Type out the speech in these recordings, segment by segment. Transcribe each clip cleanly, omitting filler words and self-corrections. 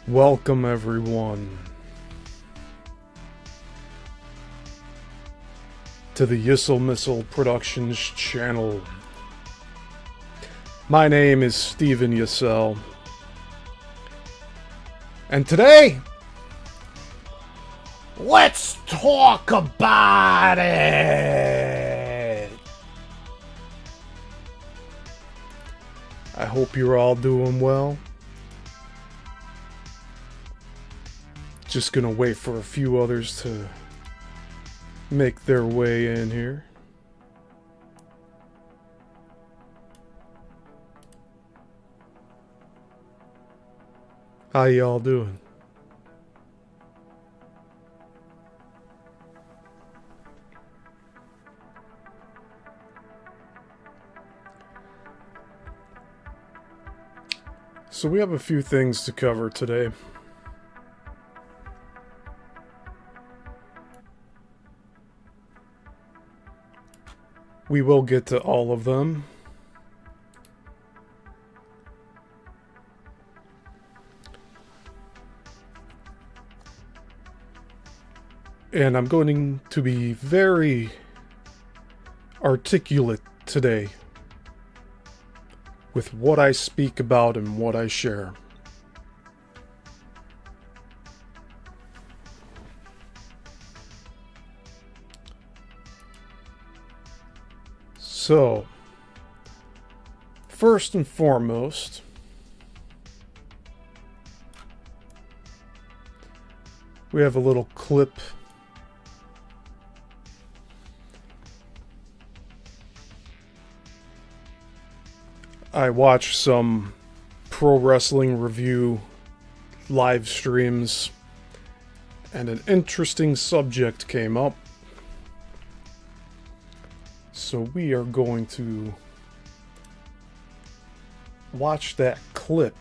Welcome everyone to the Yissilmissil Productions channel. My name is Steven Yissil, and today, let's talk about it! I hope you're all doing well. Just gonna wait for a few others to make their way in here. How y'all doing? So we have a few things to cover today. We will get to all of them. And I'm going to be very articulate today with what I speak about and what I share. So, first and foremost, we have a little clip I watched some pro wrestling review live streams, and an interesting subject came up. So we are going to watch that clip.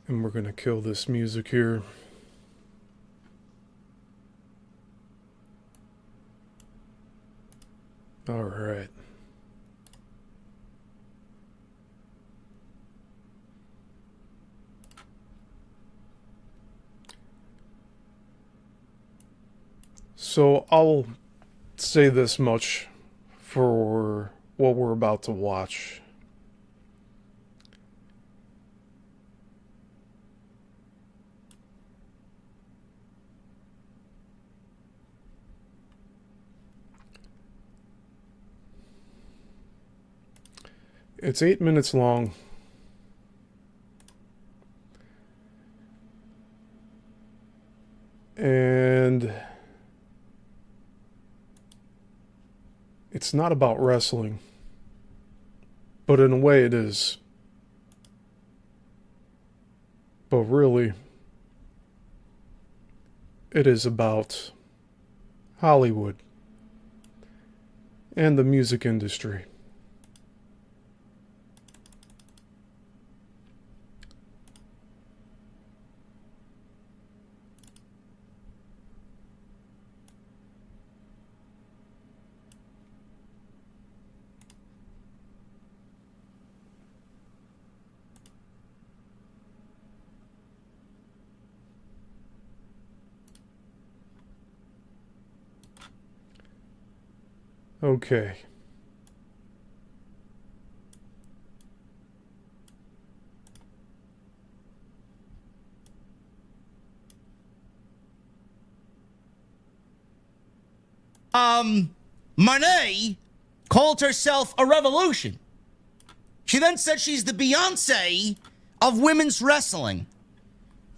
And we're going to kill this music here. All right. So I'll say this much for what we're about to watch. It's 8 minutes long. And it's not about wrestling, but in a way it is. But really, it is about Hollywood and the music industry. Okay. Monet called herself a revolution. She then said she's the Beyonce of women's wrestling.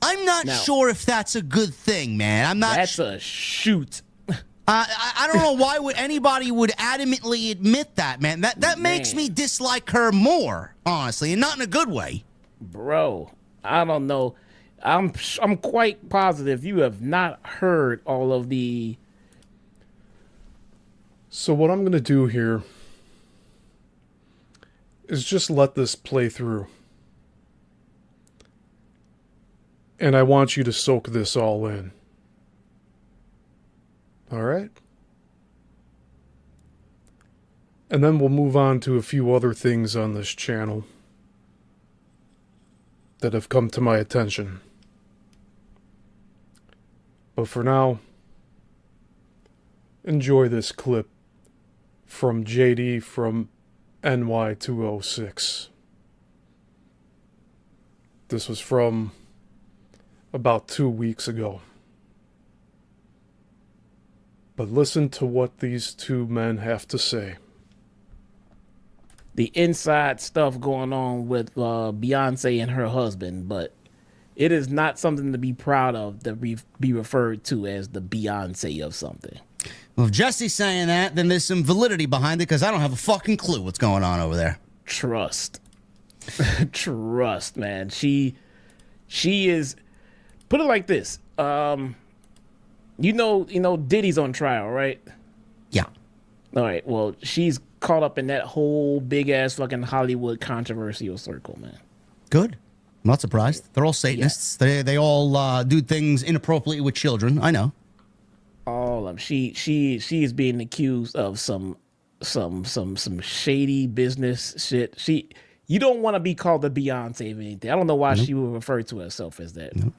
I'm not sure if that's a good thing, man. I'm not. That's a shoot. I don't know why would anybody would adamantly admit that, man. That makes me dislike her more, honestly, and not in a good way. Bro, I don't know. I'm quite positive you have not heard all of the... So what I'm going to do here is just let this play through. And I want you to soak this all in. All right? And then we'll move on to a few other things on this channel that have come to my attention. But for now, enjoy this clip from JD from NY206. This was from about 2 weeks ago. But listen to what these two men have to say. The inside stuff going on with Beyonce and her husband, but it is not something to be proud of to be referred to as the Beyonce of something. Well, if Jesse's saying that, then there's some validity behind it because I don't have a fucking clue what's going on over there. Trust. Trust, man. She is, put it like this. You know Diddy's on trial, right? Yeah. All right. Well, she's caught up in that whole big ass fucking Hollywood controversial circle, man. Good. I'm not surprised. They're all Satanists. Yeah. They all do things inappropriately with children. I know. All of them. She is being accused of some shady business shit. You don't want to be called the Beyonce of anything. I don't know why she would refer to herself as that. Nope.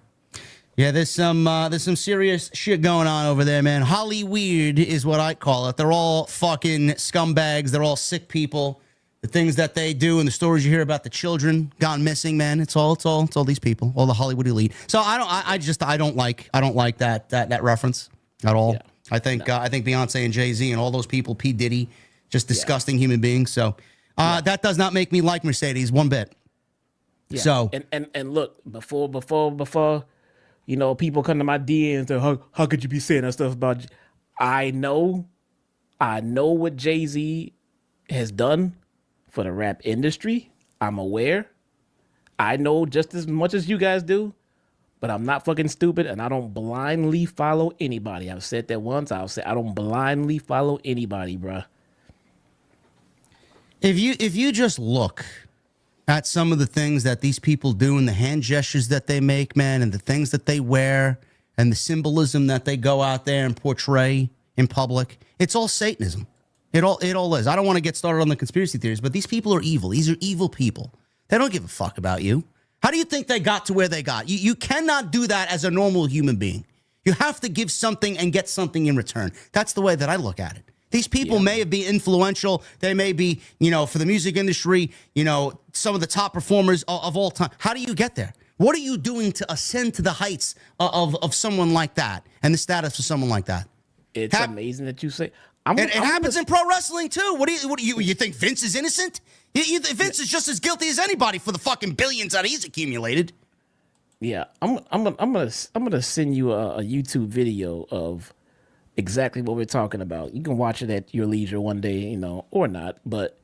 Yeah, there's some serious shit going on over there, man. Hollyweird is what I call it. They're all fucking scumbags. They're all sick people. The things that they do and the stories you hear about the children gone missing, man. It's all these people, all the Hollywood elite. So I don't like that reference at all. Yeah. I think Beyonce and Jay-Z and all those people, P. Diddy, just disgusting human beings. So that does not make me like Mercedes one bit. Yeah. So and look, before you know, people come to my DMs and how could you be saying that stuff about? I know what Jay-Z has done for the rap industry. I'm aware. I know just as much as you guys do, but I'm not fucking stupid and I don't blindly follow anybody. I've said that once. I'll say I don't blindly follow anybody, bruh. If you just look at some of the things that these people do and the hand gestures that they make, man, and the things that they wear and the symbolism that they go out there and portray in public, it's all Satanism. It all is. I don't want to get started on the conspiracy theories, but these people are evil. These are evil people. They don't give a fuck about you. How do you think they got to where they got? You cannot do that as a normal human being. You have to give something and get something in return. That's the way that I look at it. These people may be influential. They may be, for the music industry, some of the top performers of all time. How do you get there? What are you doing to ascend to the heights of someone like that and the status of someone like that? It's amazing that you say. It happens in pro wrestling too. What do you think Vince is innocent? Vince is just as guilty as anybody for the fucking billions that he's accumulated. Yeah, I'm gonna send you a YouTube video of exactly what we're talking about. You can watch it at your leisure one day, or not. But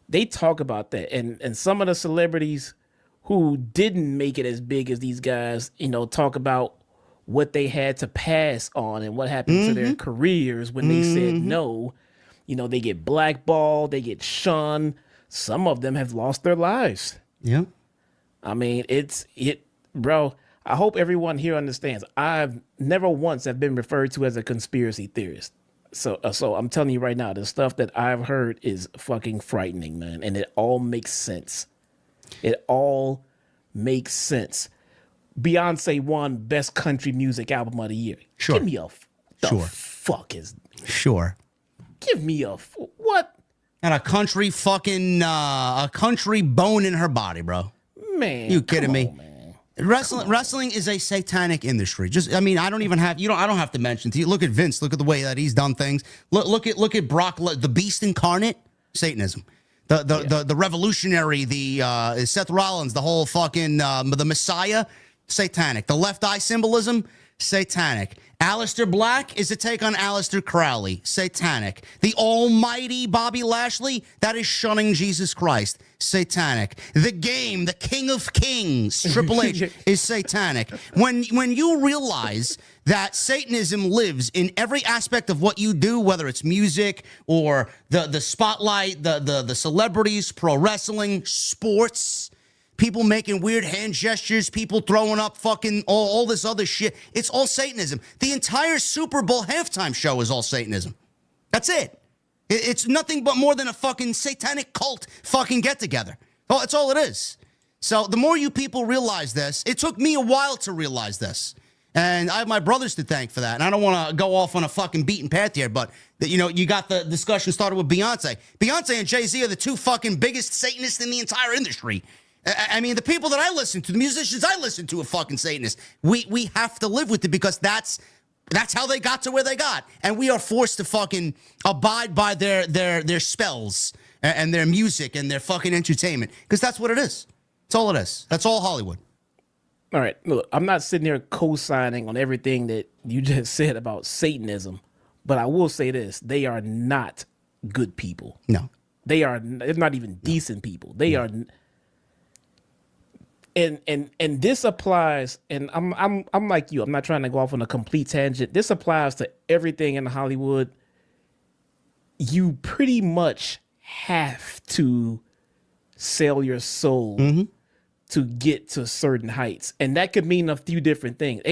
they talk about that, and some of the celebrities who didn't make it as big as these guys, talk about what they had to pass on and what happened to their careers when they said no. They get blackballed, they get shunned. Some of them have lost their lives. Yeah. I mean, bro, I hope everyone here understands. I've never once have been referred to as a conspiracy theorist. So I'm telling you right now, the stuff that I've heard is fucking frightening, man. And it all makes sense. It all makes sense. Beyonce won Best Country Music Album of the Year. Sure. Give me fuck is... Sure. Give me what? And a country bone in her body, bro. Man. You kidding me? Man. Wrestling is a satanic industry. I don't have to mention to you. Look at Vince. Look at the way that he's done things. Look at Brock, the beast incarnate, Satanism. The revolutionary, the Seth Rollins, the whole fucking the Messiah, satanic. The left eye symbolism, satanic. Aleister Black is a take on Aleister Crowley, satanic. The almighty Bobby Lashley, that is shunning Jesus Christ, satanic. The Game, the King of Kings, Triple H, is satanic. When you realize that Satanism lives in every aspect of what you do, whether it's music or the spotlight, the celebrities, pro wrestling, sports, people making weird hand gestures, people throwing up fucking all this other shit. It's all Satanism. The entire Super Bowl halftime show is all Satanism. That's it. It's nothing but more than a fucking satanic cult fucking get-together. Oh, that's all it is. So the more you people realize this, it took me a while to realize this. And I have my brothers to thank for that. And I don't want to go off on a fucking beaten path here, but, you got the discussion started with Beyonce. Beyonce and Jay-Z are the two fucking biggest Satanists in the entire industry. I mean, the people that I listen to, the musicians I listen to are fucking Satanists. We have to live with it because that's how they got to where they got. And we are forced to fucking abide by their spells and their music and their fucking entertainment. Because that's what it is. That's all it is. That's all Hollywood. All right, look, I'm not sitting there co-signing on everything that you just said about Satanism, but I will say this. They are not good people. No. They're not even decent people. They are... And this applies, and I'm like you. I'm not trying to go off on a complete tangent. This applies to everything in Hollywood. You pretty much have to sell your soul to get to certain heights, and that could mean a few different things.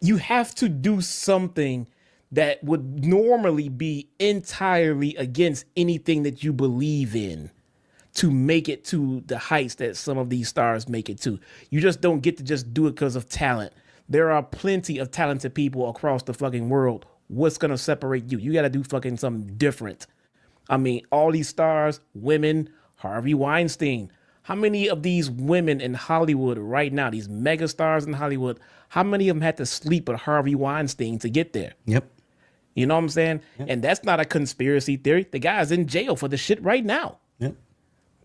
You have to do something that would normally be entirely against anything that you believe in to make it to the heights that some of these stars make it to. You just don't get to just do it because of talent. There are plenty of talented people across the fucking world. What's going to separate you? You got to do fucking something different. I mean, all these stars, women, Harvey Weinstein. How many of these women in Hollywood right now, these mega stars in Hollywood, how many of them had to sleep with Harvey Weinstein to get there? Yep. You know what I'm saying? Yep. And that's not a conspiracy theory. The guy's in jail for the shit right now. Yep.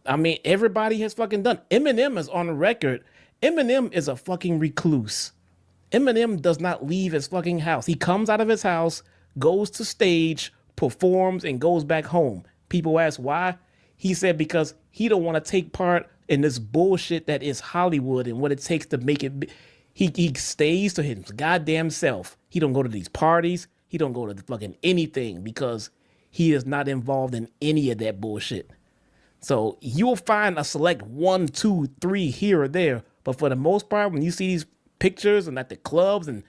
I mean, everybody has fucking done. Eminem is on record. Eminem is a fucking recluse. Eminem does not leave his fucking house. He comes out of his house, goes to stage, performs, and goes back home. People ask why. He said because he don't want to take part in this bullshit that is Hollywood and what it takes to make it. He stays to his goddamn self. He don't go to these parties. He don't go to the fucking anything because he is not involved in any of that bullshit. So you'll find a select 1, 2, 3 here or there. But for the most part, when you see these pictures and at the clubs and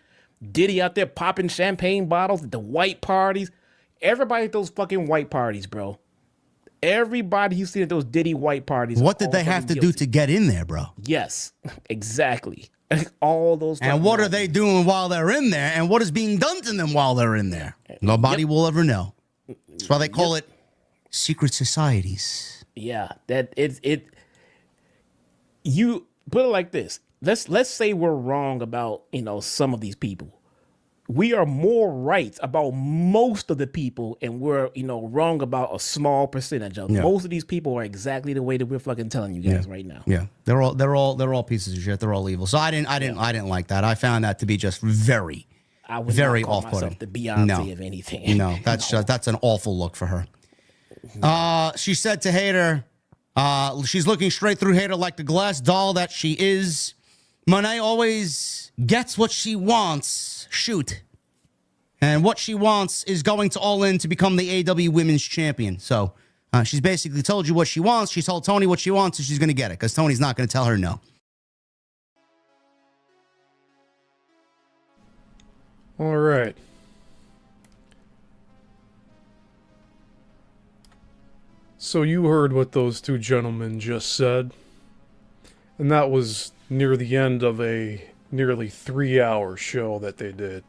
Diddy out there popping champagne bottles at the white parties, everybody at those fucking white parties, bro. Everybody you see at those Diddy white parties. What did they have to do to get in there, bro? Yes, exactly. All those. And what are they doing while they're in there? And what is being done to them while they're in there? Nobody will ever know. That's why they call it secret societies. Yeah, that it. You put it like this. Let's say we're wrong about some of these people. We are more right about most of the people, and we're wrong about a small percentage of them. Yeah. Most of these people are exactly the way that we're fucking telling you guys right now. Yeah, they're all pieces of shit. They're all evil. So I didn't like that. I found that to be just very, I would very not call off-putting. myself the Beyonce of anything. No, that's an awful look for her. She said to Hater, she's looking straight through Hater like the glass doll that she is. Monet always gets what she wants. Shoot. And what she wants is going to All In to become the AW Women's Champion. So she's basically told you what she wants. She told Tony what she wants, and she's going to get it because Tony's not going to tell her no. All right. So you heard what those two gentlemen just said. And that was near the end of a nearly 3-hour show that they did.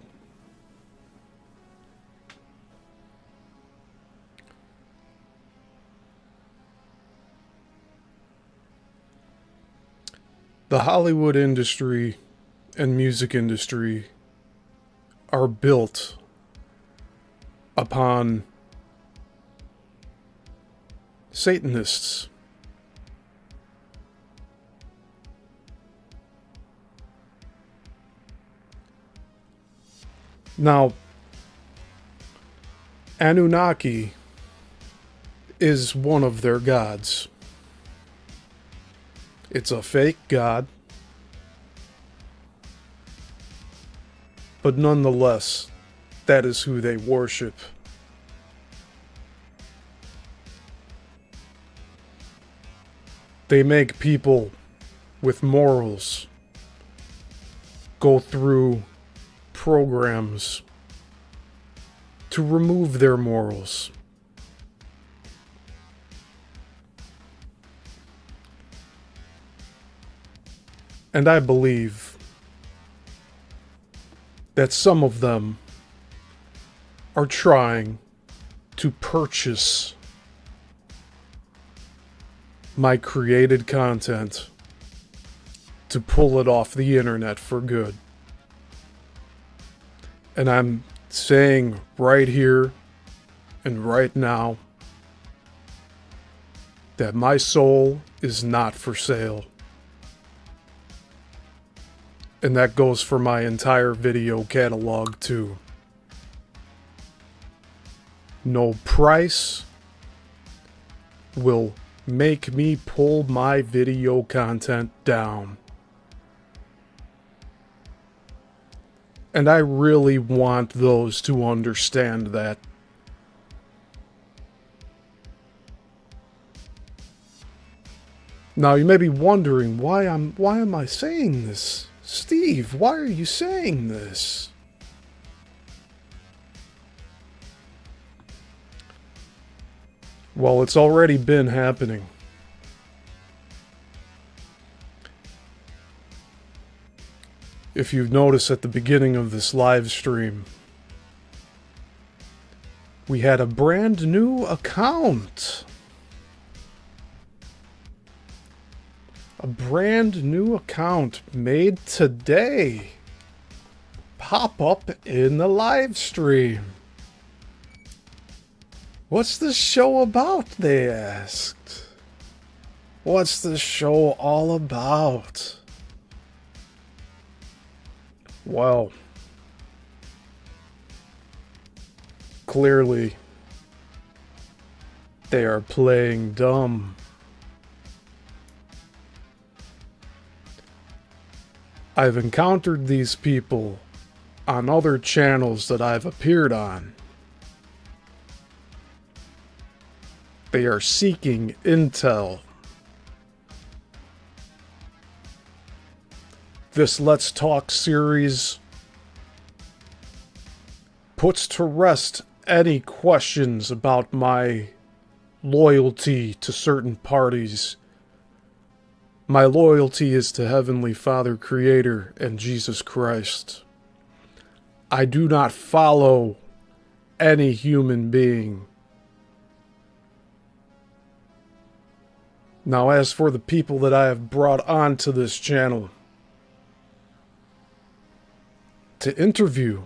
The Hollywood industry and music industry are built upon Satanists. Now, Anunnaki is one of their gods. It's a fake god, but nonetheless, that is who they worship. They make people with morals go through programs to remove their morals And I believe that some of them are trying to purchase my created content to pull it off the internet for good. And I'm saying right here and right now that my soul is not for sale. And that goes for my entire video catalog too. No price will make me pull my video content down. And I really want those to understand that. Now you may be wondering why am I saying this? Steve, why are you saying this? Well, it's already been happening. If you've noticed at the beginning of this live stream, we had a brand new account. A brand new account made today pop up in the live stream. What's this show about, they asked. What's this show all about? Well, clearly they are playing dumb. I've encountered these people on other channels that I've appeared on. They are seeking intel. This Let's Talk series puts to rest any questions about my loyalty to certain parties. My loyalty is to Heavenly Father, Creator, and Jesus Christ. I do not follow any human being. Now, as for the people that I have brought onto this channel to interview,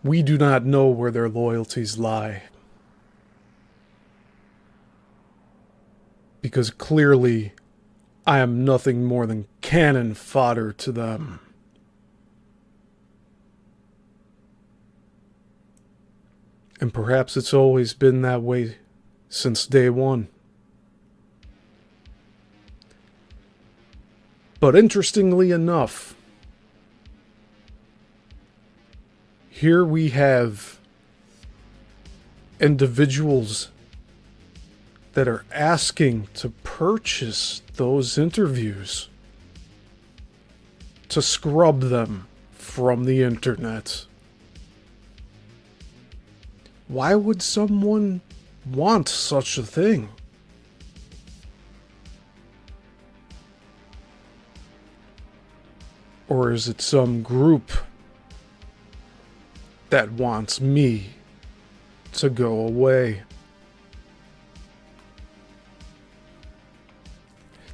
we do not know where their loyalties lie. Because clearly, I am nothing more than cannon fodder to them. And perhaps it's always been that way since day one. But interestingly enough, here we have individuals that are asking to purchase those interviews, to scrub them from the internet. Why would someone want such a thing? Or is it some group that wants me to go away?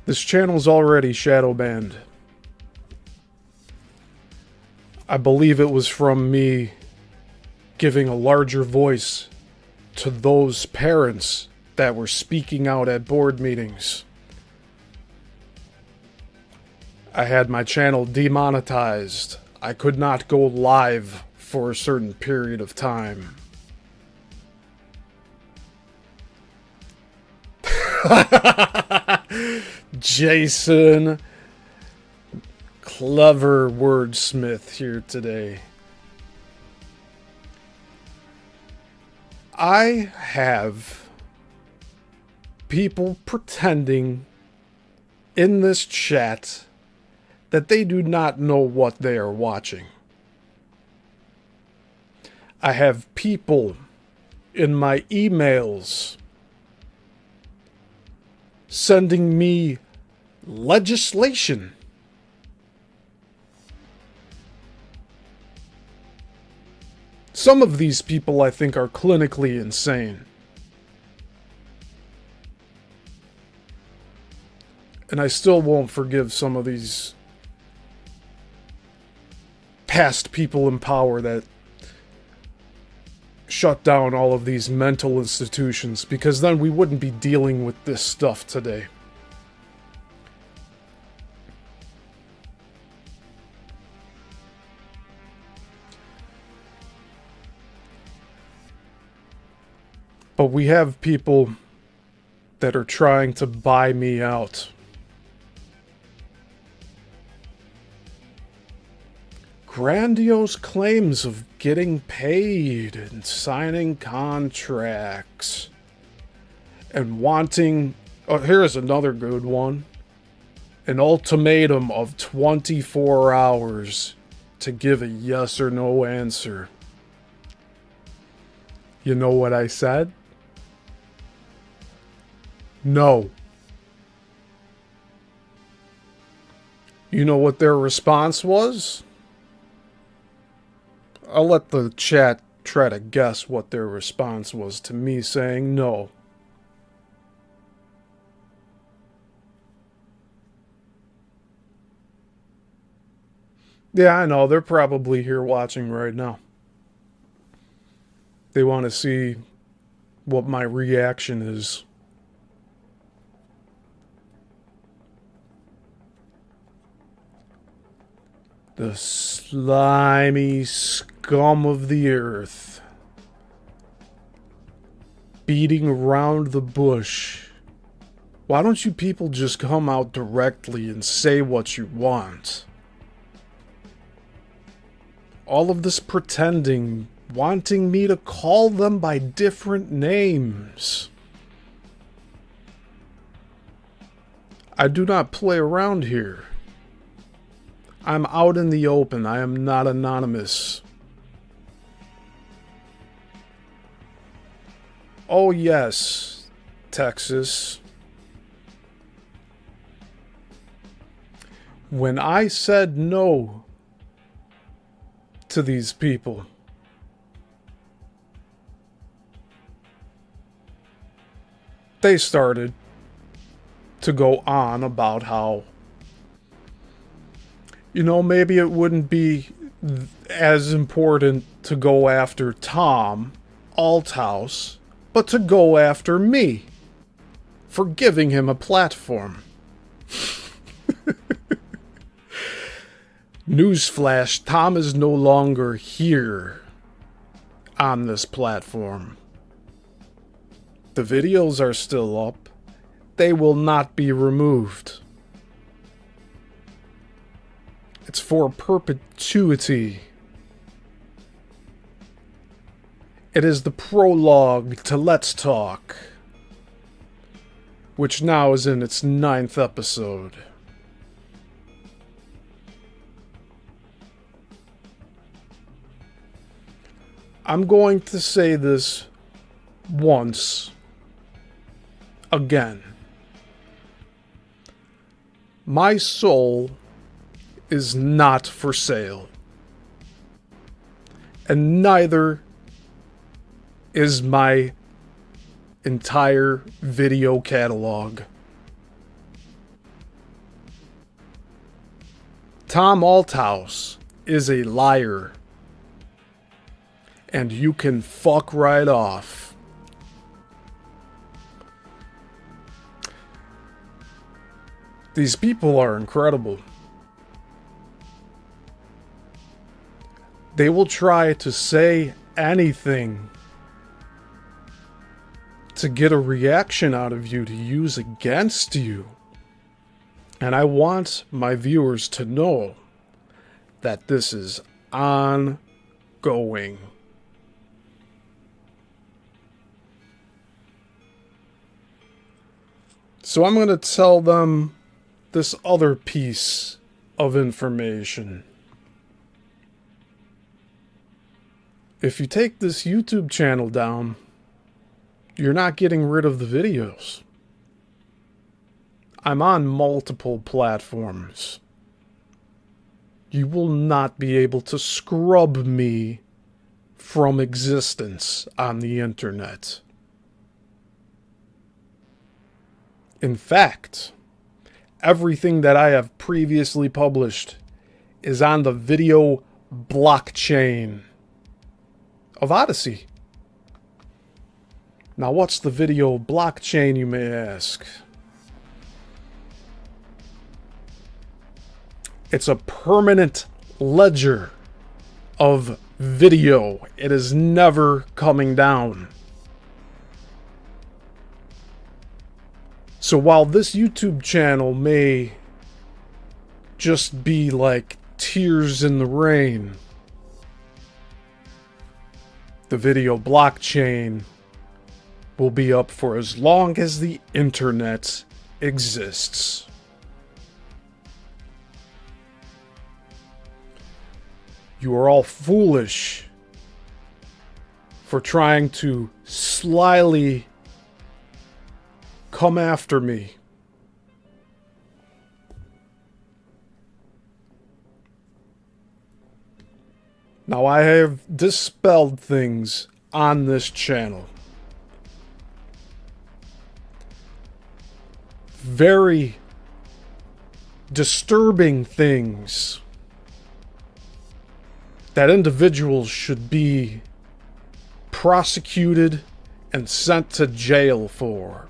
This channel's already shadow banned. I believe it was from me giving a larger voice to those parents that were speaking out at board meetings. I had my channel demonetized. I could not go live for a certain period of time. Jason, clever wordsmith here today. I have people pretending in this chat that they do not know what they are watching. I have people in my emails sending me legislation. Some of these people, I think, are clinically insane. And I still won't forgive some of these past people in power that shut down all of these mental institutions, because then we wouldn't be dealing with this stuff today. But we have people that are trying to buy me out. Grandiose claims of getting paid and signing contracts and wanting... Oh, here's another good one. An ultimatum of 24 hours to give a yes or no answer. You know what I said? No. You know what their response was? I'll let the chat try to guess what their response was to me saying no. Yeah, I know. They're probably here watching right now. They want to see what my reaction is. The slimy scum of the earth. Beating around the bush. Why don't you people just come out directly and say what you want? All of this pretending, wanting me to call them by different names. I do not play around here. I'm out in the open. I am not anonymous. Oh yes, Texas. When I said no to these people, they started to go on about how, you know, maybe it wouldn't be as important to go after Tom Althouse, but to go after me for giving him a platform. Newsflash, Tom is no longer here on this platform. The videos are still up. They will not be removed. It's for perpetuity. It is the prologue to Let's Talk, which now is in its 9th episode. I'm going to say this once again. My soul is not for sale. And neither is my entire video catalog. Tom Althouse is a liar. And you can fuck right off. These people are incredible. They will try to say anything to get a reaction out of you to use against you. And I want my viewers to know that this is ongoing. So I'm going to tell them this other piece of information. If you take this YouTube channel down, you're not getting rid of the videos. I'm on multiple platforms. You will not be able to scrub me from existence on the internet. In fact, everything that I have previously published is on the video blockchain of Odyssey. Now, what's the video blockchain, you may ask? It's a permanent ledger of video. It is never coming down. So while this YouTube channel may just be like tears in the rain, the video blockchain will be up for as long as the internet exists. You are all foolish for trying to slyly come after me. Now, I have dispelled things on this channel. Very disturbing things that individuals should be prosecuted and sent to jail for.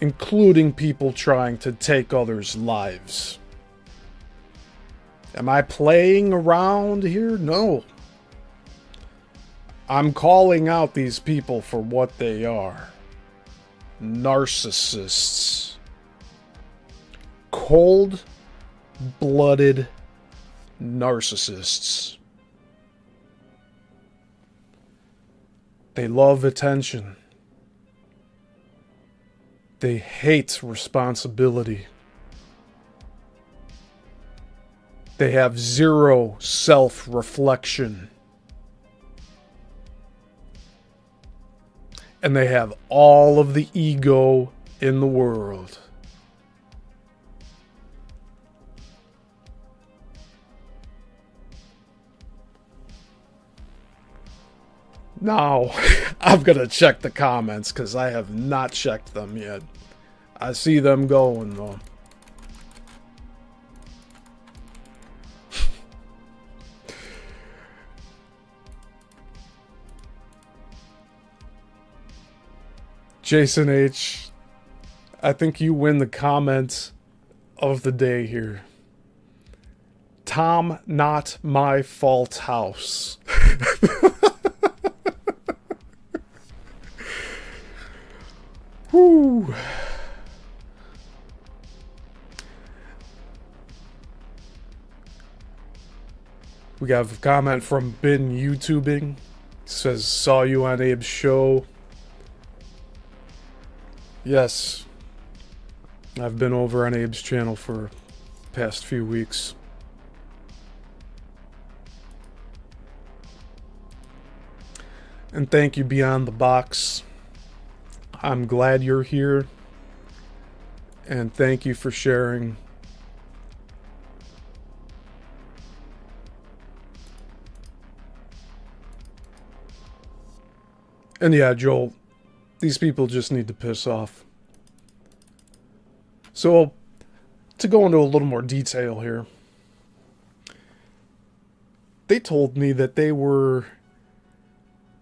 Including people trying to take others' lives. Am I playing around here? No. I'm calling out these people for what they are. Narcissists. Cold-blooded narcissists. They love attention. They hate responsibility. They have zero self-reflection. And they have all of the ego in the world. Now, I'm gonna check the comments because I have not checked them yet. I see them going though. Jason H., I think you win the comment of the day here. Tom, not my fault house. Whew. We got a comment from Bin YouTubing. It says, saw you on Abe's show. Yes, I've been over on Abe's channel for the past few weeks. And thank you, Beyond the Box. I'm glad you're here. And thank you for sharing. And yeah, Joel, these people just need to piss off. So, to go into a little more detail here, they told me that they were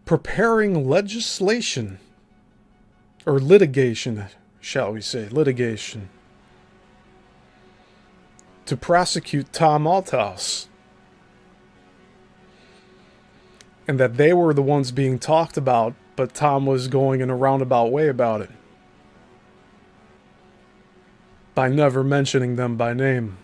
preparing legislation, or litigation, shall we say, litigation, to prosecute Tom Althouse. And that they were the ones being talked about, but Tom was going in a roundabout way about it. By never mentioning them by name.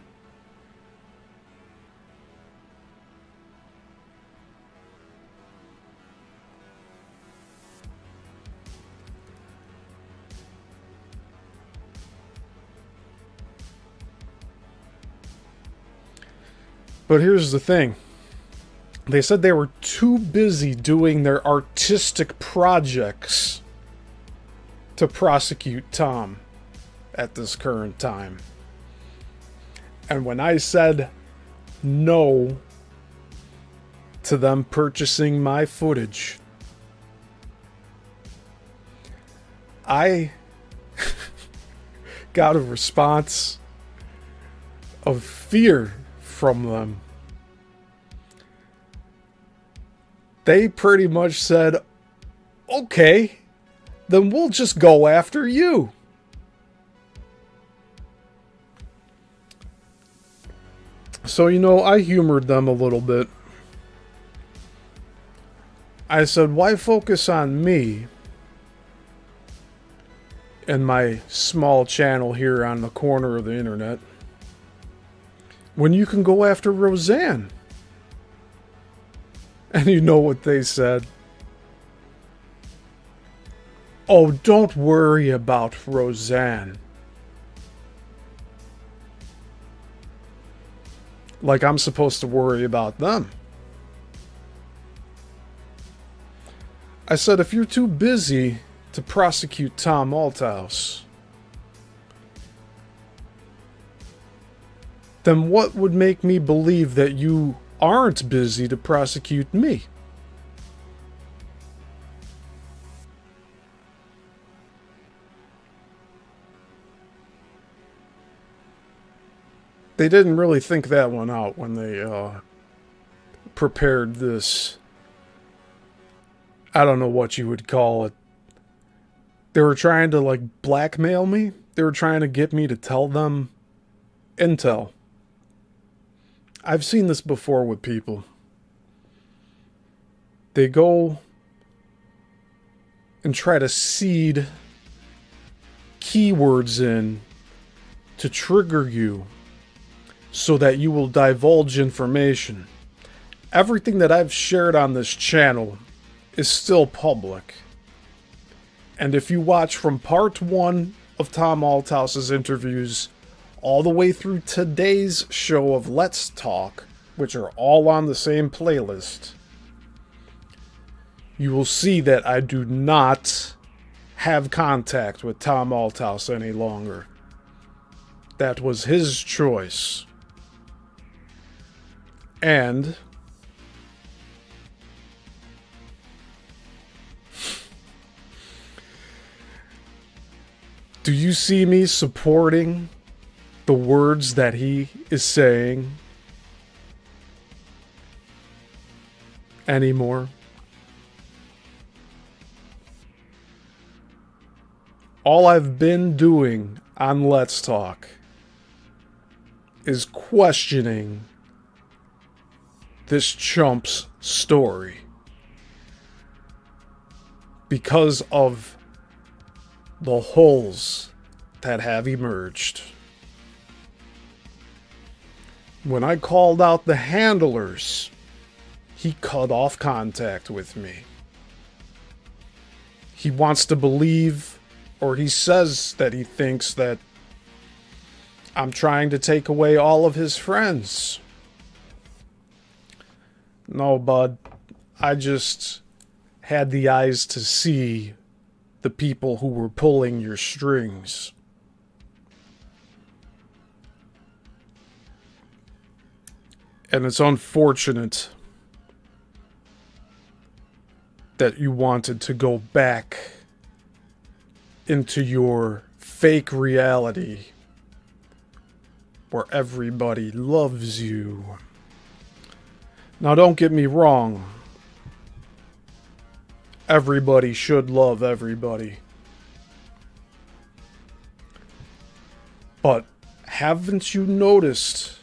But here's the thing. They said they were too busy doing their artistic projects to prosecute Tom at this current time. And when I said no to them purchasing my footage, I got a response of fear from them. They pretty much said, okay, then we'll just go after you. So, I humored them a little bit. I said, why focus on me and my small channel here on the corner of the internet when you can go after Roseanne? And you know what they said? Oh, don't worry about Roseanne. Like I'm supposed to worry about them. I said, if you're too busy to prosecute Tom Althouse, then what would make me believe that you aren't busy to prosecute me? They didn't really think that one out when they prepared this. I don't know what you would call it. They were trying to blackmail me. They were trying to get me to tell them intel. I've seen this before with people. They go and try to seed keywords in to trigger you so that you will divulge information. Everything that I've shared on this channel is still public. And if you watch from part 1 of Tom Althouse's interviews all the way through today's show of Let's Talk, which are all on the same playlist, you will see that I do not have contact with Tom Althouse any longer. That was his choice. And do you see me supporting the words that he is saying anymore? All I've been doing on Let's Talk is questioning this chump's story because of the holes that have emerged. When I called out the handlers, he cut off contact with me. He wants to believe, or he says that he thinks that I'm trying to take away all of his friends. No, bud. I just had the eyes to see the people who were pulling your strings. And it's unfortunate that you wanted to go back into your fake reality where everybody loves you. Now, don't get me wrong. Everybody should love everybody. But haven't you noticed,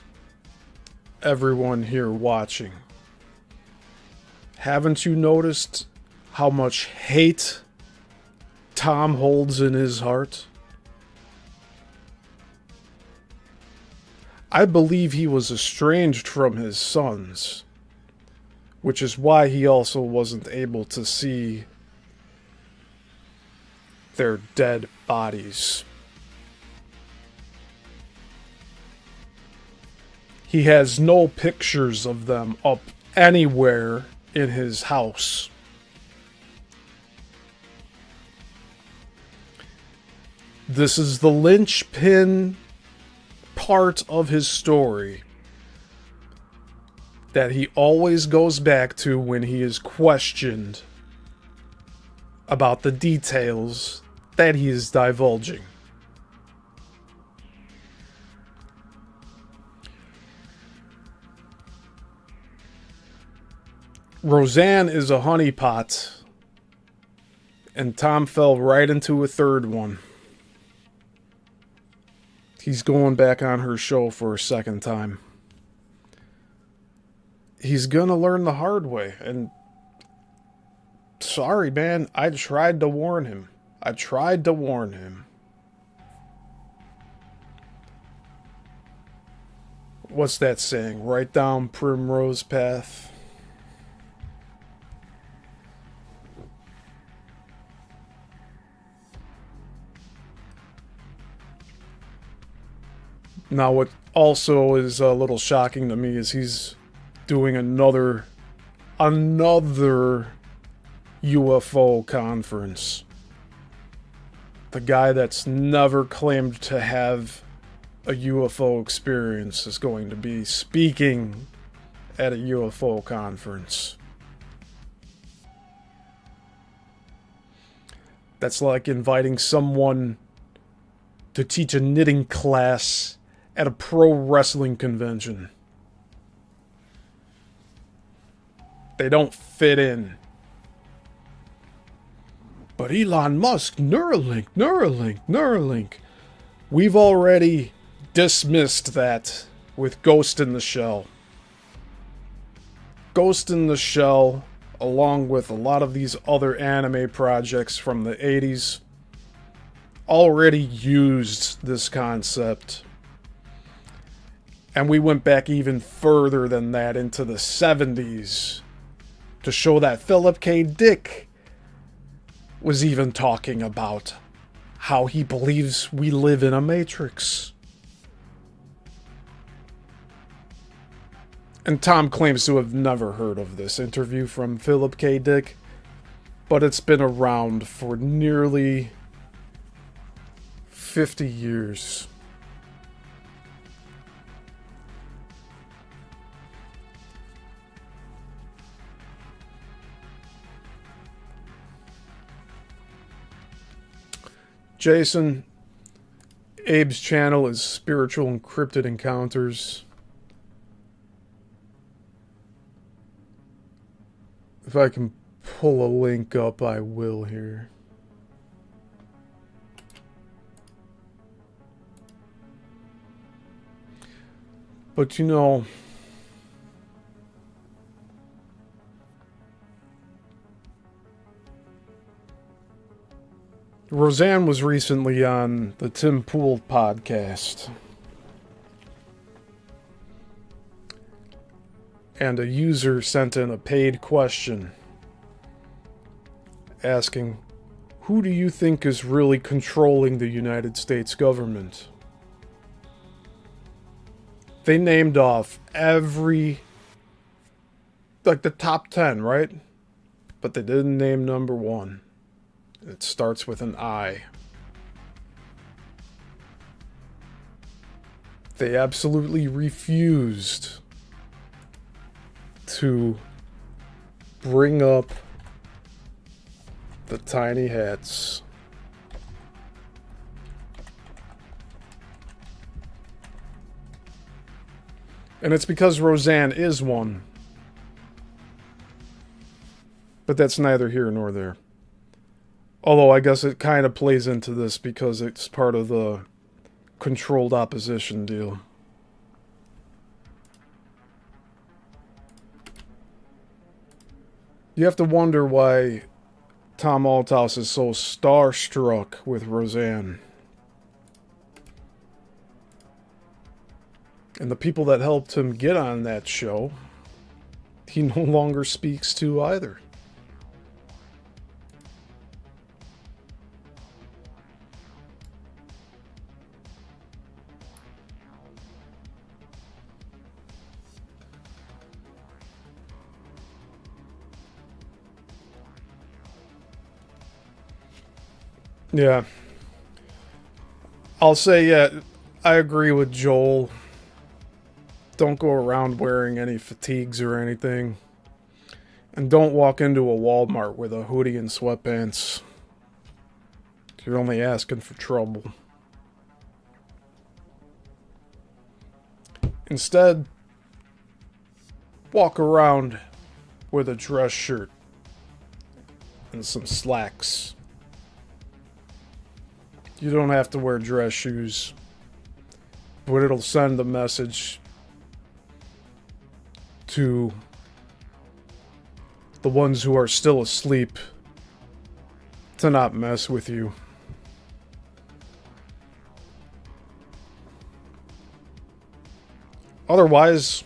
everyone here watching, haven't you noticed how much hate Tom holds in his heart? I believe he was estranged from his sons, which is why he also wasn't able to see their dead bodies. He has no pictures of them up anywhere in his house. This is the linchpin part of his story that he always goes back to when he is questioned about the details that he is divulging. Roseanne is a honeypot, and Tom fell right into a third one. He's going back on her show for a second time. He's gonna learn the hard way, and sorry, man, I tried to warn him. What's that saying? Right down Primrose Path. Now, what also is a little shocking to me is he's doing another UFO conference. The guy that's never claimed to have a UFO experience is going to be speaking at a UFO conference. That's like inviting someone to teach a knitting class at a pro wrestling convention. They don't fit in. But Elon Musk, Neuralink. We've already dismissed that with Ghost in the Shell. Ghost in the Shell, along with a lot of these other anime projects from the 80s, already used this concept. And we went back even further than that into the 70s to show that Philip K. Dick was even talking about how he believes we live in a matrix. And Tom claims to have never heard of this interview from Philip K. Dick, but it's been around for nearly 50 years. Jason, Abe's channel is Spiritual Encrypted Encounters. If I can pull a link up, I will here. But you know, Roseanne was recently on the Tim Pool podcast. And a user sent in a paid question asking, who do you think is really controlling the United States government? They named off the top 10, right? But they didn't name number one. It starts with an I. They absolutely refused to bring up the tiny hats. And it's because Roseanne is one. But that's neither here nor there. Although I guess it kind of plays into this because it's part of the controlled opposition deal. You have to wonder why Tom Althouse is so starstruck with Roseanne. And the people that helped him get on that show, he no longer speaks to either. Yeah. I'll say, yeah, I agree with Joel. Don't go around wearing any fatigues or anything. And don't walk into a Walmart with a hoodie and sweatpants. You're only asking for trouble. Instead, walk around with a dress shirt and some slacks. You don't have to wear dress shoes, but it'll send a message to the ones who are still asleep to not mess with you. Otherwise,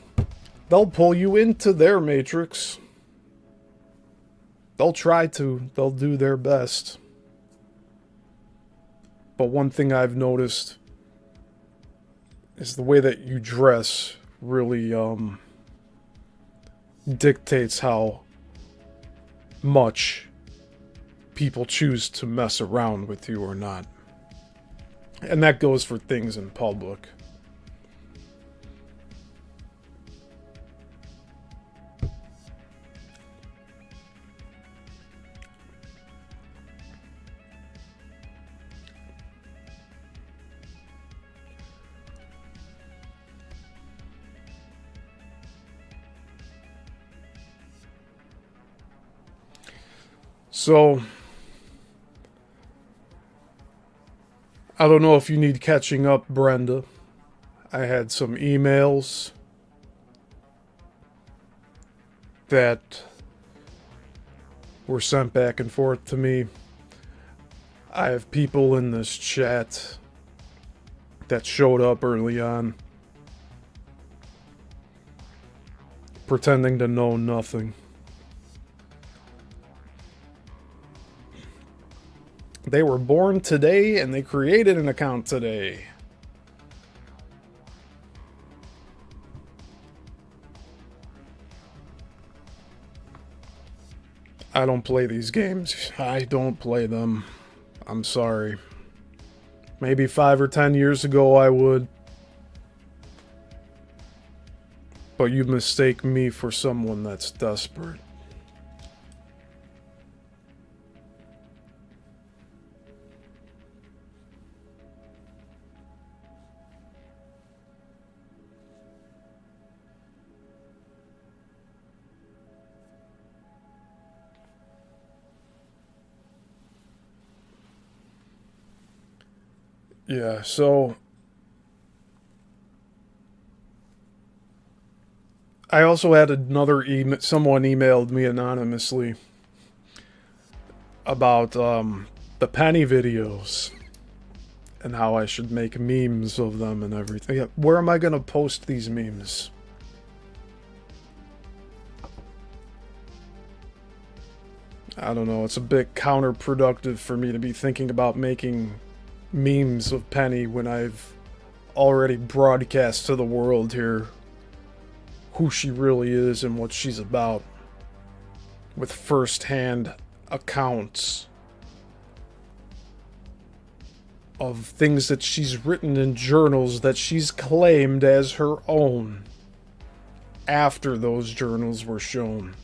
they'll pull you into their matrix. They'll try to. They'll do their best. But one thing I've noticed is the way that you dress really dictates how much people choose to mess around with you or not. And that goes for things in public. So, I don't know if you need catching up, Brenda. I had some emails that were sent back and forth to me. I have people in this chat that showed up early on, pretending to know nothing. They were born today and they created an account today. I don't play these games. I don't play them. I'm sorry. Maybe 5 or 10 years ago I would. But you mistake me for someone that's desperate. Yeah, so I also had another email. Someone emailed me anonymously about the penny videos and how I should make memes of them and everything. Yeah, where am I gonna post these memes? I don't know. It's a bit counterproductive for me to be thinking about making memes of Penny when I've already broadcast to the world here who she really is and what she's about with first-hand accounts of things that she's written in journals that she's claimed as her own after those journals were shown.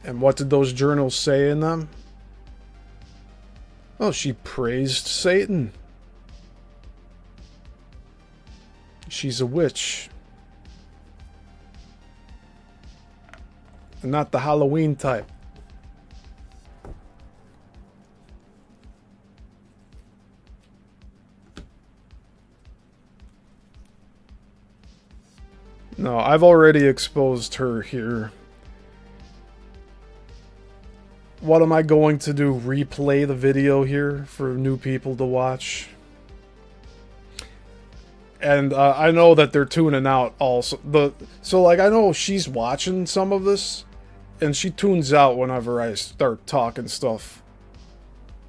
And what did those journals say in them? Oh, she praised Satan. She's a witch. And not the Halloween type. No, I've already exposed her here. What am I going to do? Replay the video here for new people to watch? And I know that they're tuning out also. So like I know she's watching some of this, and she tunes out whenever I start talking stuff.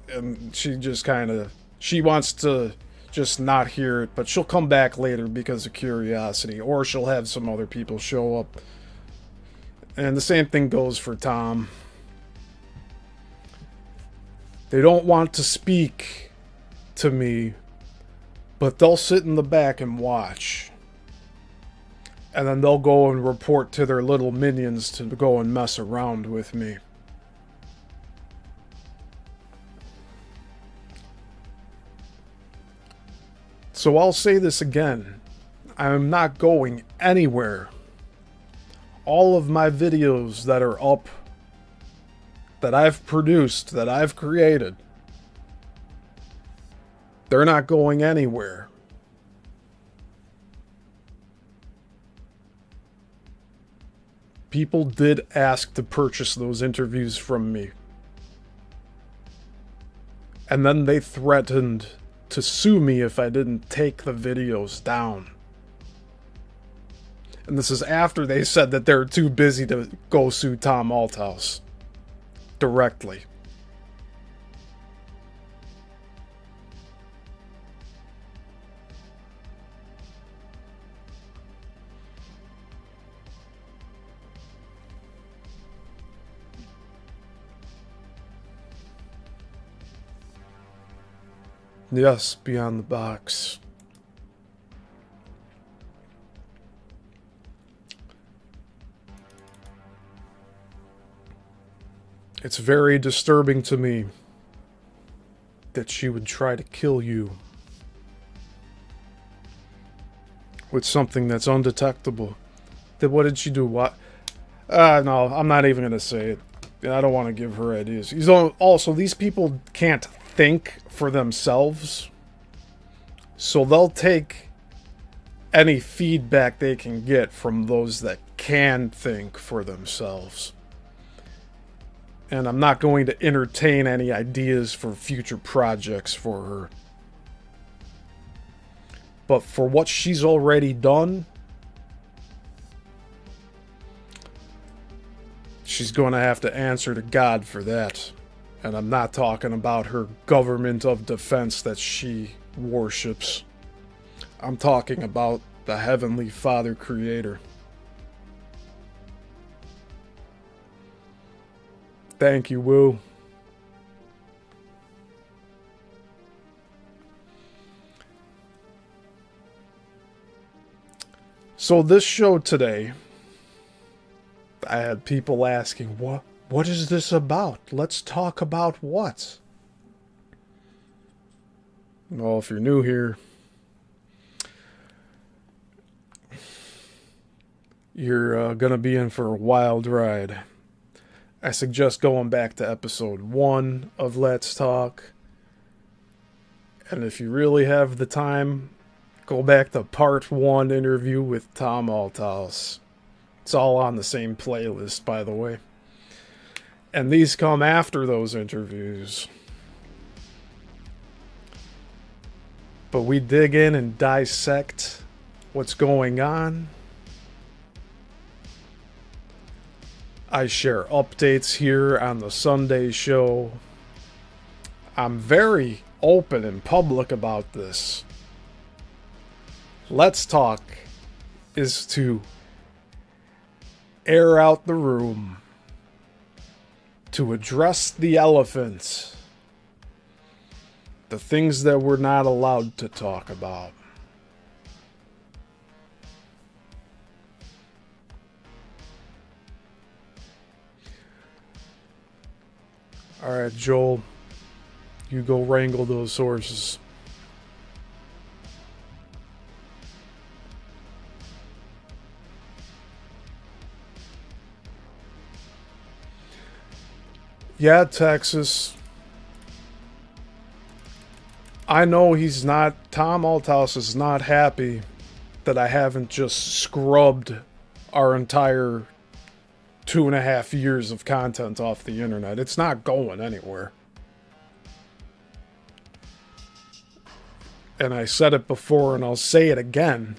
And she just kind of, she wants to just not hear it, but she'll come back later because of curiosity, or she'll have some other people show up. And the same thing goes for Tom. They don't want to speak to me, but they'll sit in the back and watch. And then they'll go and report to their little minions to go and mess around with me. So I'll say this again. I'm not going anywhere. All of my videos that are up, that I've produced, that I've created, they're not going anywhere. People did ask to purchase those interviews from me. And then they threatened to sue me if I didn't take the videos down. And this is after they said that they're too busy to go sue Tom Althouse directly. Yes, Beyond the Box. It's very disturbing to me that she would try to kill you with something that's undetectable. What did she do? What? No, I'm not even going to say it. I don't want to give her ideas. Also, these people can't think for themselves, so they'll take any feedback they can get from those that can think for themselves. And I'm not going to entertain any ideas for future projects for her. But for what she's already done, she's going to have to answer to God for that. And I'm not talking about her government of defense that she worships. I'm talking about the Heavenly Father Creator. Thank you, Woo. So this show today, I had people asking, what is this about? Let's talk about what? Well, if you're new here, you're going to be in for a wild ride. I suggest going back to episode 1 of Let's Talk. And if you really have the time, go back to part 1 interview with Tom Althouse. It's all on the same playlist, by the way. And these come after those interviews. But we dig in and dissect what's going on. I share updates here on the Sunday show. I'm very open and public about this. Let's Talk is to air out the room, to address the elephant, the things that we're not allowed to talk about. All right, Joel, you go wrangle those horses. Yeah, Texas. I know Tom Althouse is not happy that I haven't just scrubbed our entire 2.5 years of content off the internet. It's not going anywhere. And I said it before and I'll say it again.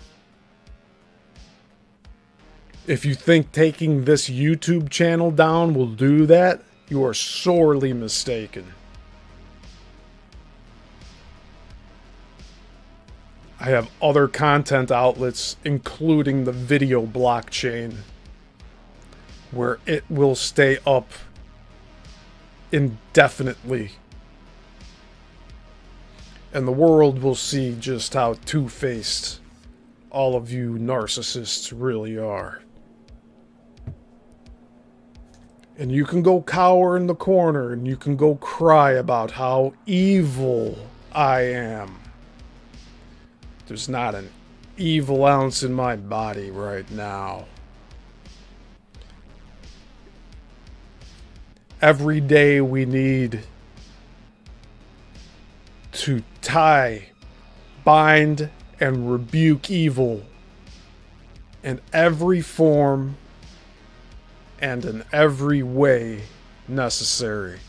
If you think taking this YouTube channel down will do that, you are sorely mistaken. I have other content outlets, including the video blockchain, where it will stay up indefinitely. And the world will see just how two-faced all of you narcissists really are. And you can go cower in the corner and you can go cry about how evil I am. There's not an evil ounce in my body right now. Every day we need to tie, bind, and rebuke evil in every form and in every way necessary.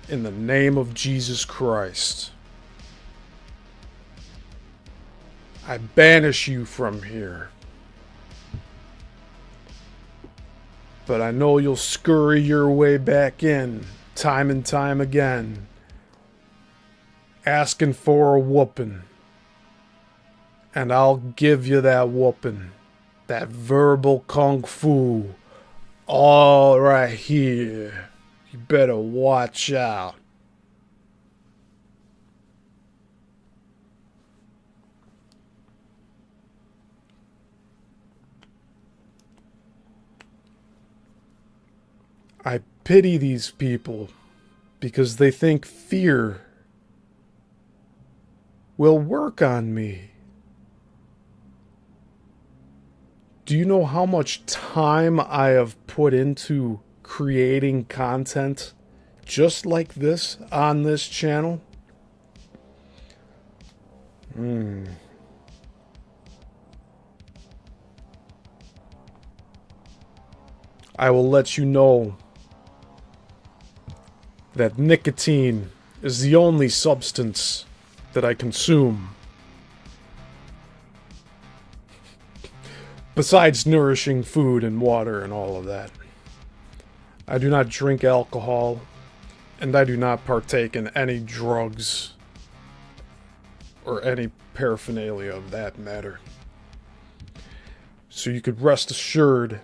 In the name of Jesus Christ. I banish you from here. But I know you'll scurry your way back in, time and time again, asking for a whooping. And I'll give you that whooping. That verbal kung fu. All right here. You better watch out. I pity these people because they think fear will work on me. Do you know how much time I have put into creating content just like this on this channel? I will let you know that nicotine is the only substance that I consume. Besides nourishing food and water and all of that. I do not drink alcohol, and I do not partake in any drugs or any paraphernalia of that matter. So you could rest assured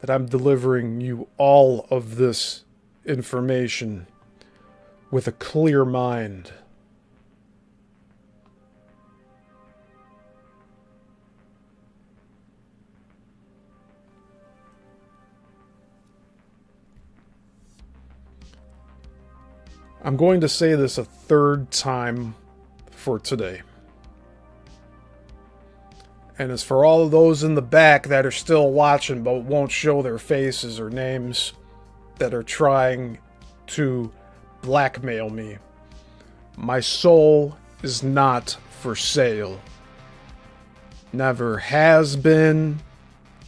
that I'm delivering you all of this information with a clear mind. I'm going to say this a third time for today. And as for all of those in the back that are still watching but won't show their faces or names, that are trying to blackmail me, my soul is not for sale. Never has been,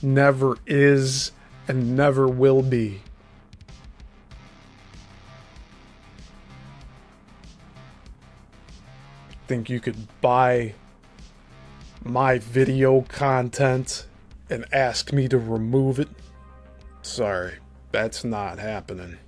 never is, and never will be. Think you could buy my video content and ask me to remove it? Sorry, that's not happening.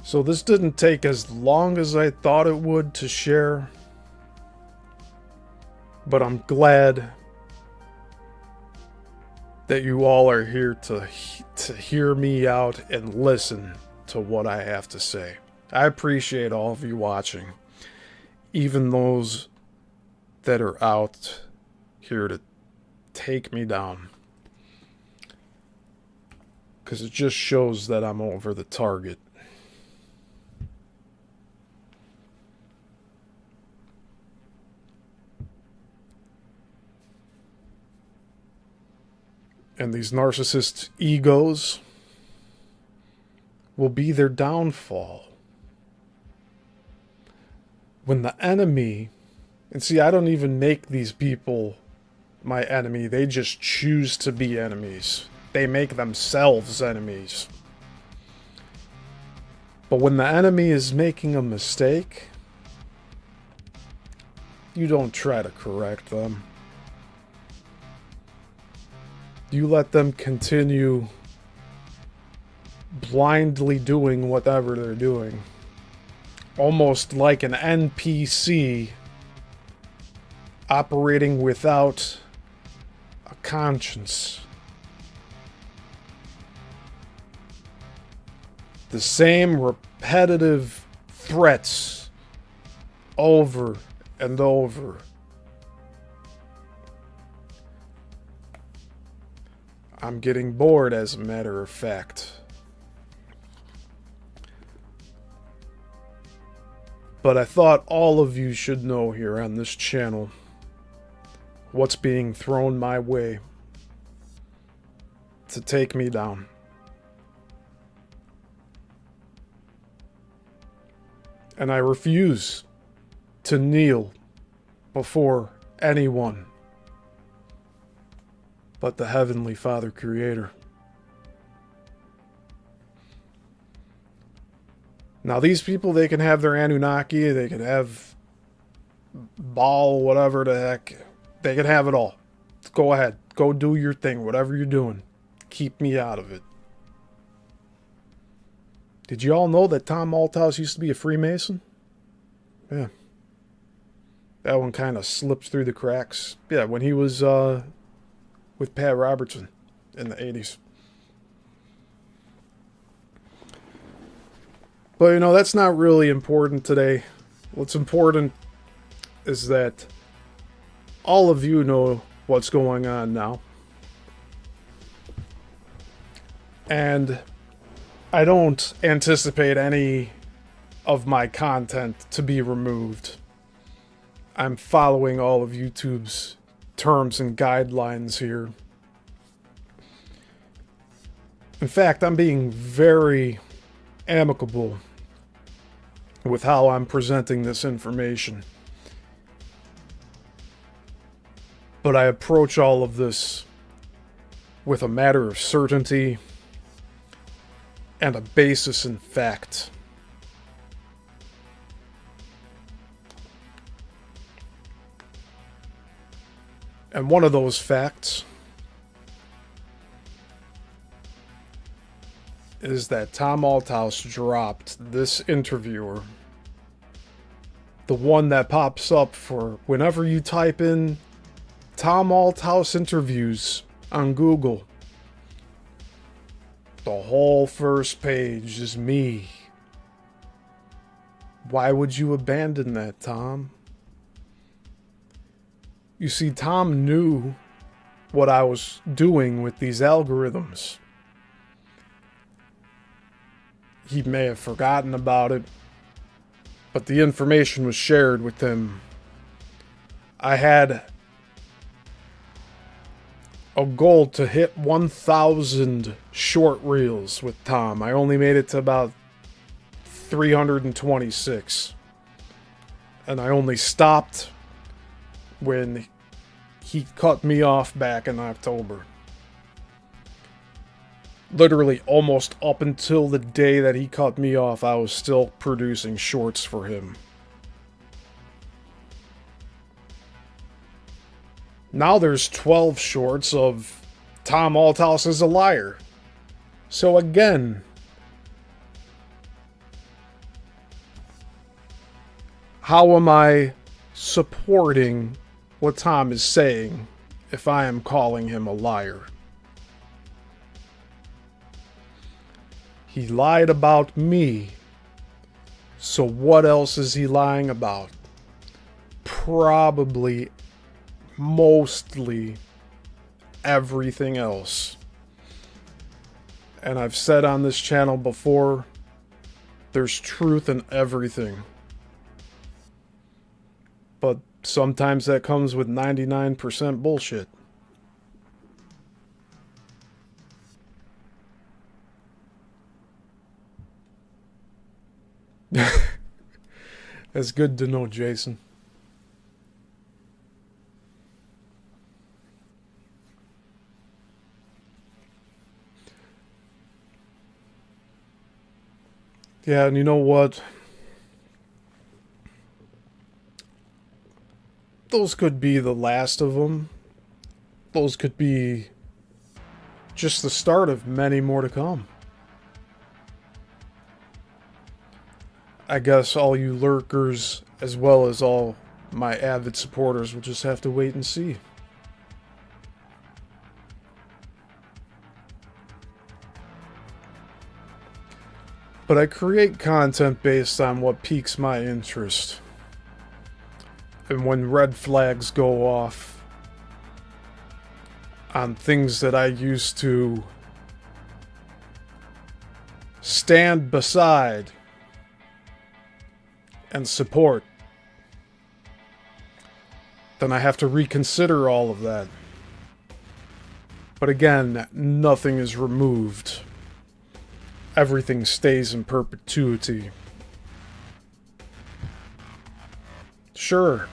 So this didn't take as long as I thought it would to share, but I'm glad that you all are here to hear me out and listen to what I have to say. I appreciate all of you watching, even those that are out here to take me down, because it just shows that I'm over the target. And these narcissist egos will be their downfall. When the enemy, and see, I don't even make these people my enemy. They just choose to be enemies. They make themselves enemies. But when the enemy is making a mistake, you don't try to correct them. You let them continue blindly doing whatever they're doing. Almost like an NPC operating without a conscience. The same repetitive threats over and over. I'm getting bored, as a matter of fact. But I thought all of you should know here on this channel what's being thrown my way to take me down. And I refuse to kneel before anyone but the Heavenly Father Creator. Now these people, they can have their Anunnaki, they can have Baal, whatever the heck. They can have it all. Go ahead. Go do your thing, whatever you're doing. Keep me out of it. Did you all know that Tom Malthouse used to be a Freemason? Yeah. That one kind of slipped through the cracks. Yeah, when he was with Pat Robertson in the 80s. But, you know, that's not really important today. What's important is that all of you know what's going on now. And I don't anticipate any of my content to be removed. I'm following all of YouTube's terms and guidelines here. In fact, I'm being very amicable with how I'm presenting this information. But I approach all of this with a matter of certainty and a basis in fact. And one of those facts is that Tom Malthouse dropped this interviewer, the one that pops up for whenever you type in Tom Malthouse interviews on Google. The whole first page is me. Why would you abandon that, Tom? You see, Tom knew what I was doing with these algorithms. He may have forgotten about it, but the information was shared with him. I had a goal to hit 1,000 short reels with Tom. I only made it to about 326. And I only stopped when he cut me off back in October. Literally almost up until the day that he cut me off, I was still producing shorts for him. Now there's 12 shorts of Tom Malthouse is a liar. So again, how am I supporting what Tom is saying if I am calling him a liar? He lied about me. So what else is he lying about? Probably, mostly, everything else. And I've said on this channel before, there's truth in everything. But sometimes that comes with 99% bullshit. That's good to know, Jason. Yeah, and you know what? Those could be the last of them. Those could be just the start of many more to come. I guess all you lurkers, as well as all my avid supporters, will just have to wait and see. But I create content based on what piques my interest. And when red flags go off on things that I used to stand beside and support, then I have to reconsider all of that. But again, nothing is removed. Everything stays in perpetuity. Sure,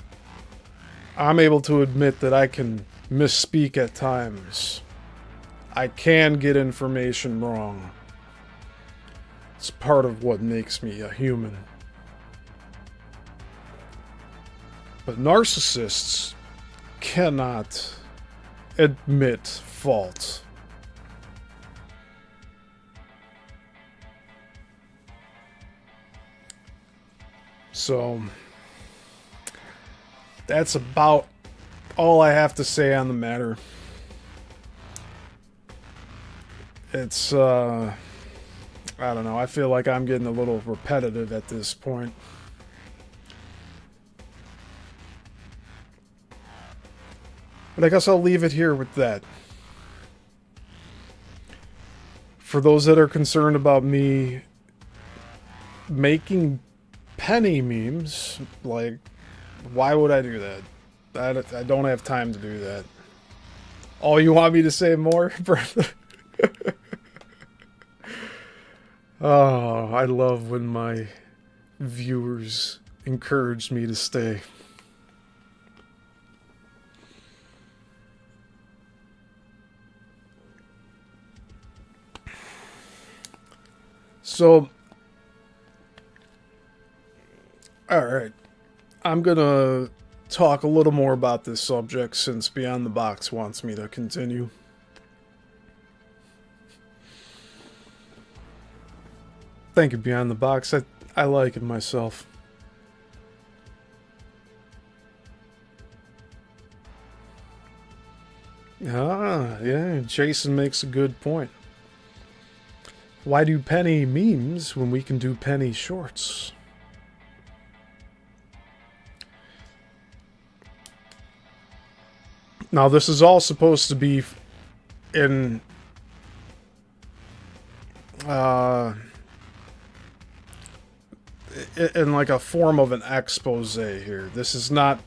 I'm able to admit that I can misspeak at times. I can get information wrong. It's part of what makes me a human. But narcissists cannot admit fault. So, that's about all I have to say on the matter. It's, I don't know, I feel like I'm getting a little repetitive at this point. But I guess I'll leave it here with that. For those that are concerned about me making penny memes, like, why would I do that? I don't have time to do that. Oh, you want me to say more? Oh, I love when my viewers encourage me to stay. So, alright, I'm gonna talk a little more about this subject since Beyond the Box wants me to continue. Thank you, Beyond the Box. I like it myself. Ah, yeah, Jason makes a good point. Why do penny memes when we can do penny shorts? Now, this is all supposed to be in like a form of an expose here. This is not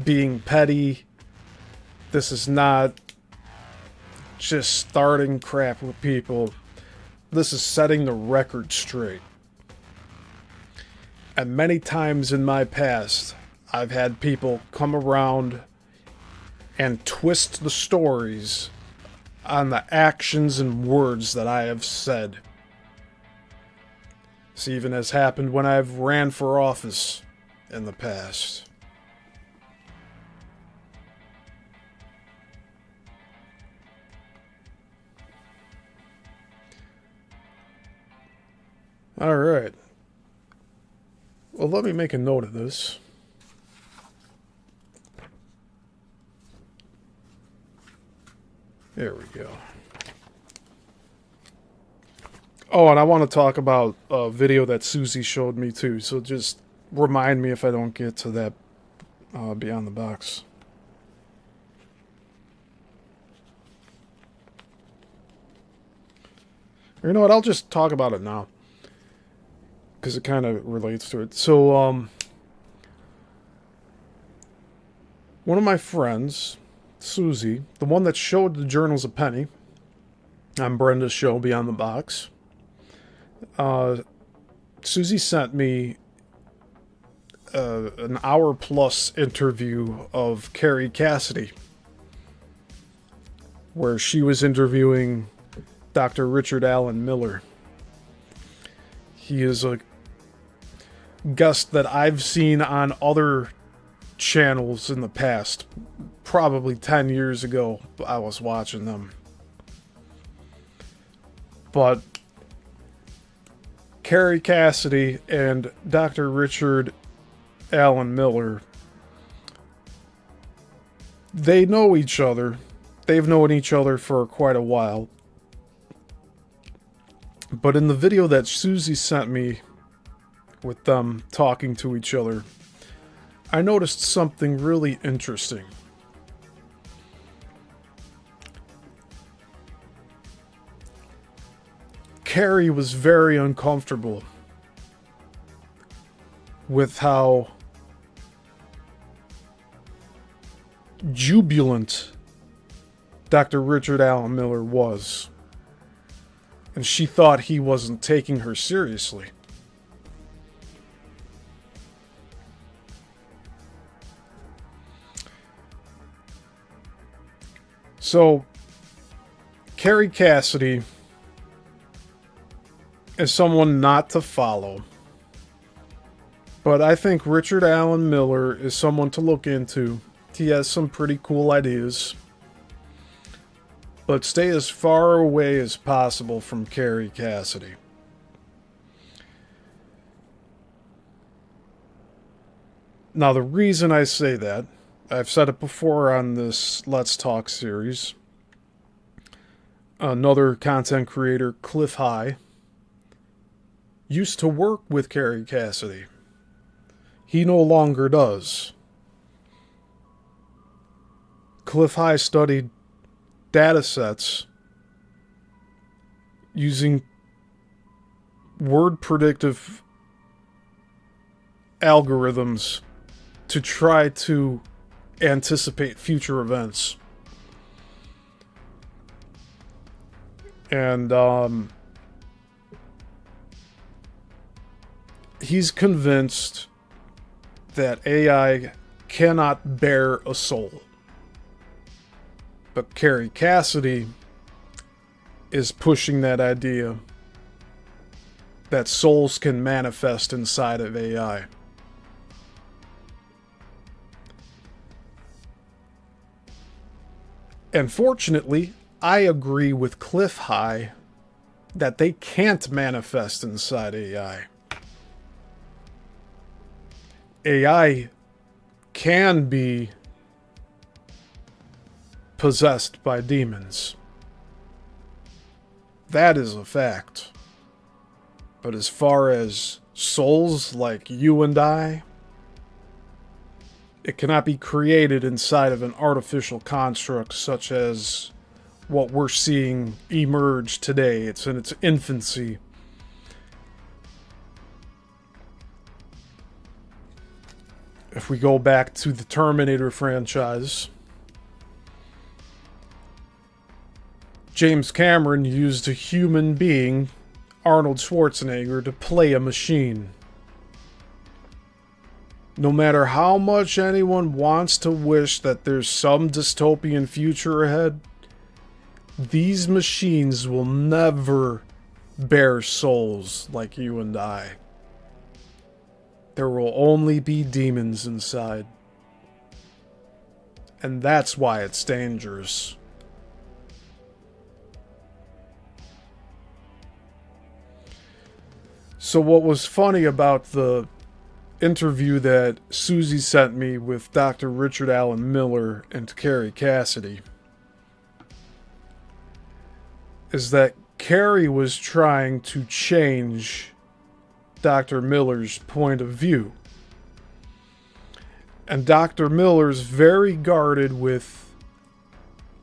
being petty. This is not just starting crap with people. This is setting the record straight. And many times in my past, I've had people come around and twist the stories on the actions and words that I have said. This even has happened when I've ran for office in the past. Alright. Well, let me make a note of this. There we go. Oh, and I want to talk about a video that Susie showed me too, so just remind me if I don't get to that Beyond the Box. You know what, I'll just talk about it now, because it kind of relates to it. So, one of my friends, Susie, the one that showed the Journals of Penny on Brenda's show, Beyond the Box, Susie sent me an hour-plus interview of Carrie Cassidy, where she was interviewing Dr. Richard Allen Miller. He is a guest that I've seen on other channels in the past. Probably 10 years ago, I was watching them. But Carrie Cassidy and Dr. Richard Allen Miller, they know each other. They've known each other for quite a while. But in the video that Susie sent me with them talking to each other, I noticed something really interesting. Carrie was very uncomfortable with how jubilant Dr. Richard Allen Miller was. And she thought he wasn't taking her seriously. So, Carrie Cassidy is someone not to follow. But I think Richard Allen Miller is someone to look into. He has some pretty cool ideas. But stay as far away as possible from Carrie Cassidy. Now, the reason I say that, I've said it before on this Let's Talk series. Another content creator, Cliff High, used to work with Carrie Cassidy. He no longer does. Cliff High studied data sets using word predictive algorithms to try to anticipate future events. And he's convinced that AI cannot bear a soul. But Carrie Cassidy is pushing that idea that souls can manifest inside of AI. And fortunately, I agree with Cliff High that they can't manifest inside AI. AI can be possessed by demons. That is a fact. But as far as souls like you and I, it cannot be created inside of an artificial construct such as what we're seeing emerge today. It's in its infancy. If we go back to the Terminator franchise, James Cameron used a human being, Arnold Schwarzenegger, to play a machine. No matter how much anyone wants to wish that there's some dystopian future ahead, these machines will never bear souls like you and I. There will only be demons inside. And that's why it's dangerous. So what was funny about the interview that Susie sent me with Dr. Richard Allen Miller and Carrie Cassidy is that Carrie was trying to change Dr. Miller's point of view. And Dr. Miller's very guarded with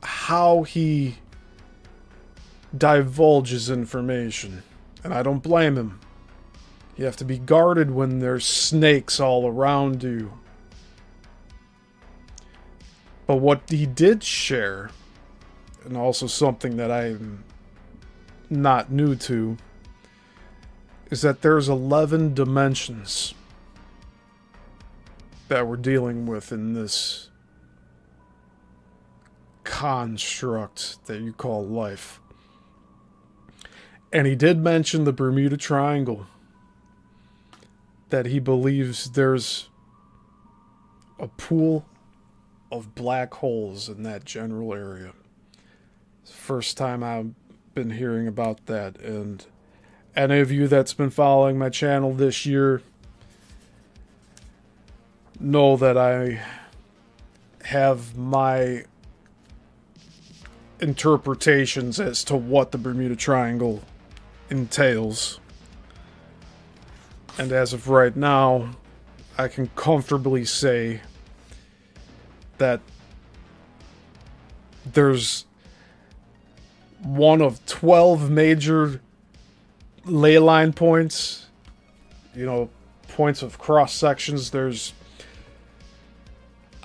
how he divulges information. And I don't blame him. You have to be guarded when there's snakes all around you. But what he did share, and also something that I'm not new to, is that there's 11 dimensions that we're dealing with in this construct that you call life. And he did mention the Bermuda Triangle, that he believes there's a pool of black holes in that general area. It's the first time I've been hearing about that, and Any of you that's been following my channel this year know that I have my interpretations as to what the Bermuda Triangle entails. And as of right now, I can comfortably say that there's one of 12 major ley line points, points of cross sections. There's,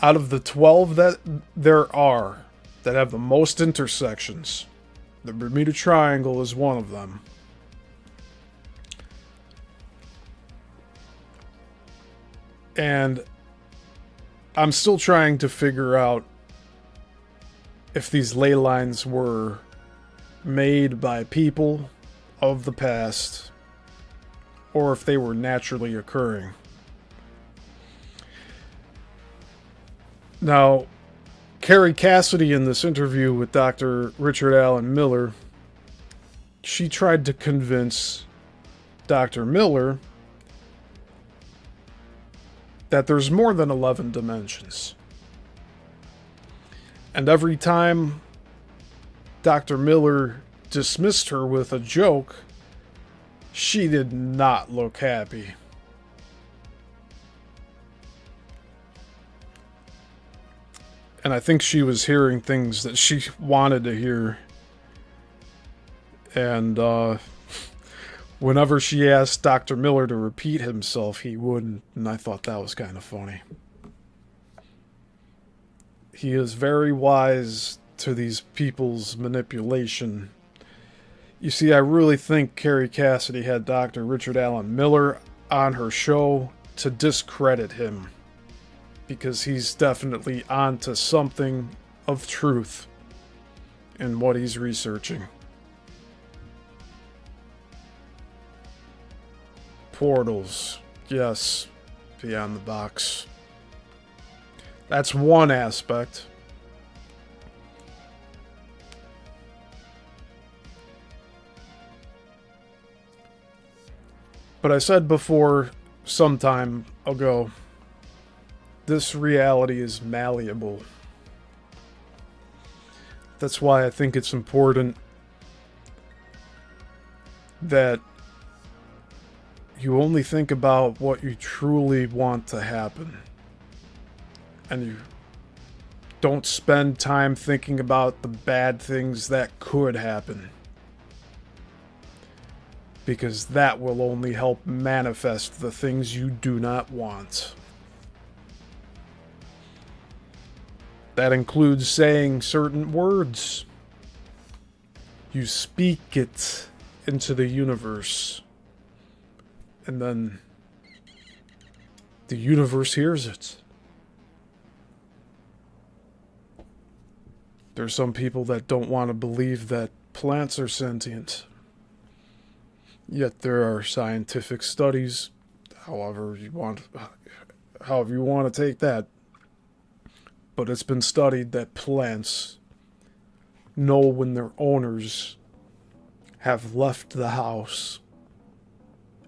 out of the 12 that there are that have the most intersections, the Bermuda Triangle is one of them. And I'm still trying to figure out if these ley lines were made by people of the past or if they were naturally occurring. Now, Carrie Cassidy, in this interview with Dr. Richard Allen Miller, she tried to convince Dr. Miller that there's more than 11 dimensions. And every time Dr. Miller dismissed her with a joke, she did not look happy. And I think she was hearing things that she wanted to hear. And whenever she asked Dr. Miller to repeat himself, he wouldn't. And I thought that was kind of funny. He is very wise to these people's manipulation. You see, I really think Carrie Cassidy had Dr. Richard Allen Miller on her show to discredit him, because he's definitely onto something of truth in what he's researching. Portals, yes, beyond the box. That's one aspect. But I said before, some time ago, this reality is malleable. That's why I think it's important that you only think about what you truly want to happen. And you don't spend time thinking about the bad things that could happen, because that will only help manifest the things you do not want. That includes saying certain words. You speak it into the universe, and then the universe hears it. There's some people that don't want to believe that plants are sentient. Yet there are scientific studies, however you want to take that. But it's been studied that plants know when their owners have left the house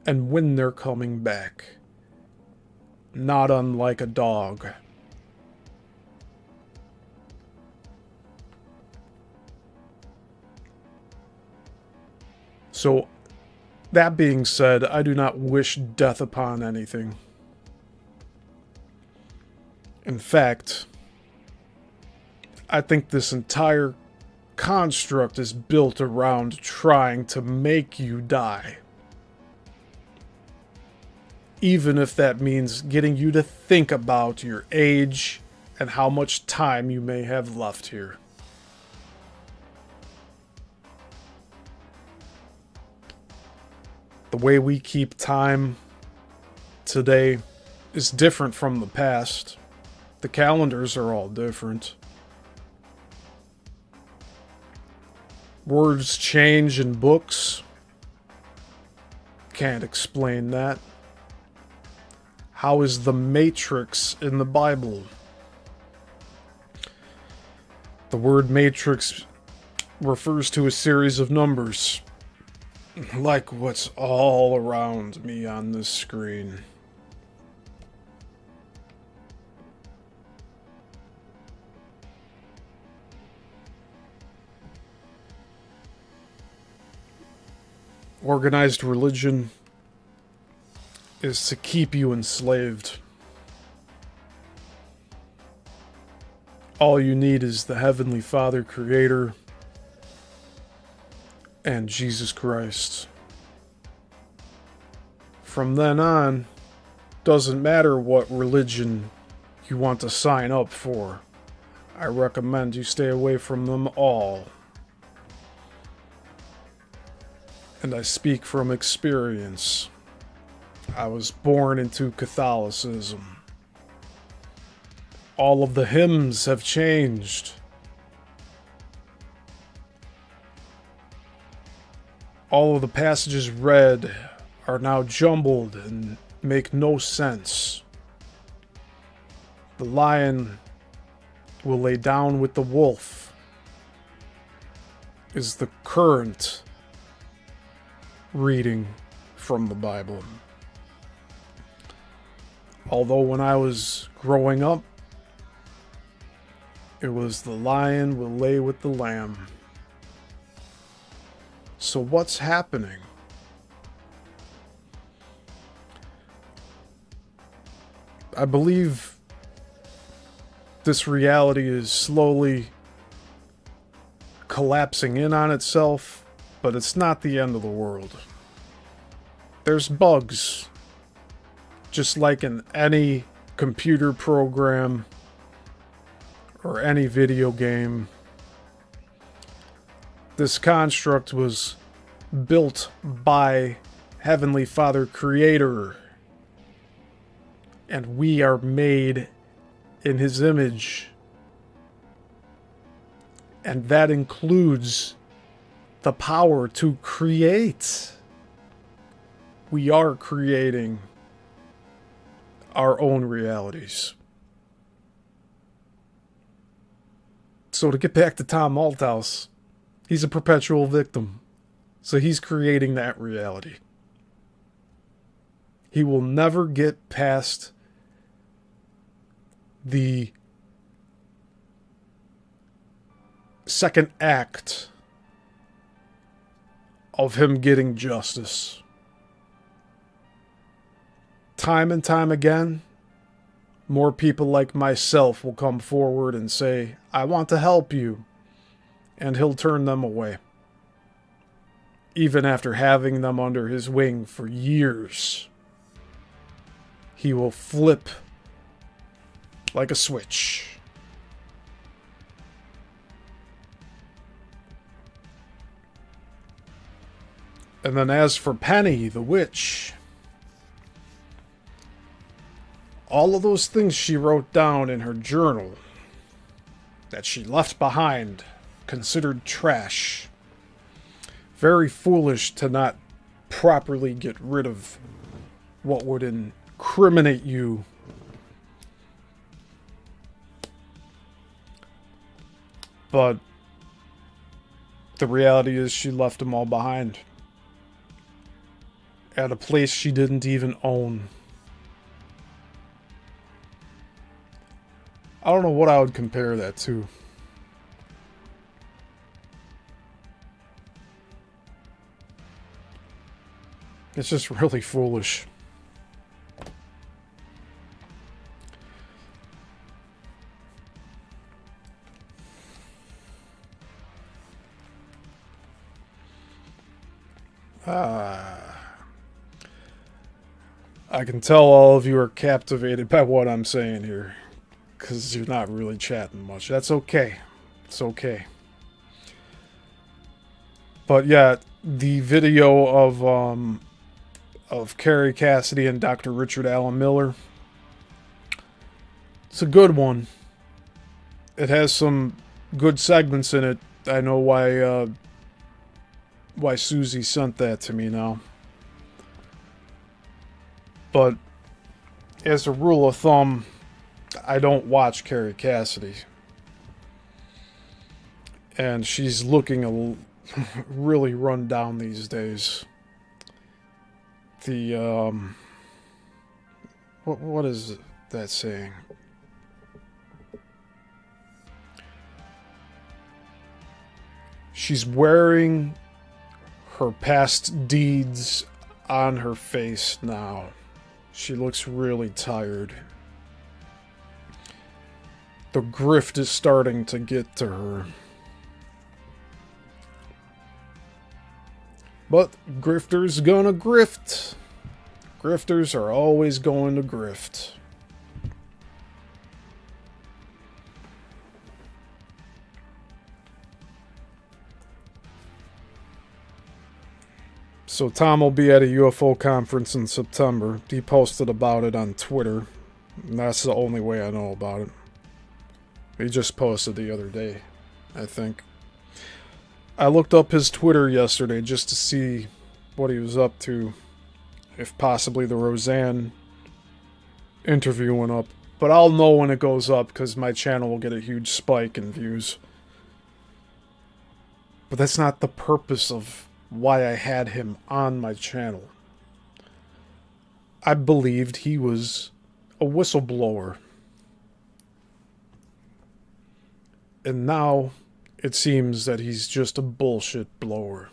and when they're coming back. Not unlike a dog. So, that being said, I do not wish death upon anything. In fact, I think this entire construct is built around trying to make you die. Even if that means getting you to think about your age and how much time you may have left here. The way we keep time today is different from the past. The calendars are all different. Words change in books. Can't explain that. How is the matrix in the Bible? The word matrix refers to a series of numbers. like what's all around me on this screen. Organized religion is to keep you enslaved. All you need is the Heavenly Father, Creator, and Jesus Christ. From then on, doesn't matter what religion you want to sign up for. I recommend you stay away from them all. And I speak from experience. I was born into Catholicism. All of the hymns have changed. All of the passages read are now jumbled and make no sense. The lion will lay down with the wolf is the current reading from the Bible. Although when I was growing up, it was the lion will lay with the lamb. So what's happening? I believe this reality is slowly collapsing in on itself, but it's not the end of the world. There's bugs, just like in any computer program or any video game. This construct was built by Heavenly Father Creator, and we are made in His image, and that includes the power to create. We are creating our own realities. So to get back to Tom Malthouse, he's a perpetual victim. So he's creating that reality. He will never get past the second act of him getting justice. Time and time again, more people like myself will come forward and say, I want to help you. And he'll turn them away. Even after having them under his wing for years, he will flip like a switch. And then as for Penny, the witch, all of those things she wrote down in her journal that she left behind, considered trash. Very foolish to not properly get rid of what would incriminate you. But the reality is she left them all behind. At a place she didn't even own. I don't know what I would compare that to. It's just really foolish. I can tell all of you are captivated by what I'm saying here, because you're not really chatting much. That's okay. It's okay. But yeah, the video of Carrie Cassidy and Dr. Richard Allen Miller, it's a good one. It has some good segments in it. I know why Susie sent that to me now. But as a rule of thumb, I don't watch Carrie Cassidy. And she's looking really run down these days. The, what is that saying? She's wearing her past deeds on her face now. She looks really tired. The grift is starting to get to her. But grifters gonna grift. Grifters are always going to grift. So Tom will be at a UFO conference in September. He posted about it on Twitter. And that's the only way I know about it. He just posted the other day, I think. I looked up his Twitter yesterday just to see what he was up to. If possibly the Roseanne interview went up. But I'll know when it goes up because my channel will get a huge spike in views. But that's not the purpose of why I had him on my channel. I believed he was a whistleblower. And now it seems that he's just a bullshit blower.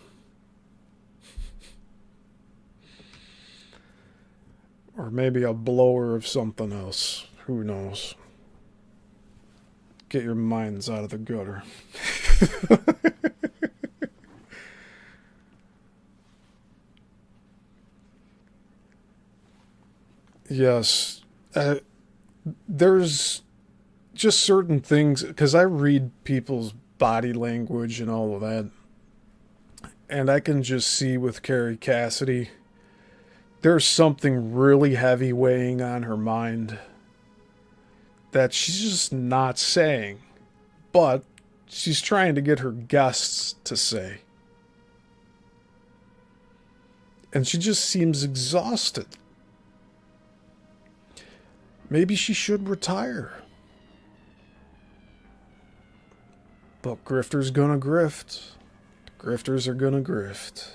Or maybe a blower of something else. Who knows? Get your minds out of the gutter. Yes. There's just certain things, because I read people's body language and all of that, and I can just see with Carrie Cassidy, there's something really heavy weighing on her mind that she's just not saying, but she's trying to get her guests to say. And she just seems exhausted. Maybe she should retire. But grifters gonna grift. Grifters are gonna grift.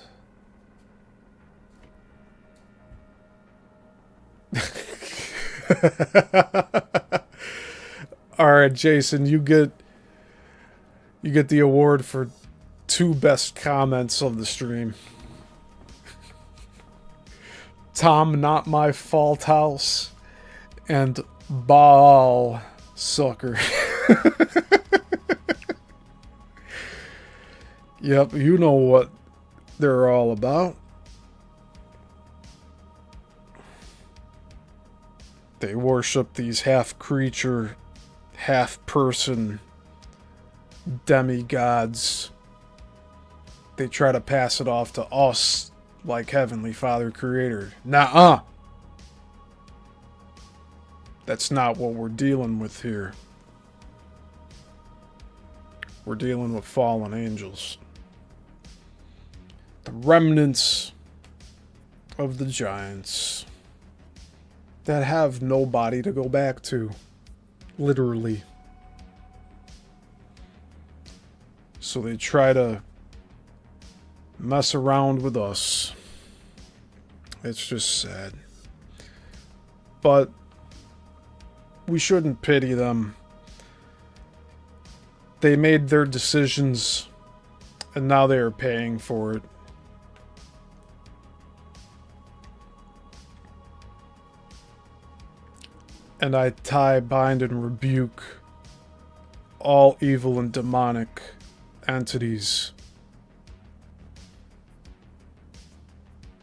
Alright, Jason, you get the award for 2 best comments of the stream. Tom, not my fault house, and Baal sucker. Yep, you know what they're all about. They worship these half-creature, half-person demigods. They try to pass it off to us like Heavenly Father Creator. Nuh-uh. That's not what we're dealing with here. We're dealing with fallen angels. The remnants of the giants that have no body to go back to. Literally. So they try to mess around with us. It's just sad. But we shouldn't pity them. They made their decisions, and now they are paying for it. And I tie, bind, and rebuke all evil and demonic entities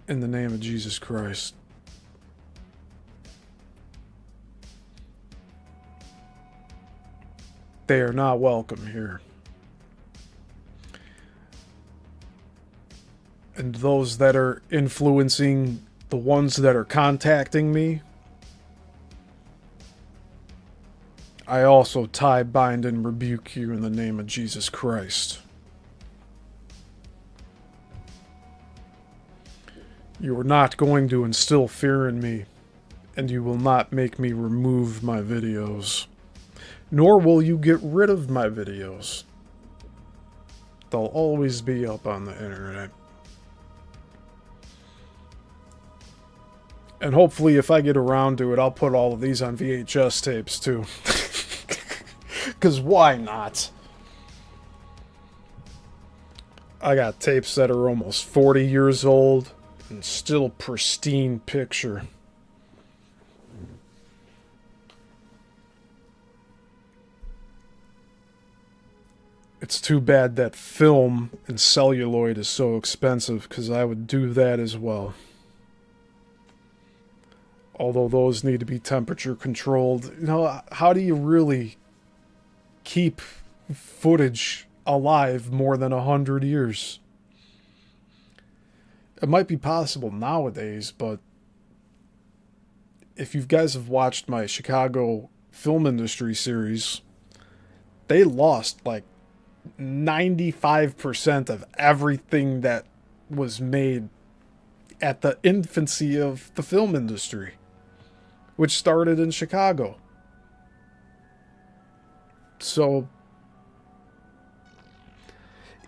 in the name of Jesus Christ. They are not welcome here. And those that are influencing the ones that are contacting me, I also tie, bind, and rebuke you in the name of Jesus Christ. You are not going to instill fear in me, and you will not make me remove my videos. Nor will you get rid of my videos. They'll always be up on the internet. And hopefully, if I get around to it, I'll put all of these on VHS tapes, too. Because why not? I got tapes that are almost 40 years old and still pristine picture. It's too bad that film and celluloid is so expensive, because I would do that as well. Although those need to be temperature controlled. You know, how do you really keep footage alive more than 100 years? It might be possible nowadays, but if you guys have watched my Chicago film industry series, they lost like 95% of everything that was made at the infancy of the film industry, which started in Chicago. So,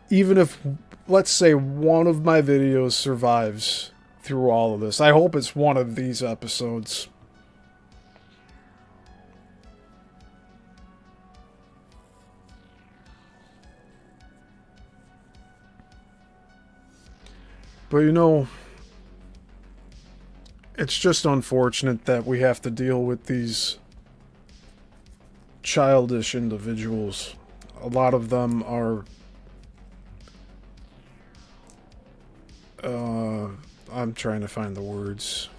even if, let's say, one of my videos survives through all of this, I hope it's one of these episodes. But you know, it's just unfortunate that we have to deal with these childish individuals. A lot of them are I'm trying to find the words.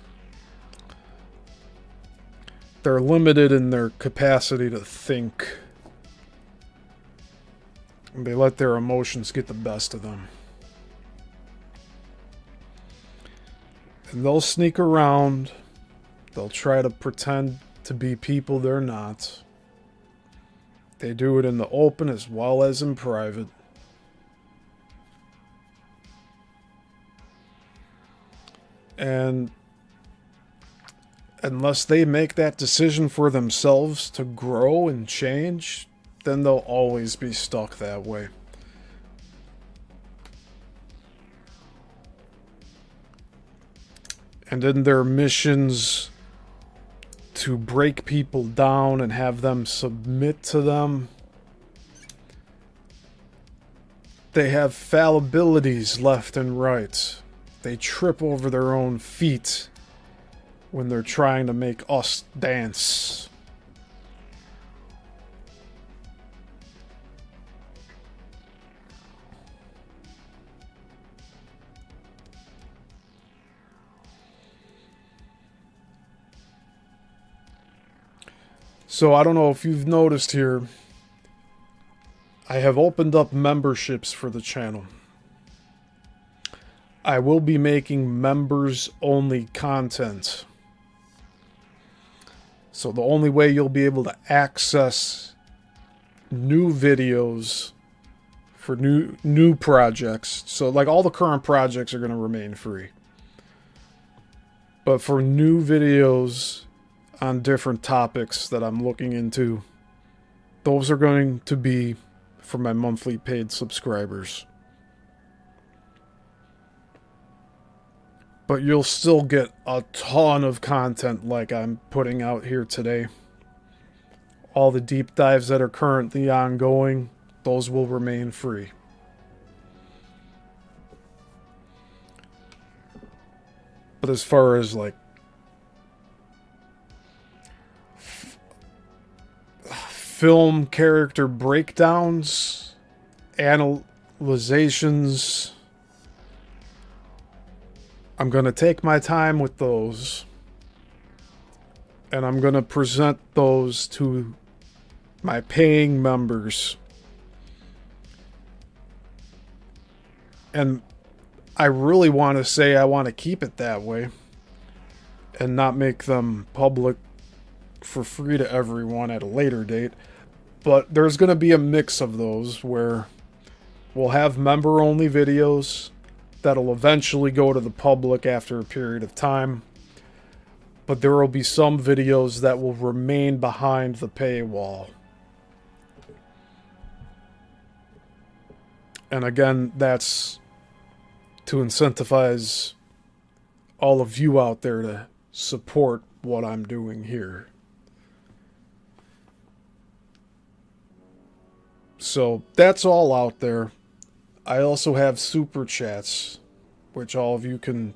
They're limited in their capacity to think. And they let their emotions get the best of them. And they'll sneak around. They'll try to pretend to be people they're not. They do it in the open as well as in private. And unless they make that decision for themselves to grow and change, then they'll always be stuck that way. And in their missions to break people down and have them submit to them, they have fallibilities left and right. They trip over their own feet when they're trying to make us dance. So I don't know if you've noticed here, I have opened up memberships for the channel. I will be making members-only content. So the only way you'll be able to access new videos for new projects, so like all the current projects are going to remain free. But for new videos on different topics that I'm looking into, those are going to be for my monthly paid subscribers. But you'll still get a ton of content like I'm putting out here today. All the deep dives that are currently ongoing, those will remain free. But as far as like film character breakdowns, analyzations, I'm going to take my time with those, and I'm going to present those to my paying members. And I really want to say I want to keep it that way and not make them public for free to everyone at a later date. But there's going to be a mix of those where we'll have member-only videos that'll eventually go to the public after a period of time. But there will be some videos that will remain behind the paywall. And again, that's to incentivize all of you out there to support what I'm doing here. So that's all out there. I also have super chats, which all of you can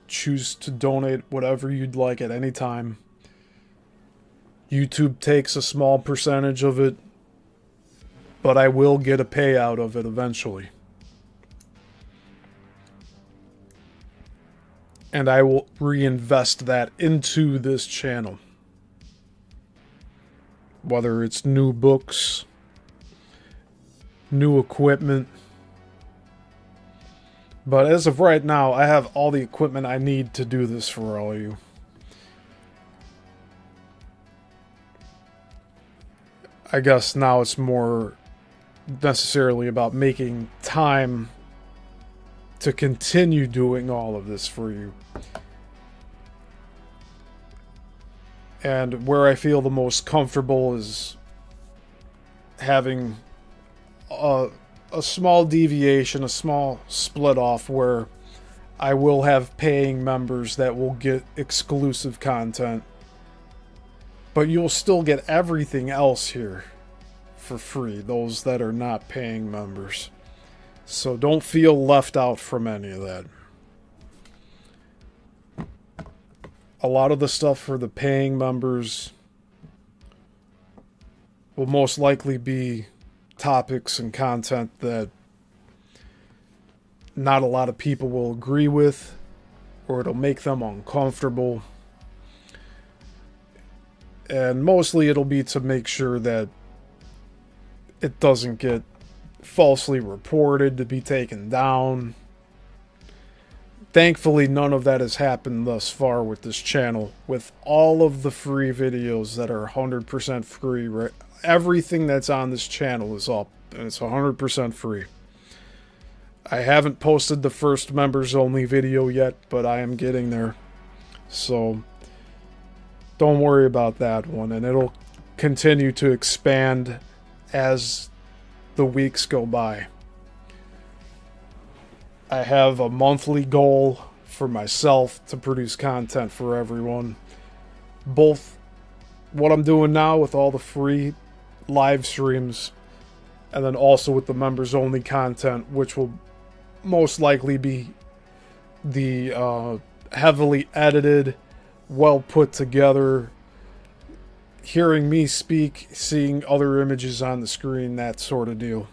choose to donate whatever you'd like at any time. YouTube takes a small percentage of it, but I will get a payout of it eventually. And I will reinvest that into this channel. Whether it's new books, new equipment. But as of right now, I have all the equipment I need to do this for all of you. I guess now it's more necessarily about making time to continue doing all of this for you. And where I feel the most comfortable is having a small deviation, a small split off where I will have paying members that will get exclusive content. But you'll still get everything else here for free, those that are not paying members. So don't feel left out from any of that. A lot of the stuff for the paying members will most likely be topics and content that not a lot of people will agree with, or it'll make them uncomfortable. And mostly it'll be to make sure that it doesn't get falsely reported, to be taken down. Thankfully, none of that has happened thus far with this channel. With all of the free videos that are 100% free, right? Everything that's on this channel is up, and it's 100% free. I haven't posted the first members only video yet, but I am getting there. So don't worry about that one, and it'll continue to expand as the weeks go by. I have a monthly goal for myself to produce content for everyone. Both what I'm doing now with all the free live streams, and then also with the members only content, which will most likely be the heavily edited, well put together, hearing me speak, seeing other images on the screen, that sort of deal.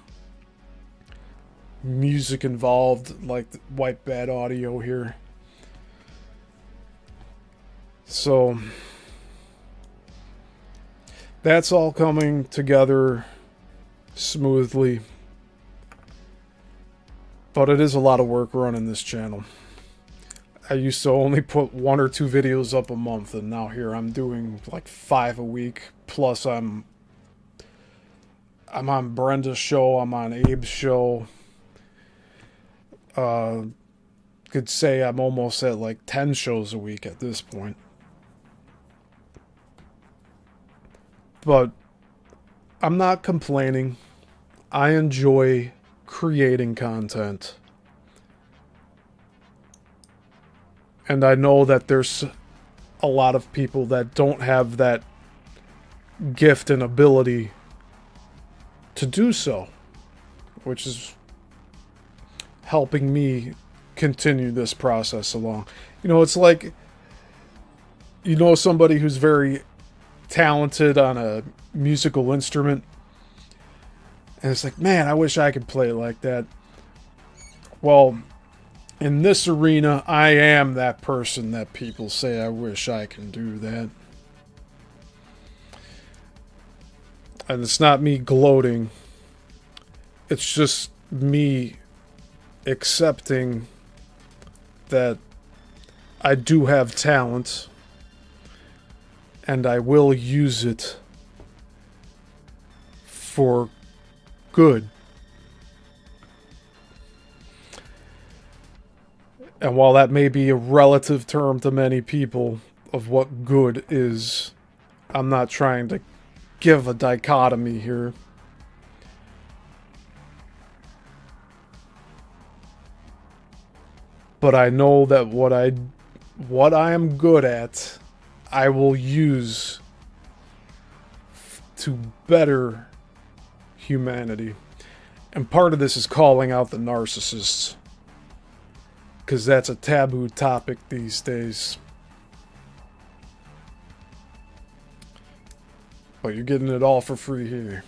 Music involved, like the white bad audio here. So that's all coming together smoothly. But it is a lot of work running this channel. I used to only put 1 or 2 videos up a month, and now here I'm doing like 5 a week. Plus I'm on Brenda's show, I'm on Abe's show. Could say I'm almost at like 10 shows a week at this point. But I'm not complaining. I enjoy creating content. And I know that there's a lot of people that don't have that gift and ability to do so, which is helping me continue this process along. You know, it's like, you know, somebody who's very talented on a musical instrument, and it's like, man, I wish I could play like that. Well, in this arena, I am that person that people say, I wish I can do that. And it's not me gloating. It's just me accepting that I do have talent, and I will use it for good. And while that may be a relative term to many people of what good is, I'm not trying to, give a dichotomy here. But I know that what I am good at, I will use to better humanity. And part of this is calling out the narcissists, because that's a taboo topic these days. But you're getting it all for free here.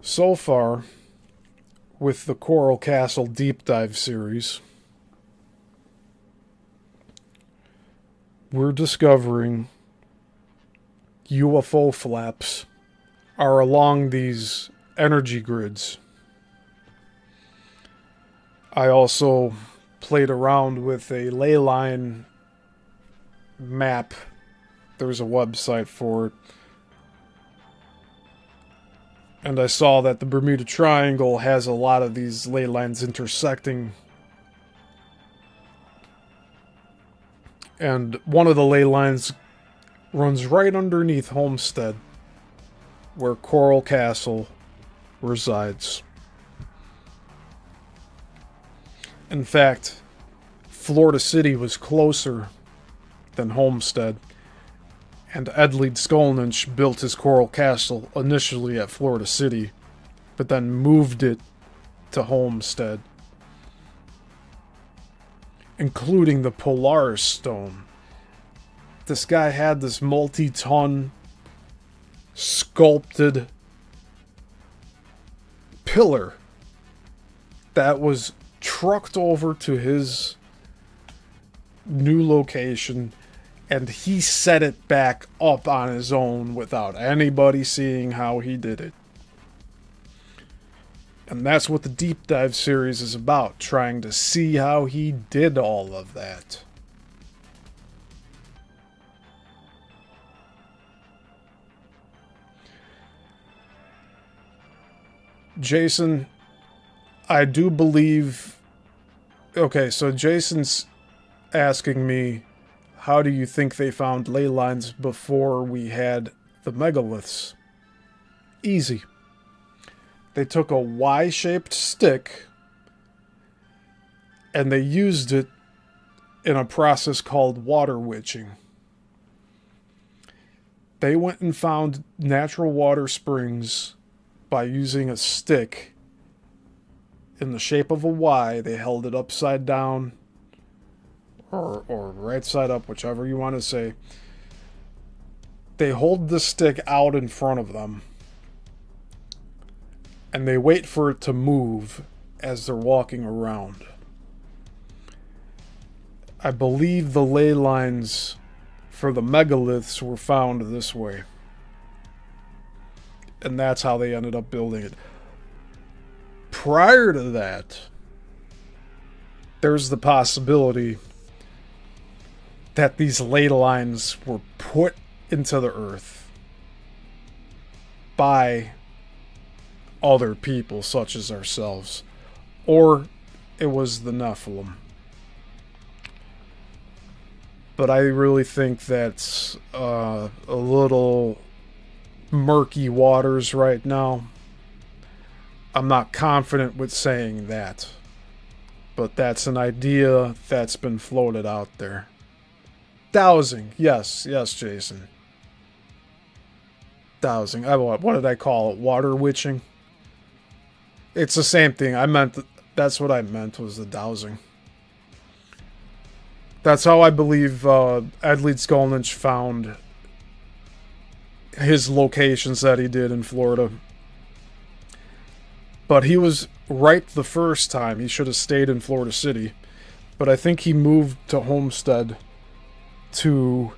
So far, with the Coral Castle Deep Dive series, we're discovering UFO flaps are along these energy grids. I also played around with a ley line map. There's a website for it. And I saw that the Bermuda Triangle has a lot of these ley lines intersecting. And one of the ley lines runs right underneath Homestead, where Coral Castle resides. In fact, Florida City was closer than Homestead, and Edley Skolnick built his Coral Castle initially at Florida City, but then moved it to Homestead, including the Polaris Stone. This guy had this multi-ton sculpted pillar that was trucked over to his new location, and he set it back up on his own without anybody seeing how he did it. And that's what the Deep Dive series is about, trying to see how he did all of that. Jason, I do believe... Okay, so Jason's asking me, how do you think they found ley lines before we had the megaliths? Easy. They took a Y-shaped stick and they used it in a process called water witching. They went and found natural water springs by using a stick in the shape of a Y. They held it upside down or right side up, whichever you want to say. They hold the stick out in front of them, and they wait for it to move as they're walking around. I believe the ley lines for the megaliths were found this way. And that's how they ended up building it. Prior to that, there's the possibility that these ley lines were put into the earth by other people such as ourselves, or it was the Nephilim. But I really think that's a little murky waters right now. I'm not confident with saying that, but that's an idea that's been floated out there. Dowsing, yes, Jason. Dowsing. What did I call it? Water witching. It's the same thing. That's what I meant, was the dowsing. That's how I believe Edley Skolnick found his locations that he did in Florida. But he was right the first time. He should have stayed in Florida City. But I think he moved to Homestead to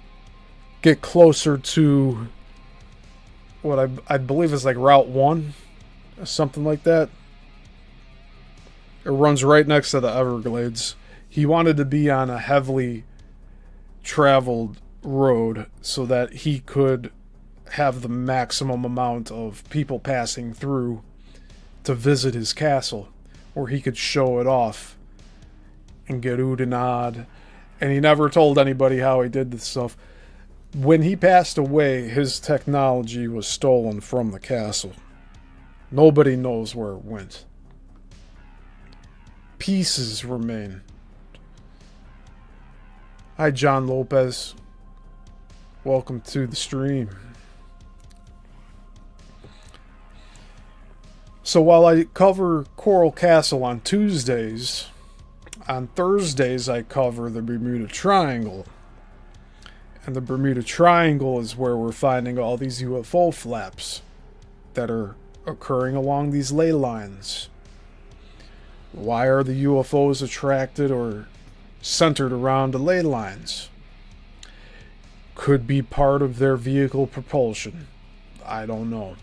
get closer to what I believe is like Route 1, or something like that. It runs right next to the Everglades. He wanted to be on a heavily traveled road so that he could have the maximum amount of people passing through to visit his castle, where he could show it off and get oohed and awed And he never told anybody how he did this stuff. When he passed away, his technology was stolen from the castle. Nobody knows where it went. Pieces remain. Hi, John Lopez. Welcome to the stream. So while I cover Coral Castle on Tuesdays, on Thursdays I cover the Bermuda Triangle. And the Bermuda Triangle is where we're finding all these UFO flaps that are occurring along these ley lines. Why are the UFOs attracted or centered around the ley lines? Could be part of their vehicle propulsion. I don't know.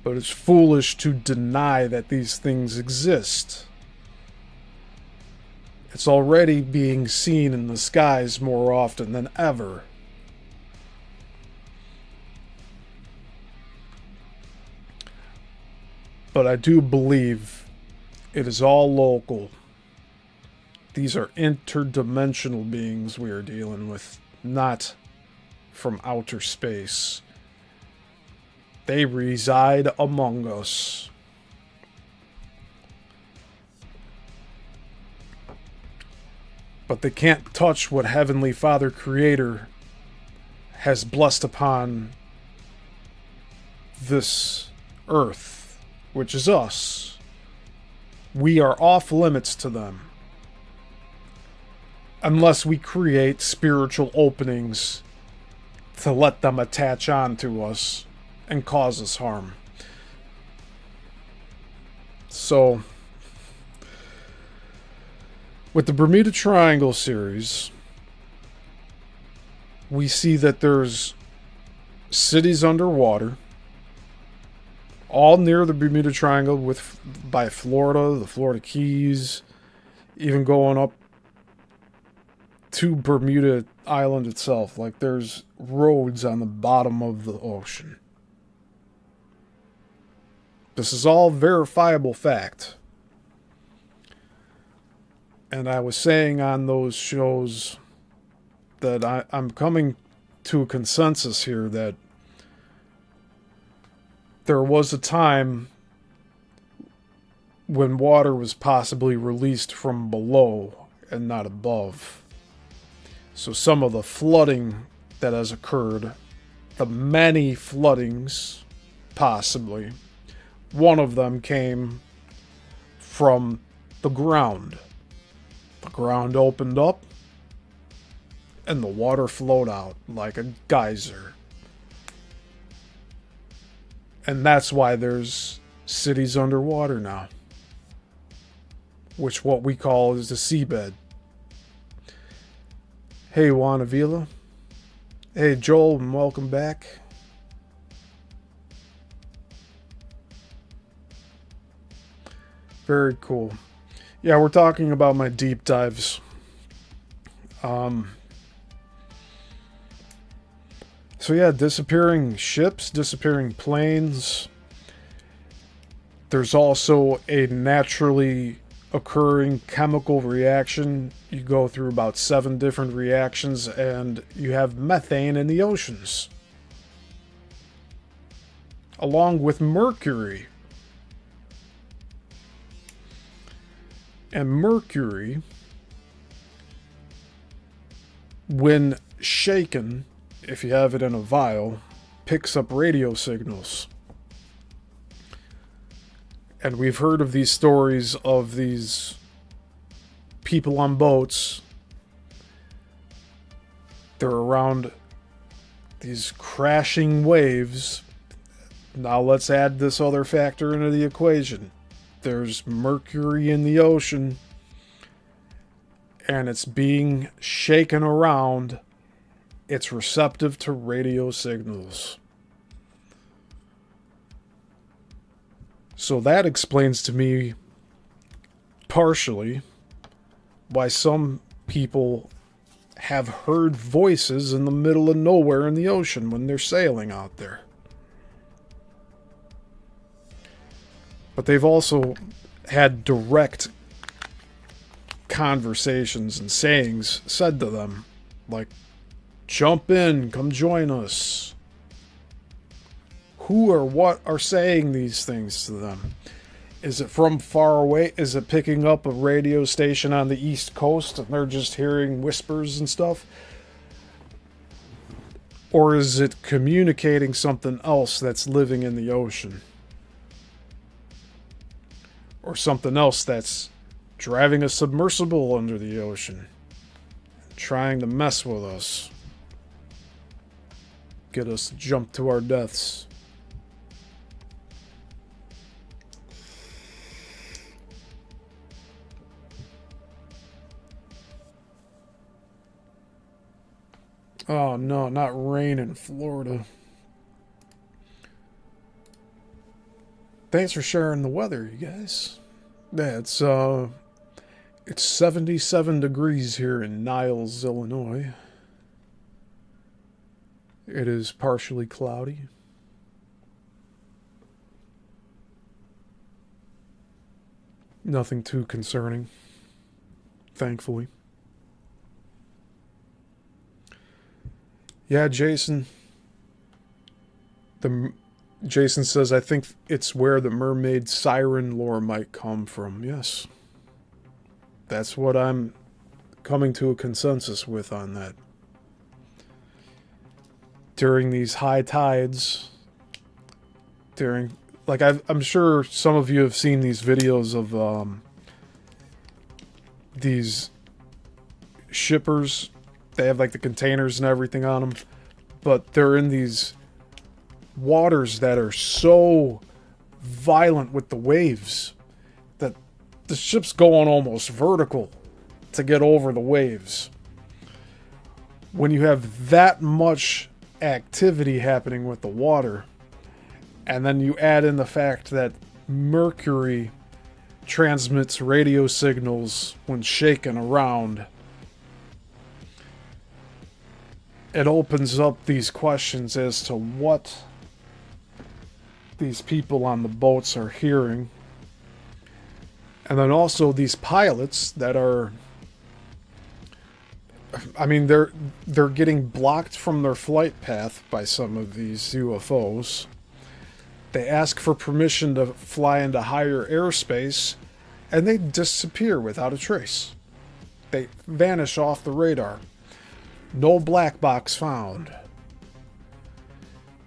But it's foolish to deny that these things exist. It's already being seen in the skies more often than ever. But I do believe it is all local. These are interdimensional beings we are dealing with, not from outer space. They reside among us. But they can't touch what Heavenly Father Creator has blessed upon this earth, which is us. We are off limits to them. Unless we create spiritual openings to let them attach on to us and cause us harm. So, with the Bermuda Triangle series, we see that there's cities underwater, all near the Bermuda Triangle, by Florida, the Florida Keys, even going up to Bermuda Island itself. Like, there's roads on the bottom of the ocean. This is all verifiable fact. And I was saying on those shows that I'm coming to a consensus here that there was a time when water was possibly released from below and not above. So some of the flooding that has occurred, the many floodings, possibly, one of them came from the ground. The ground opened up, and the water flowed out like a geyser. And that's why there's cities underwater now, which what we call is the seabed. Hey, Juan Avila. Hey, Joel, and welcome back. Very cool. Yeah, we're talking about my deep dives. So yeah, disappearing ships, disappearing planes. There's also a naturally occurring chemical reaction. You go through about 7 different reactions and you have methane in the oceans, along with mercury. And mercury, when shaken, if you have it in a vial, picks up radio signals. And we've heard of these stories of these people on boats. They're around these crashing waves. Now let's add this other factor into the equation. There's mercury in the ocean, and it's being shaken around. It's receptive to radio signals. So that explains to me, partially, why some people have heard voices in the middle of nowhere in the ocean when they're sailing out there. But they've also had direct conversations and sayings said to them. Like, jump in, come join us. Who or what are saying these things to them? Is it from far away? Is it picking up a radio station on the East Coast and they're just hearing whispers and stuff? Or is it communicating something else that's living in the ocean? Or something else that's driving a submersible under the ocean, trying to mess with us, get us to jump to our deaths. Oh no, not rain in Florida. Thanks for sharing the weather, you guys. Yeah, it's 77 degrees here in Niles, Illinois. It is partially cloudy. Nothing too concerning, thankfully. Yeah, Jason. Jason says, I think it's where the mermaid siren lore might come from. Yes. That's what I'm coming to a consensus with on that. During these high tides, I'm sure some of you have seen these videos of these shippers. They have like the containers and everything on them, but they're in these waters that are so violent with the waves that the ship's going almost vertical to get over the waves. When you have that much activity happening with the water, and then you add in the fact that mercury transmits radio signals when shaken around, it opens up these questions as to what these people on the boats are hearing. And then also these pilots that are, I mean, they're getting blocked from their flight path by some of these UFOs. They ask for permission to fly into higher airspace, and they disappear without a trace. They vanish off the radar. No black box found.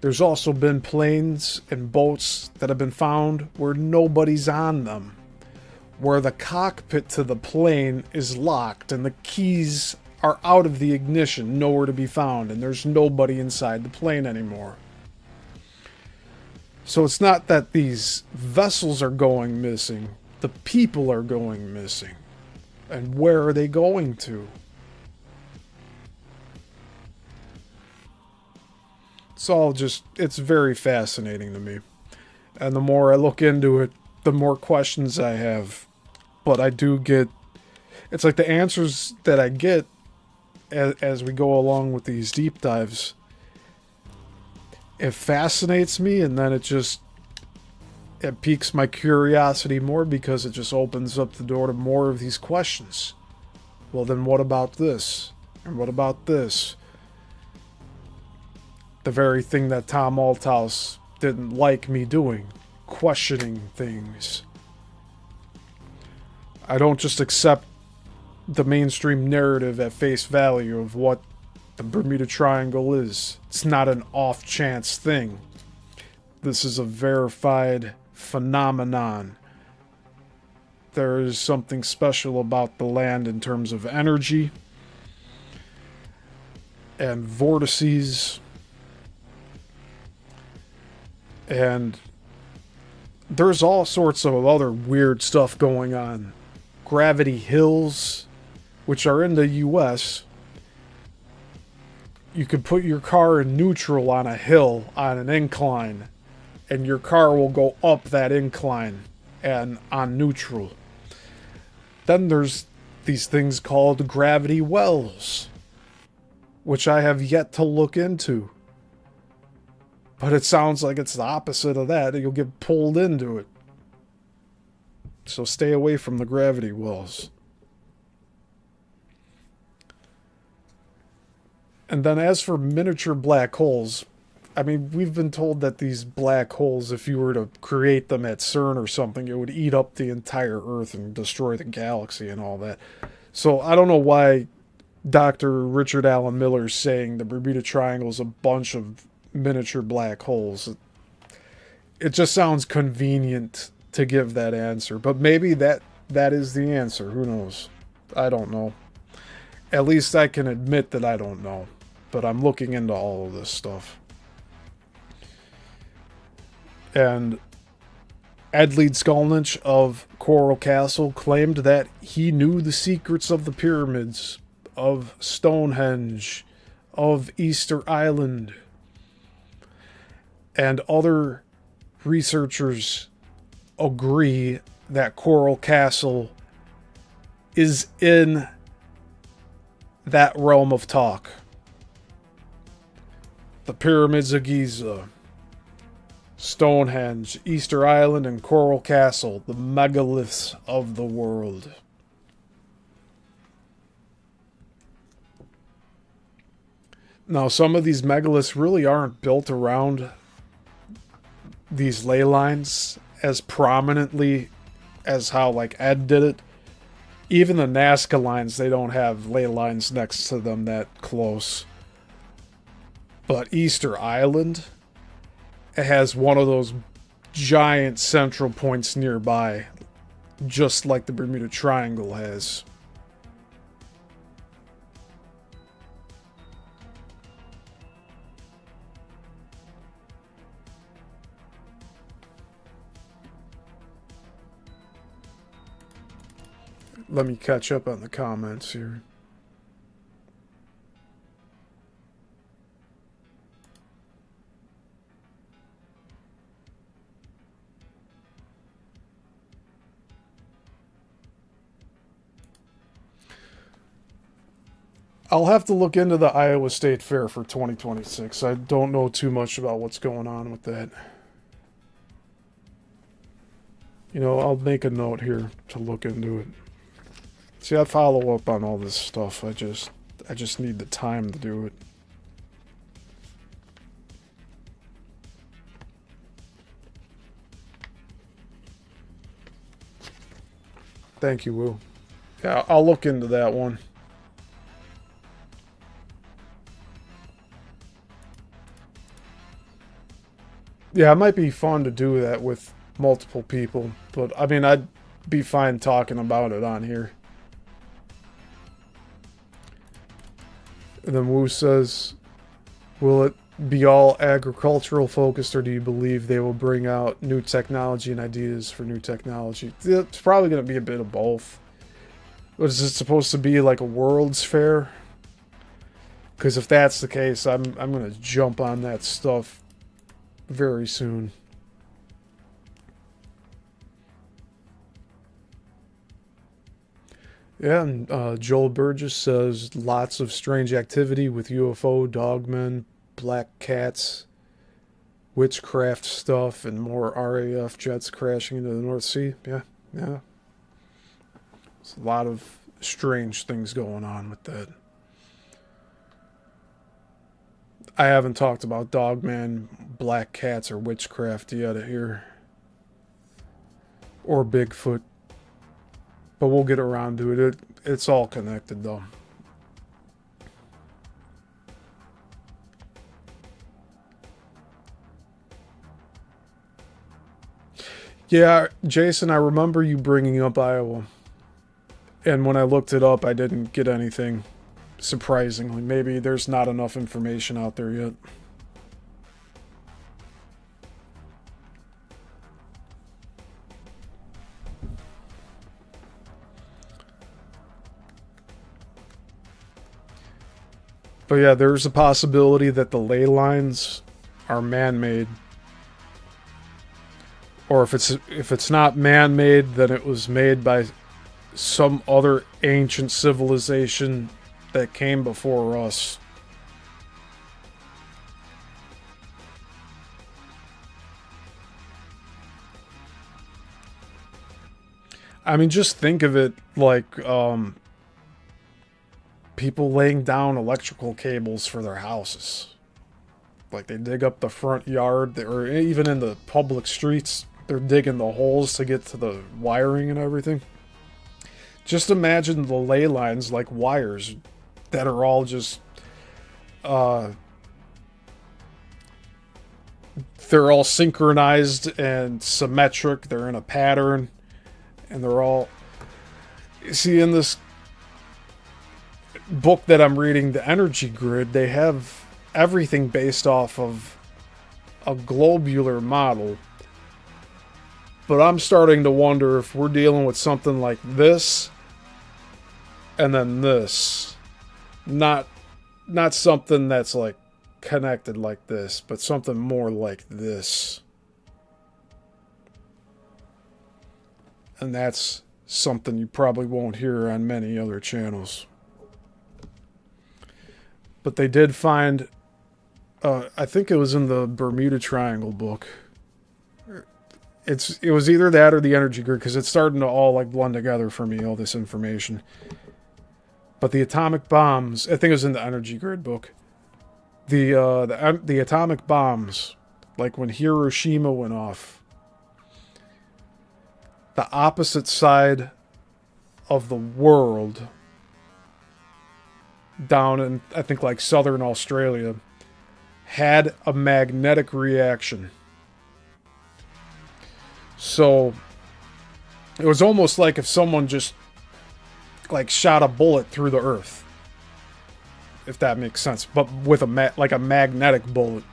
There's also been planes and boats that have been found where nobody's on them, where the cockpit to the plane is locked and the keys are out of the ignition, nowhere to be found, and there's nobody inside the plane anymore. So it's not that these vessels are going missing, the people are going missing. And where are they going to? It's very fascinating to me. And the more I look into it, the more questions I have. But I do get, it's like the answers that I get as we go along with these deep dives, it fascinates me, and then it piques my curiosity more because it just opens up the door to more of these questions. Well, then what about this? And what about this? The very thing that Tom Althouse didn't like me doing. Questioning things. I don't just accept the mainstream narrative at face value of what the Bermuda Triangle is. It's not an off-chance thing. This is a verified phenomenon. There is something special about the land in terms of energy and vortices. And there's all sorts of other weird stuff going on. Gravity hills, which are in the US. You could put your car in neutral on a hill, on an incline, and your car will go up that incline and on neutral. Then there's these things called gravity wells, which I have yet to look into. But it sounds like it's the opposite of that. You'll get pulled into it. So stay away from the gravity wells. And then as for miniature black holes, I mean, we've been told that these black holes, if you were to create them at CERN or something, it would eat up the entire Earth and destroy the galaxy and all that. So I don't know why Dr. Richard Allen Miller is saying the Bermuda Triangle is a bunch of miniature black holes. It just sounds convenient to give that answer, but maybe that is the answer. Who knows? I don't know. At least I can admit that I don't know, but I'm looking into all of this stuff. And Adelaide Skolnick of Coral Castle claimed that he knew the secrets of the pyramids, of Stonehenge, of Easter Island, and other researchers agree that Coral Castle is in that realm of talk. The pyramids of Giza, Stonehenge, Easter Island, and Coral Castle, the megaliths of the world. Now, some of these megaliths really aren't built around these ley lines as prominently as how, like, Ed did it. Even the Nazca lines, they don't have ley lines next to them that close. But Easter Island, it has one of those giant central points nearby, just like the Bermuda Triangle has. Let me catch up on the comments here. I'll have to look into the Iowa State Fair for 2026. I don't know too much about what's going on with that. You know, I'll make a note here to look into it. See, I follow up on all this stuff. I just need the time to do it. Thank you, Will. Yeah, I'll look into that one. Yeah, it might be fun to do that with multiple people, but I mean, I'd be fine talking about it on here. And then Wu says, will it be all agricultural focused, or do you believe they will bring out new technology and ideas for new technology? It's probably going to be a bit of both. But is it supposed to be like a World's Fair? Because if that's the case, I'm going to jump on that stuff very soon. Yeah, and Joel Burgess says lots of strange activity with UFO, dogmen, black cats, witchcraft stuff, and more RAF jets crashing into the North Sea. Yeah. There's a lot of strange things going on with that. I haven't talked about dogman, black cats, or witchcraft yet here. Or Bigfoot. But we'll get around to it. It's all connected, though. Yeah, Jason, I remember you bringing up Iowa. And when I looked it up, I didn't get anything, surprisingly. Maybe there's not enough information out there yet. But yeah, there's a possibility that the ley lines are man-made. Or if it's not man-made, then it was made by some other ancient civilization that came before us. I mean, just think of it like people laying down electrical cables for their houses. Like, they dig up the front yard, or even in the public streets, they're digging the holes to get to the wiring and everything. Just imagine the ley lines like wires that are all just, they're all synchronized and symmetric. They're in a pattern, and they're all... See, in this book that I'm reading, The Energy Grid, they have everything based off of a globular model. But I'm starting to wonder if we're dealing with something like this, and then this. Not something that's like connected like this, but something more like this. And that's something you probably won't hear on many other channels. But they did find, I think it was in the Bermuda Triangle book. It was either that or the Energy Grid, because it's starting to all like blend together for me, all this information. But the atomic bombs, I think it was in the Energy Grid book. The atomic bombs, like when Hiroshima went off, the opposite side of the world, down in, I think, like southern Australia, had a magnetic reaction. So it was almost like if someone just like shot a bullet through the earth, if that makes sense, but with like a magnetic bullet.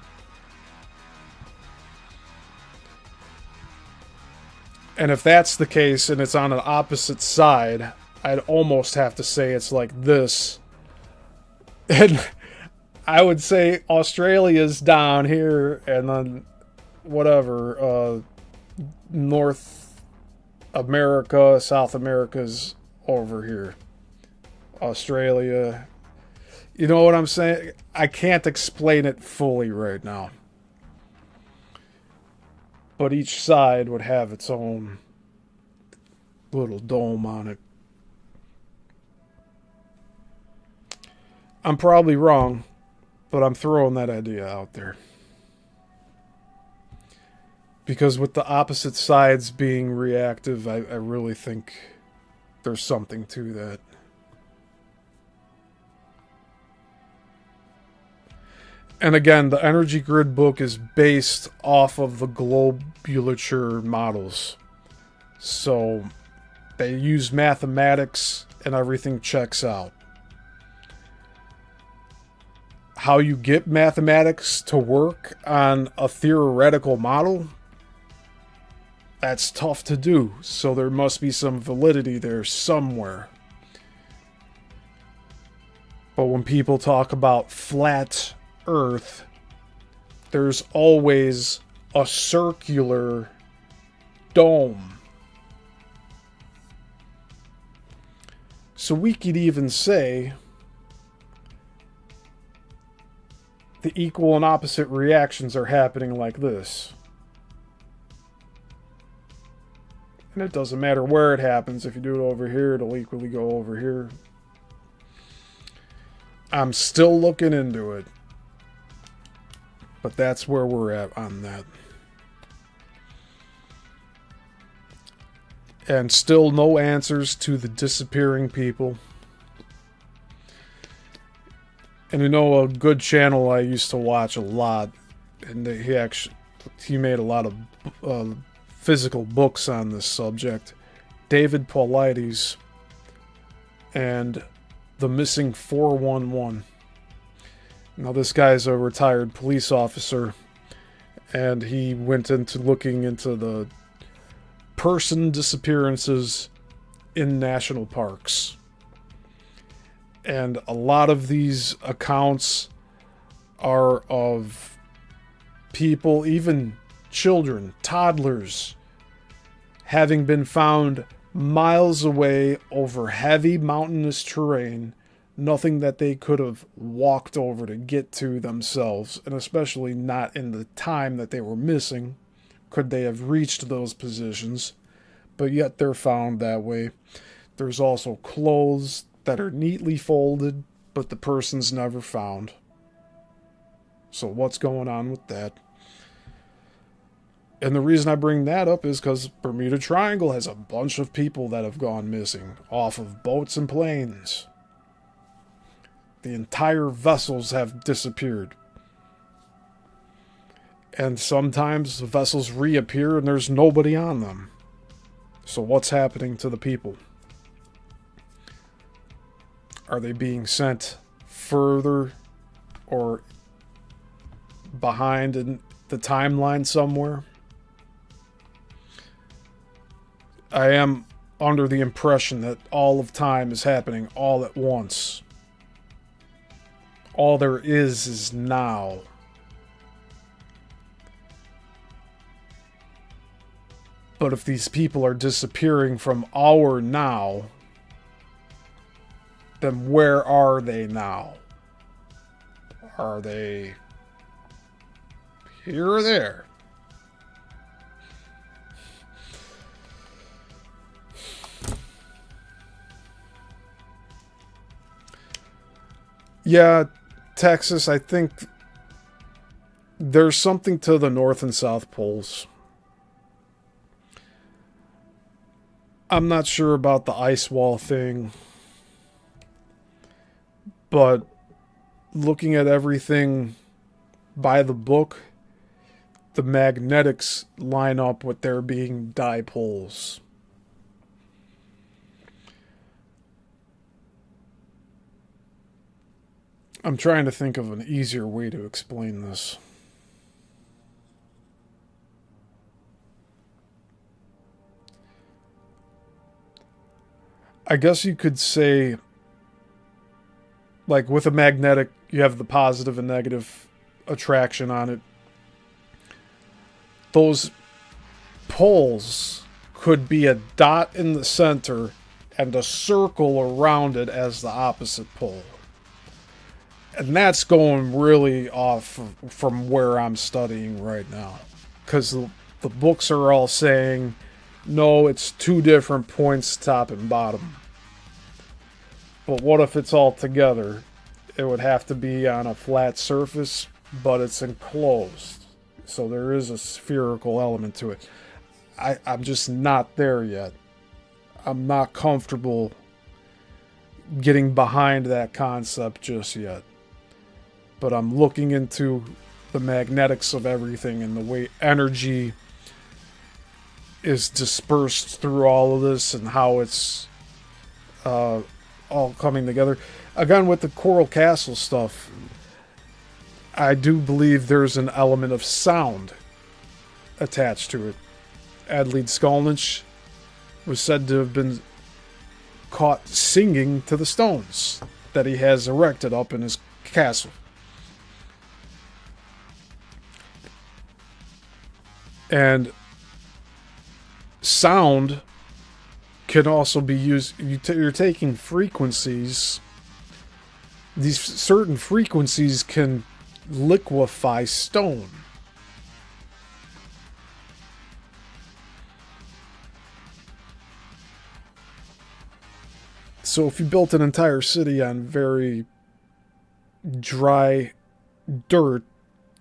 And if that's the case and it's on an opposite side, I'd almost have to say it's like this. And I would say Australia's down here, and then whatever, North America, South America's over here. Australia. You know what I'm saying? I can't explain it fully right now. But each side would have its own little dome on it. I'm probably wrong, but I'm throwing that idea out there. Because with the opposite sides being reactive, I really think there's something to that. And again, the Energy Grid book is based off of the globulature models. So they use mathematics and everything checks out. How you get mathematics to work on a theoretical model, that's tough to do. So there must be some validity there somewhere. But when people talk about flat Earth, there's always a circular dome. So we could even say the equal and opposite reactions are happening like this. And it doesn't matter where it happens. If you do it over here, it'll equally go over here. I'm still looking into it. But that's where we're at on that. And still no answers to the disappearing people. And you know, a good channel I used to watch a lot, and he made a lot of physical books on this subject. David Paulides and The Missing 411. Now, this guy's a retired police officer, and he went into looking into the person disappearances in national parks. And a lot of these accounts are of people, even children, toddlers, having been found miles away over heavy mountainous terrain, nothing that they could have walked over to get to themselves, and especially not in the time that they were missing could they have reached those positions, but yet they're found that way. There's also clothes that are neatly folded, but the person's never found. So what's going on with that? And the reason I bring that up is because Bermuda Triangle has a bunch of people that have gone missing off of boats and planes. The entire vessels have disappeared. And sometimes the vessels reappear and there's nobody on them. So what's happening to the people? Are they being sent further or behind in the timeline somewhere? I am under the impression that all of time is happening all at once. All there is now. But if these people are disappearing from our now, then where are they now? Are they here or there? Yeah, Texas, I think there's something to the North and South poles. I'm not sure about the ice wall thing, but looking at everything by the book, the magnetics line up with there being dipoles. I'm trying to think of an easier way to explain this. I guess you could say, like with a magnetic, you have the positive and negative attraction on it. Those poles could be a dot in the center and a circle around it as the opposite pole. And that's going really off from where I'm studying right now. Because the books are all saying, no, it's two different points, top and bottom. But what if it's all together? It would have to be on a flat surface, but it's enclosed. So there is a spherical element to it. I'm just not there yet. I'm not comfortable getting behind that concept just yet. But I'm looking into the magnetics of everything and the way energy is dispersed through all of this and how it's all coming together. Again, with the Coral Castle stuff, I do believe there's an element of sound attached to it. Adelaide Skolnick was said to have been caught singing to the stones that he has erected up in his castle. And sound can also be used. You're taking frequencies. These certain frequencies can liquefy stone. So if you built an entire city on very dry dirt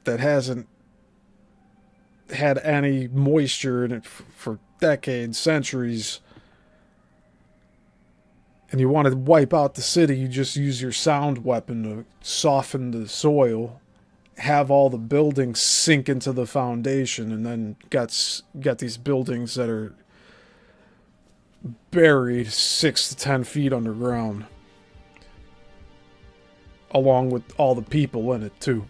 that hasn't had any moisture in it for decades, centuries, and you want to wipe out the city, you just use your sound weapon to soften the soil, have all the buildings sink into the foundation, and then get these buildings that are buried 6 to 10 feet underground, along with all the people in it too.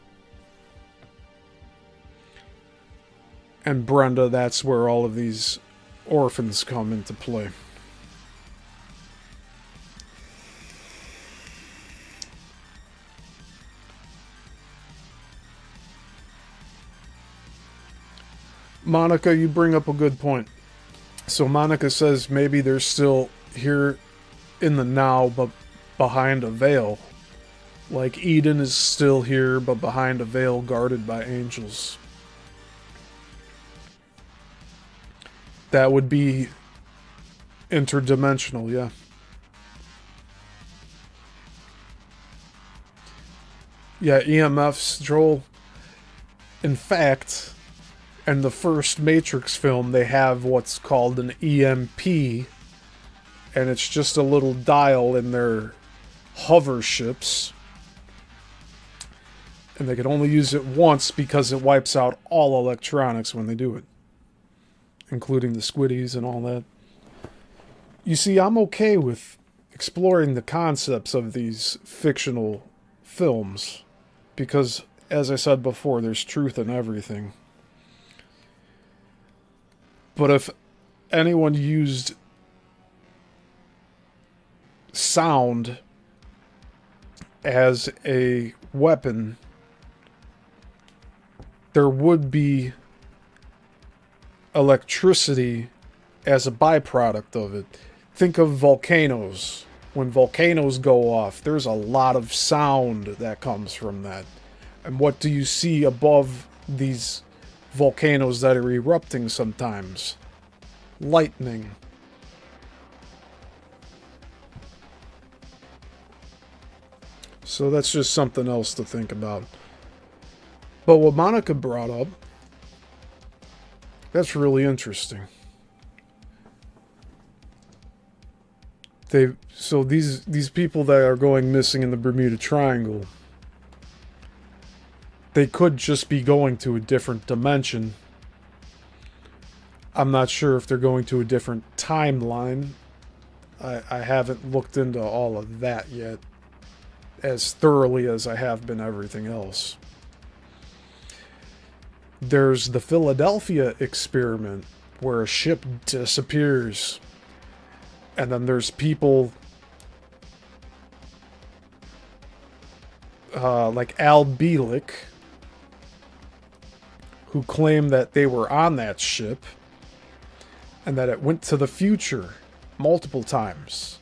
And Brenda, that's where all of these orphans come into play. Monica, you bring up a good point. So Monica says maybe they're still here in the now, but behind a veil. Like Eden is still here, but behind a veil guarded by angels. That would be interdimensional, yeah. Yeah, EMFs, Joel. In fact, in the first Matrix film, they have what's called an EMP, and it's just a little dial in their hover ships. And they can only use it once because it wipes out all electronics when they do it, including the squiddies and all that. You see, I'm okay with exploring the concepts of these fictional films because, as I said before, there's truth in everything. But if anyone used sound as a weapon, there would be electricity as a byproduct of it. Think of volcanoes. When volcanoes go off, there's a lot of sound that comes from that. And what do you see above these volcanoes that are erupting sometimes? Lightning. So that's just something else to think about. But what Monica brought up, that's really interesting. So these people that are going missing in the Bermuda Triangle, they could just be going to a different dimension. I'm not sure if they're going to a different timeline. I haven't looked into all of that yet as thoroughly as I have been everything else. There's the Philadelphia experiment where a ship disappears. And then there's people like Al Bielek who claim that they were on that ship and that it went to the future multiple times.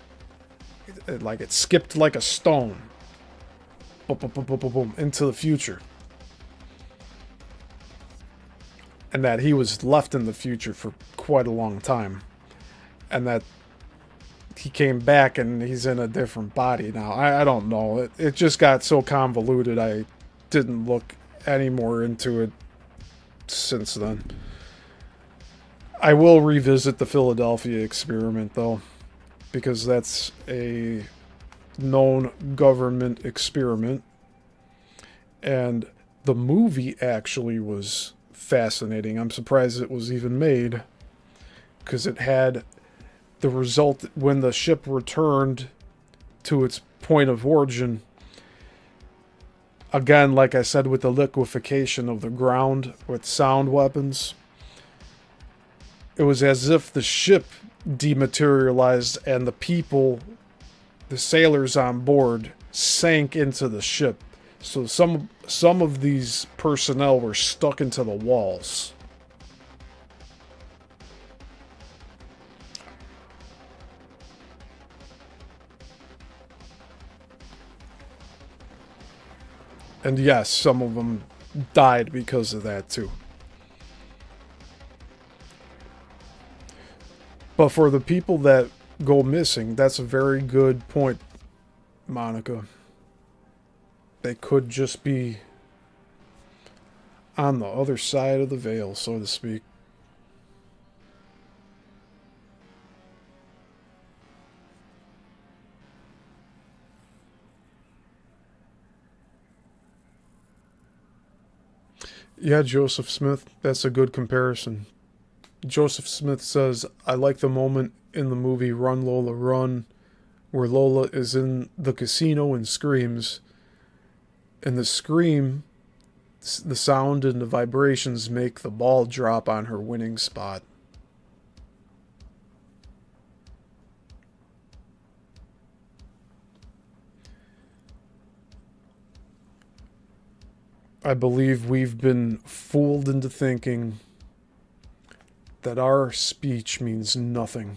It skipped like a stone. Boom, boom, boom, boom, boom, boom, into the future. And that he was left in the future for quite a long time. And that he came back and he's in a different body now. I don't know. It just got so convoluted I didn't look any more into it since then. I will revisit the Philadelphia experiment though, because that's a known government experiment. And the movie actually was fascinating. I'm surprised it was even made, because it had the result when the ship returned to its point of origin. Again, like I said, with the liquefaction of the ground with sound weapons, it was as if the ship dematerialized and the people, the sailors on board, sank into the ship. So some of these personnel were stuck into the walls. And yes, some of them died because of that too. But for the people that go missing, that's a very good point, Monica. They could just be on the other side of the veil, so to speak. Yeah, Joseph Smith, that's a good comparison. Joseph Smith says, I like the moment in the movie Run Lola Run where Lola is in the casino and screams. And the scream, the sound and the vibrations make the ball drop on her winning spot. I believe we've been fooled into thinking that our speech means nothing.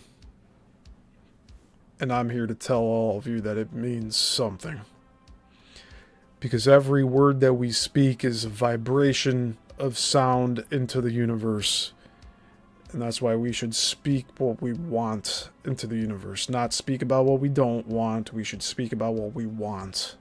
And I'm here to tell all of you that it means something. Because every word that we speak is a vibration of sound into the universe. And that's why we should speak what we want into the universe. Not speak about what we don't want. We should speak about what we want.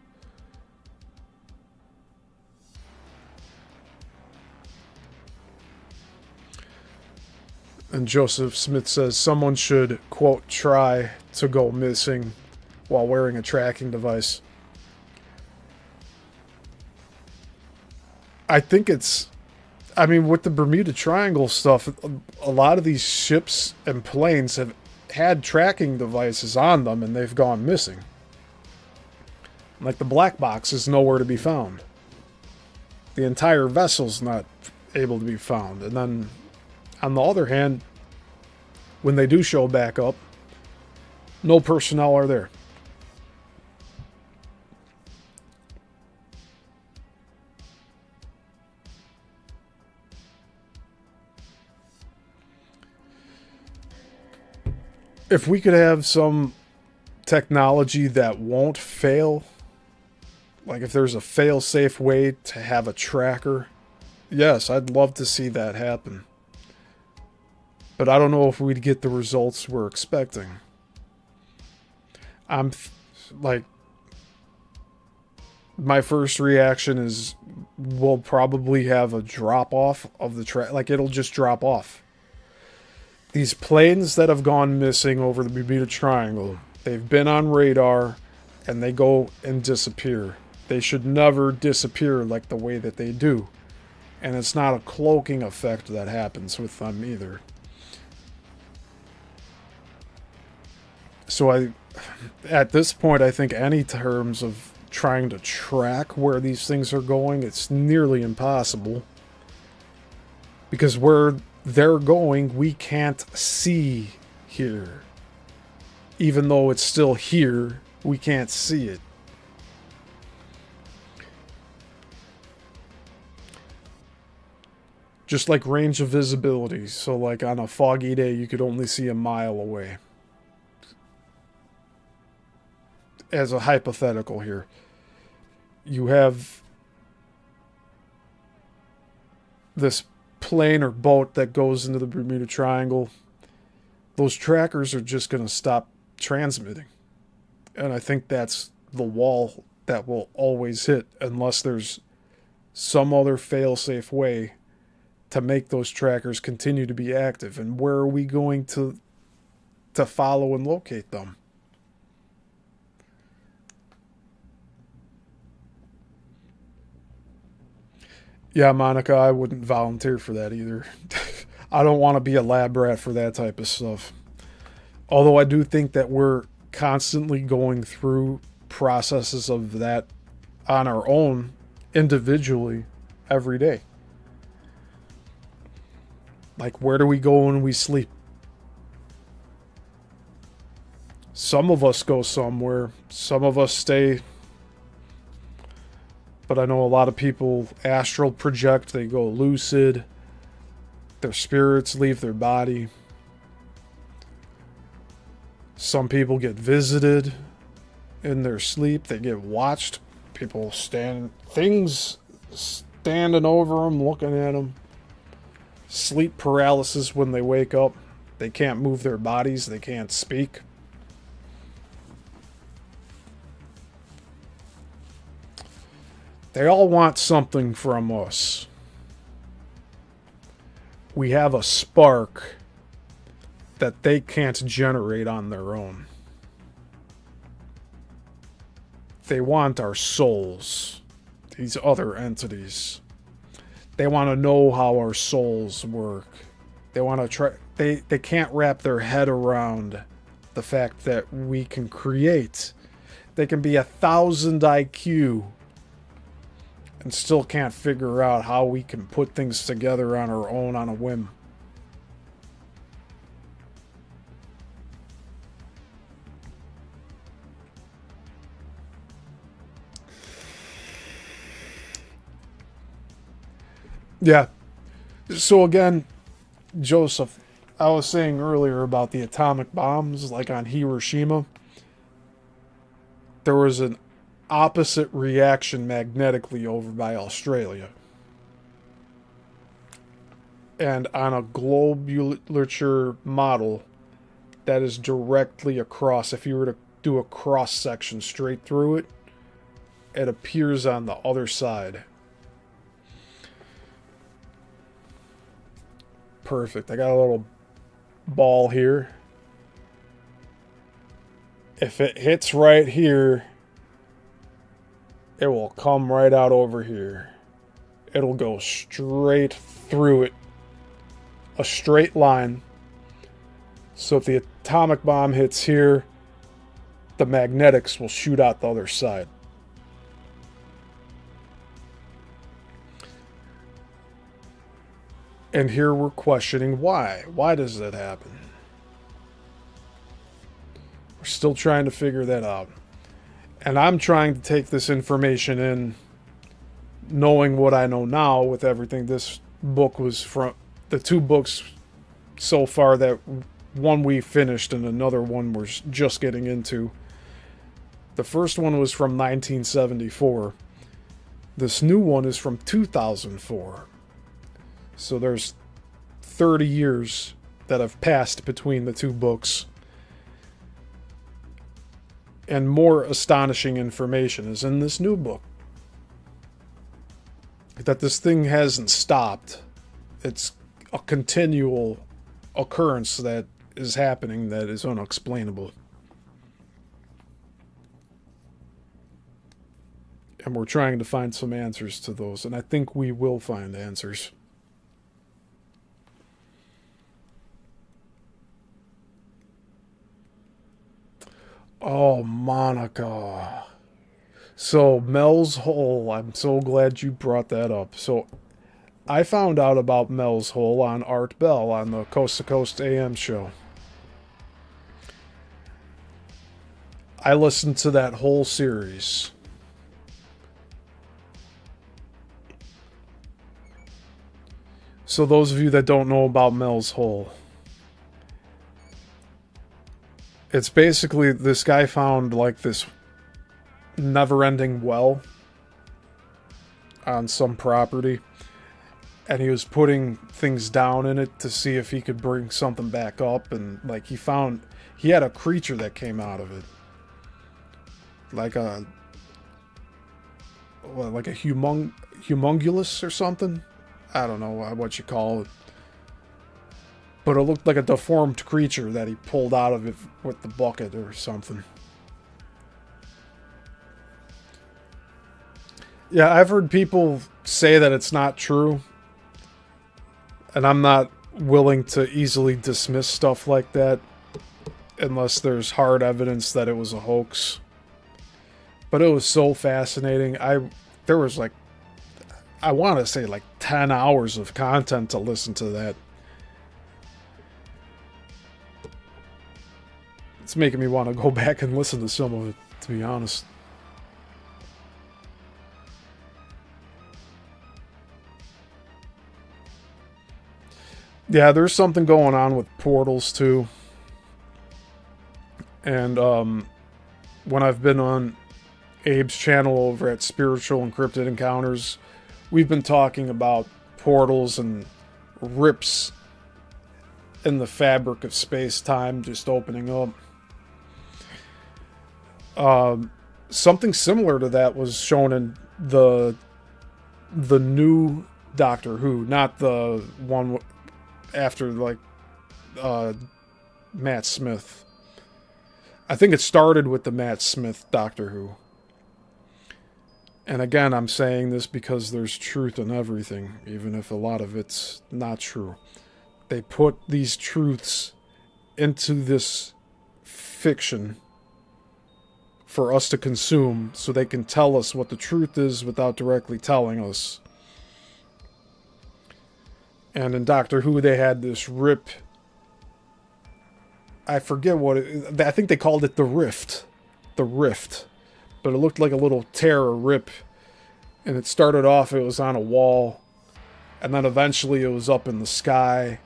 And Joseph Smith says someone should, quote, try to go missing while wearing a tracking device. I think it's... I mean, with the Bermuda Triangle stuff, a lot of these ships and planes have had tracking devices on them and they've gone missing. Like the black box is nowhere to be found. The entire vessel's not able to be found. And then, on the other hand, when they do show back up, no personnel are there. If we could have some technology that won't fail, like if there's a fail-safe way to have a tracker, yes, I'd love to see that happen. But I don't know if we'd get the results we're expecting. My first reaction is we'll probably have a drop-off of the track. Like, it'll just drop off. These planes that have gone missing over the Bermuda Triangle, they've been on radar, and they go and disappear. They should never disappear like the way that they do. And it's not a cloaking effect that happens with them either. So at this point, I think any terms of trying to track where these things are going, it's nearly impossible. Because where they're going, we can't see here. Even though it's still here, we can't see it. Just like range of visibility. So like on a foggy day, you could only see a mile away. As a hypothetical here. You have this plane or boat that goes into the Bermuda Triangle. Those trackers are just going to stop transmitting. And I think that's the wall that will always hit unless there's some other fail-safe way to make those trackers continue to be active. And where are we going to follow and locate them? Yeah, Monica, I wouldn't volunteer for that either. I don't want to be a lab rat for that type of stuff. Although I do think that we're constantly going through processes of that on our own, individually, every day. Like, where do we go when we sleep? Some of us go somewhere. Some of us stay. But I know a lot of people astral project. They go lucid. Their spirits leave their body. Some people get visited in their sleep. They get watched. People things standing over them, looking at them. Sleep paralysis when they wake up. They can't move their bodies. They can't speak. They all want something from us. We have a spark that they can't generate on their own. They want our souls, these other entities. They want to know how our souls work. They want to try. They can't wrap their head around the fact that we can create. They can be 1,000 IQ and still can't figure out how we can put things together on our own on a whim. Yeah. So again, Joseph, I was saying earlier about the atomic bombs, like on Hiroshima. There was an opposite reaction magnetically over by Australia. And on a globulature model that is directly across, if you were to do a cross section straight through it, it appears on the other side. Perfect. I got a little ball here. If it hits right here, it will come right out over here. It'll go straight through it. A straight line. So if the atomic bomb hits here, the magnetics will shoot out the other side. And here we're questioning why. Why does that happen? We're still trying to figure that out. And I'm trying to take this information in, knowing what I know now with everything. This book was from the two books so far, that one we finished and another one we're just getting into. The first one was from 1974. This new one is from 2004. So there's 30 years that have passed between the two books. And more astonishing information is in this new book. That this thing hasn't stopped. It's a continual occurrence that is happening that is unexplainable. And we're trying to find some answers to those. And I think we will find answers. Oh, Monica. So, Mel's Hole, I'm so glad you brought that up. So, I found out about Mel's Hole on Art Bell on the Coast to Coast AM show. I listened to that whole series. So, those of you that don't know about Mel's Hole, it's basically this guy found like this never-ending well on some property, and he was putting things down in it to see if he could bring something back up, and like he had a creature that came out of it, like a humongulous or something. I don't know what you call it. But it looked like a deformed creature that he pulled out of it with the bucket or something. Yeah, I've heard people say that it's not true. And I'm not willing to easily dismiss stuff like that unless there's hard evidence that it was a hoax. But it was so fascinating. There was like, I want to say like 10 hours of content to listen to that. It's making me want to go back and listen to some of it, to be honest. Yeah, there's something going on with portals, too. And when I've been on Abe's channel over at Spiritual Encrypted Encounters, we've been talking about portals and rips in the fabric of space-time just opening up. Something similar to that was shown in the new Doctor Who, not the one after like Matt Smith. I think it started with the Matt Smith Doctor Who. And again, I'm saying this because there's truth in everything, even if a lot of it's not true. They put these truths into this fiction for us to consume so they can tell us what the truth is without directly telling us. And in Doctor Who, they had this rip. I forget what it... I think they called it the Rift. The Rift. But it looked like a little tear or rip. And it started off, it was on a wall. And then eventually it was up in the sky.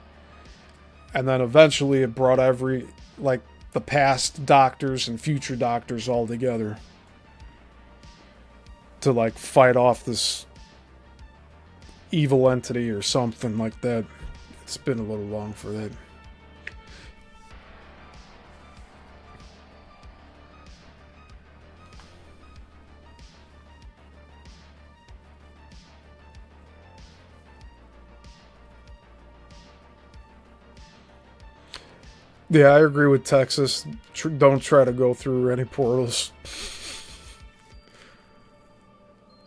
And then eventually it brought the past doctors and future doctors all together to like fight off this evil entity or something like that. It's been a little long for that. Yeah, I agree with Texas. Don't try to go through any portals.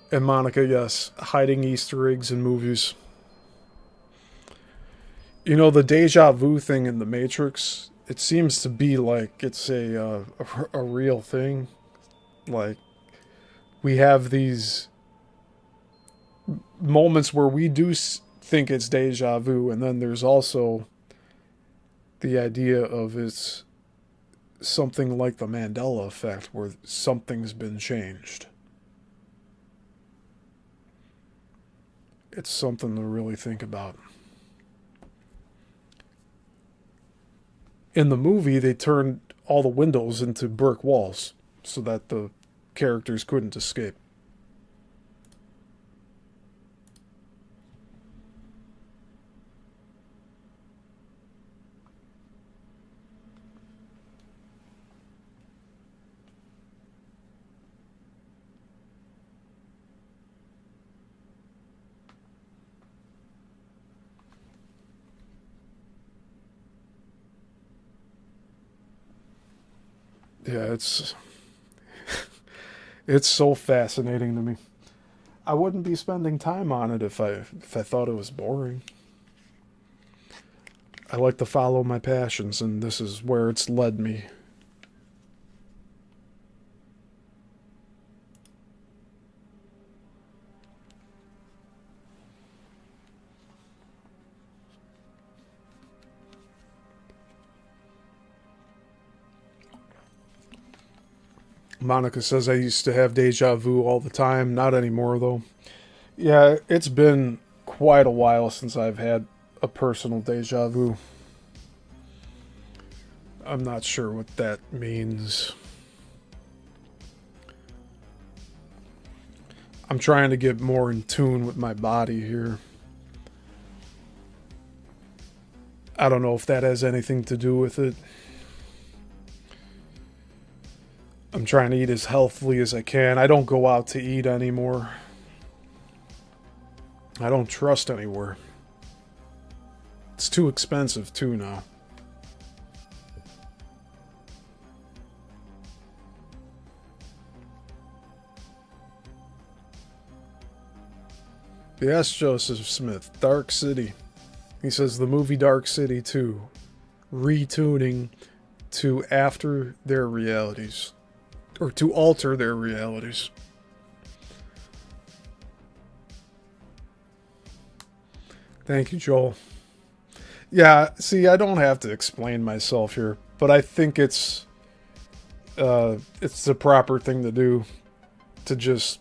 And Monica, yes, hiding Easter eggs in movies. You know, the deja vu thing in The Matrix, it seems to be like it's a real thing. Like, we have these moments where we do think it's deja vu, and then there's also the idea of it's something like the Mandela effect, where something's been changed. It's something to really think about. In the movie, they turned all the windows into brick walls so that the characters couldn't escape. Yeah, it's so fascinating to me. I wouldn't be spending time on it if I thought it was boring. I like to follow my passions, and this is where it's led me. Monica says I used to have deja vu all the time. Not anymore, though. Yeah, it's been quite a while since I've had a personal deja vu. I'm not sure what that means. I'm trying to get more in tune with my body here. I don't know if that has anything to do with it. I'm trying to eat as healthily as I can. I don't go out to eat anymore. I don't trust anywhere. It's too expensive, too, now. Yes, Joseph Smith. Dark City. He says the movie Dark City 2. Retuning to after their realities. Or to alter their realities. Thank you, Joel. Yeah, see, I don't have to explain myself here, but I think it's the proper thing to do to just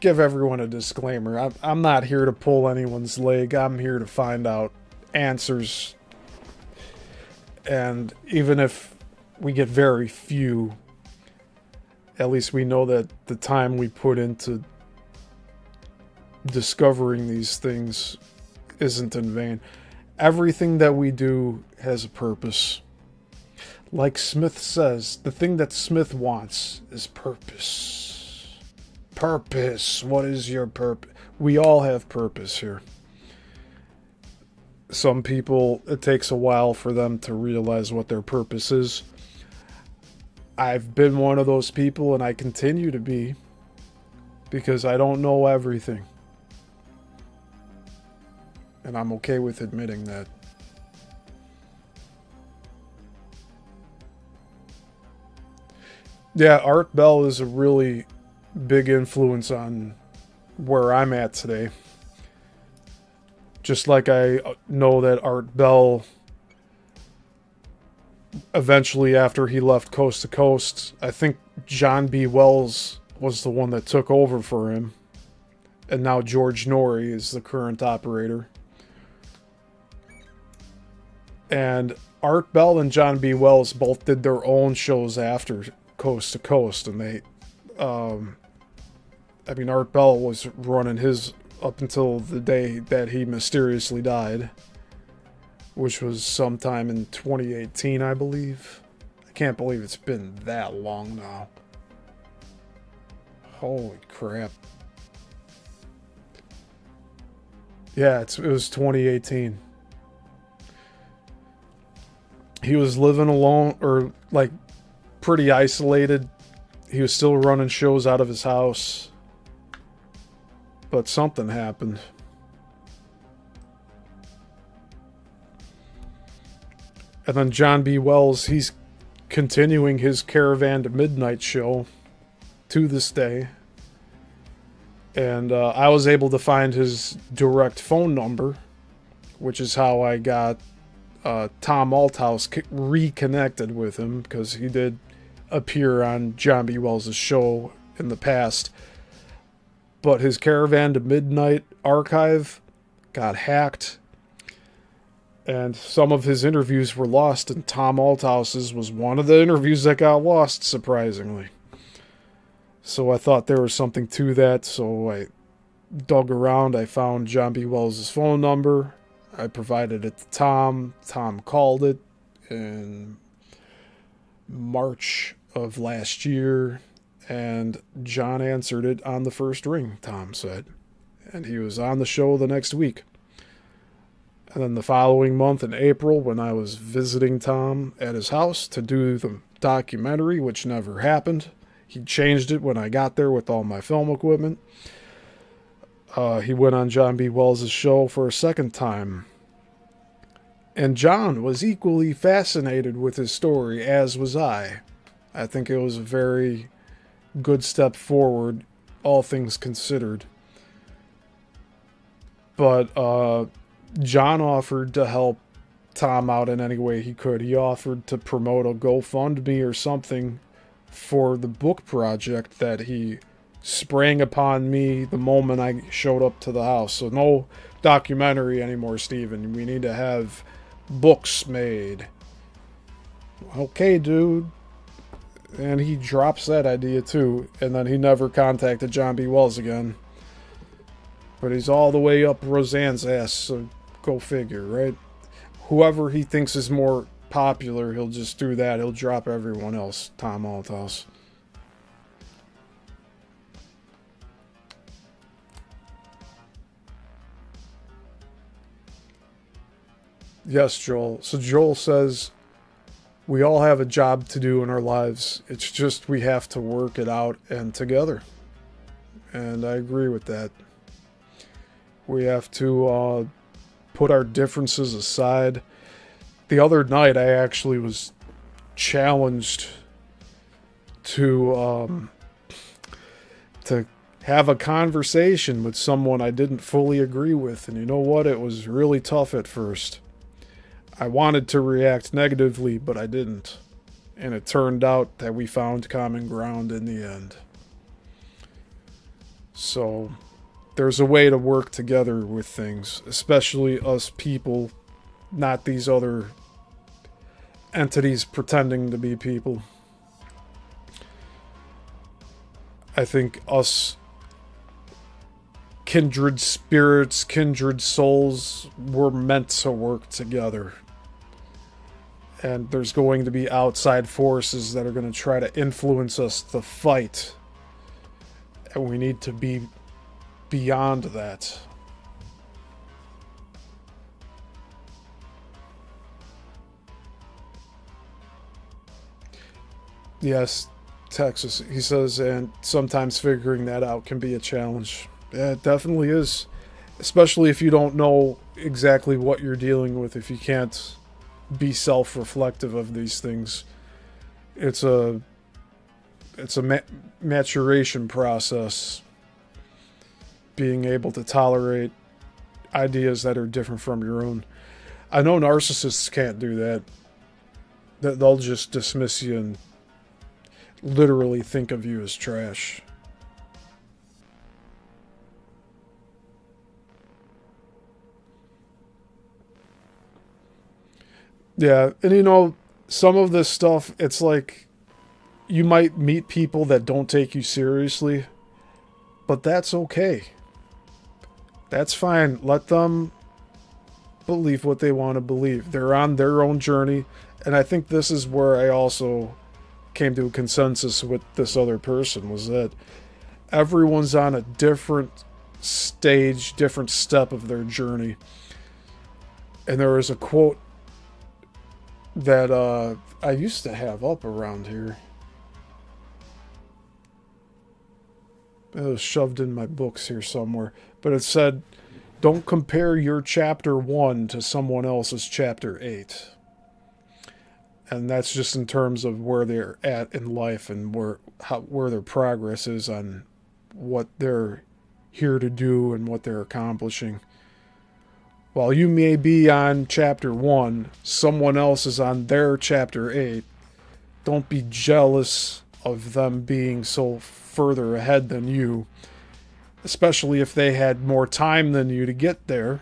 give everyone a disclaimer. I'm not here to pull anyone's leg. I'm here to find out answers. And even if we get very few, at least we know that the time we put into discovering these things isn't in vain. Everything that we do has a purpose. Like Smith says, the thing that Smith wants is purpose. Purpose. What is your purpose? We all have purpose here. Some people, it takes a while for them to realize what their purpose is. I've been one of those people, and I continue to be, because I don't know everything. And I'm okay with admitting that. Yeah, Art Bell is a really big influence on where I'm at today. Just like I know that Art Bell, eventually after he left Coast to Coast, I think John B. Wells was the one that took over for him. And now George Norrie is the current operator. And Art Bell and John B. Wells both did their own shows after Coast to Coast. And they, Art Bell was running his up until the day that he mysteriously died, which was sometime in 2018, I believe. I can't believe it's been that long now. Holy crap. Yeah, it was 2018. he was living alone, or like pretty isolated. He was still running shows out of his house, but something happened. And then John B. Wells, he's continuing his Caravan to Midnight show to this day. And I was able to find his direct phone number, which is how I got Tom Althouse reconnected with him, because he did appear on John B. Wells' show in the past. But his Caravan to Midnight archive got hacked, and some of his interviews were lost, and Tom Althouse's was one of the interviews that got lost, surprisingly. So I thought there was something to that, so I dug around. I found John B. Wells' phone number. I provided it to Tom. Tom called it in March of last year, and John answered it on the first ring, Tom said. And he was on the show the next week. And then the following month in April, when I was visiting Tom at his house to do the documentary, which never happened, he changed it when I got there with all my film equipment. He went on John B. Wells' show for a second time. And John was equally fascinated with his story, as was I. I think it was a very good step forward, all things considered. But John offered to help Tom out in any way he could. He offered to promote a GoFundMe or something for the book project that he sprang upon me the moment I showed up to the house. So no documentary anymore, Steven. We need to have books made. Okay, dude. And he drops that idea too. And then he never contacted John B. Wells again. But he's all the way up Roseanne's ass, so go figure, right? Whoever he thinks is more popular, he'll just do that. He'll drop everyone else. Tom Althouse. Yes, Joel. So Joel says, we all have a job to do in our lives. It's just we have to work it out and together. And I agree with that. We have to put our differences aside. The other night, I actually was challenged to have a conversation with someone I didn't fully agree with. And you know what? It was really tough at first. I wanted to react negatively, but I didn't. And it turned out that we found common ground in the end. So there's a way to work together with things, especially us people, not these other entities pretending to be people. I think us kindred spirits, kindred souls, we're meant to work together. And there's going to be outside forces that are going to try to influence us to fight. And we need to be beyond that. Yes, Texas. He says, and sometimes figuring that out can be a challenge. Yeah, it definitely is. Especially if you don't know exactly what you're dealing with, if you can't be self-reflective of these things. It's a maturation process. Being able to tolerate ideas that are different from your own. I know narcissists can't do that. They'll just dismiss you and literally think of you as trash. Yeah, and you know, some of this stuff, it's like you might meet people that don't take you seriously, but that's okay. That's fine. Let them believe what they want to believe. They're on their own journey, and I think this is where I also came to a consensus with this other person, was that everyone's on a different stage, different step of their journey. And there was a quote that I used to have up around here. It was shoved in my books here somewhere. But it said, don't compare your chapter 1 to someone else's chapter 8. And that's just in terms of where they're at in life and where their progress is on what they're here to do and what they're accomplishing. While you may be on chapter 1, someone else is on their chapter 8. Don't be jealous of them being so further ahead than you, especially if they had more time than you to get there.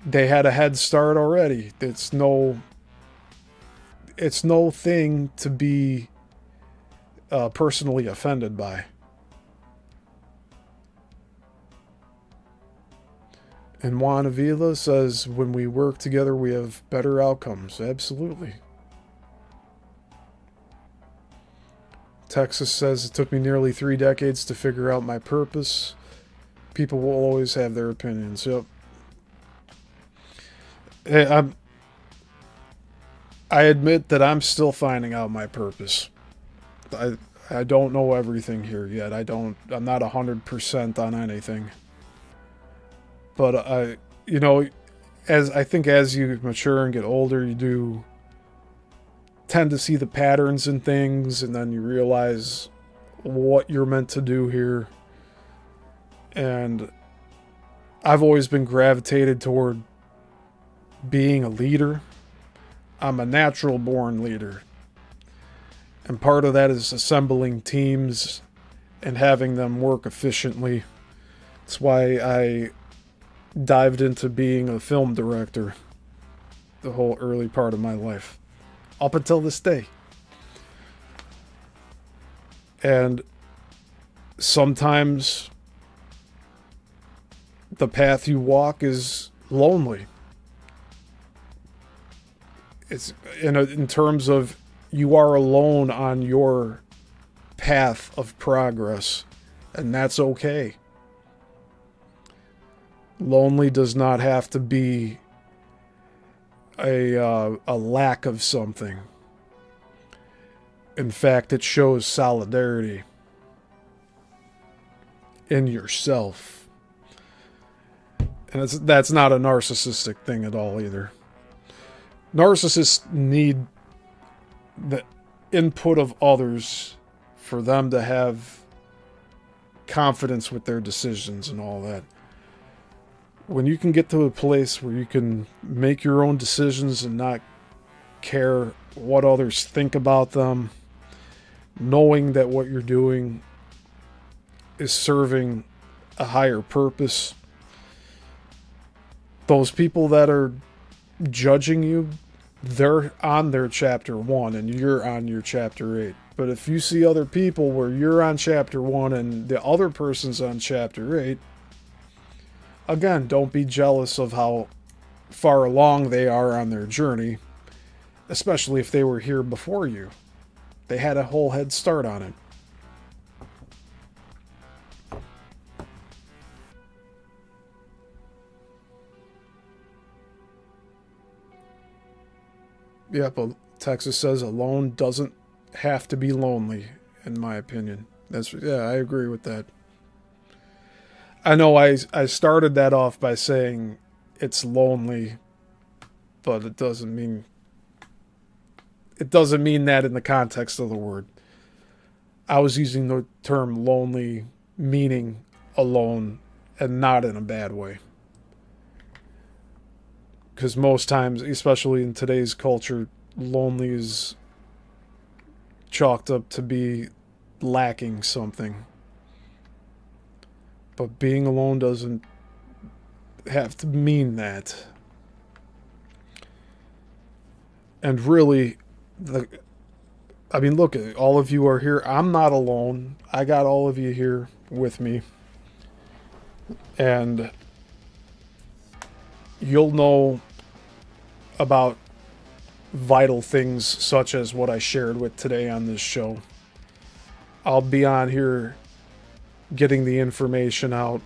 They had a head start already. It's no thing to be personally offended by. And Juan Avila says, when we work together, we have better outcomes. Absolutely. Texas says, it took me nearly 3 decades to figure out my purpose. People will always have their opinions. Yep. Hey, I admit that I'm still finding out my purpose. I don't know everything here yet. I'm not 100% on anything. But as you mature and get older, you do tend to see the patterns in things, and then you realize what you're meant to do here. And I've always been gravitated toward being a leader. I'm a natural born leader. And part of that is assembling teams and having them work efficiently. That's why I dived into being a film director the whole early part of my life, up until this day. And sometimes the path you walk is lonely. It's in terms of you are alone on your path of progress, and that's okay. Lonely does not have to be a lack of something. In fact, it shows solidarity in yourself. And that's not a narcissistic thing at all either. Narcissists need the input of others for them to have confidence with their decisions and all that. When you can get to a place where you can make your own decisions and not care what others think about them, knowing that what you're doing is serving a higher purpose, those people that are judging you, they're on their chapter 1 and you're on your chapter 8. But if you see other people where you're on chapter 1 and the other person's on chapter 8, again, don't be jealous of how far along they are on their journey, especially if they were here before you. They had a whole head start on it. Yeah, but Texas says alone doesn't have to be lonely, in my opinion. I agree with that. I know I started that off by saying it's lonely, but it doesn't mean that in the context of the word. I was using the term lonely meaning alone and not in a bad way. Because most times, especially in today's culture, lonely is chalked up to be lacking something. But being alone doesn't have to mean that. And really, look, all of you are here. I'm not alone. I got all of you here with me. And you'll know about vital things such as what I shared with today on this show. I'll be on here getting the information out.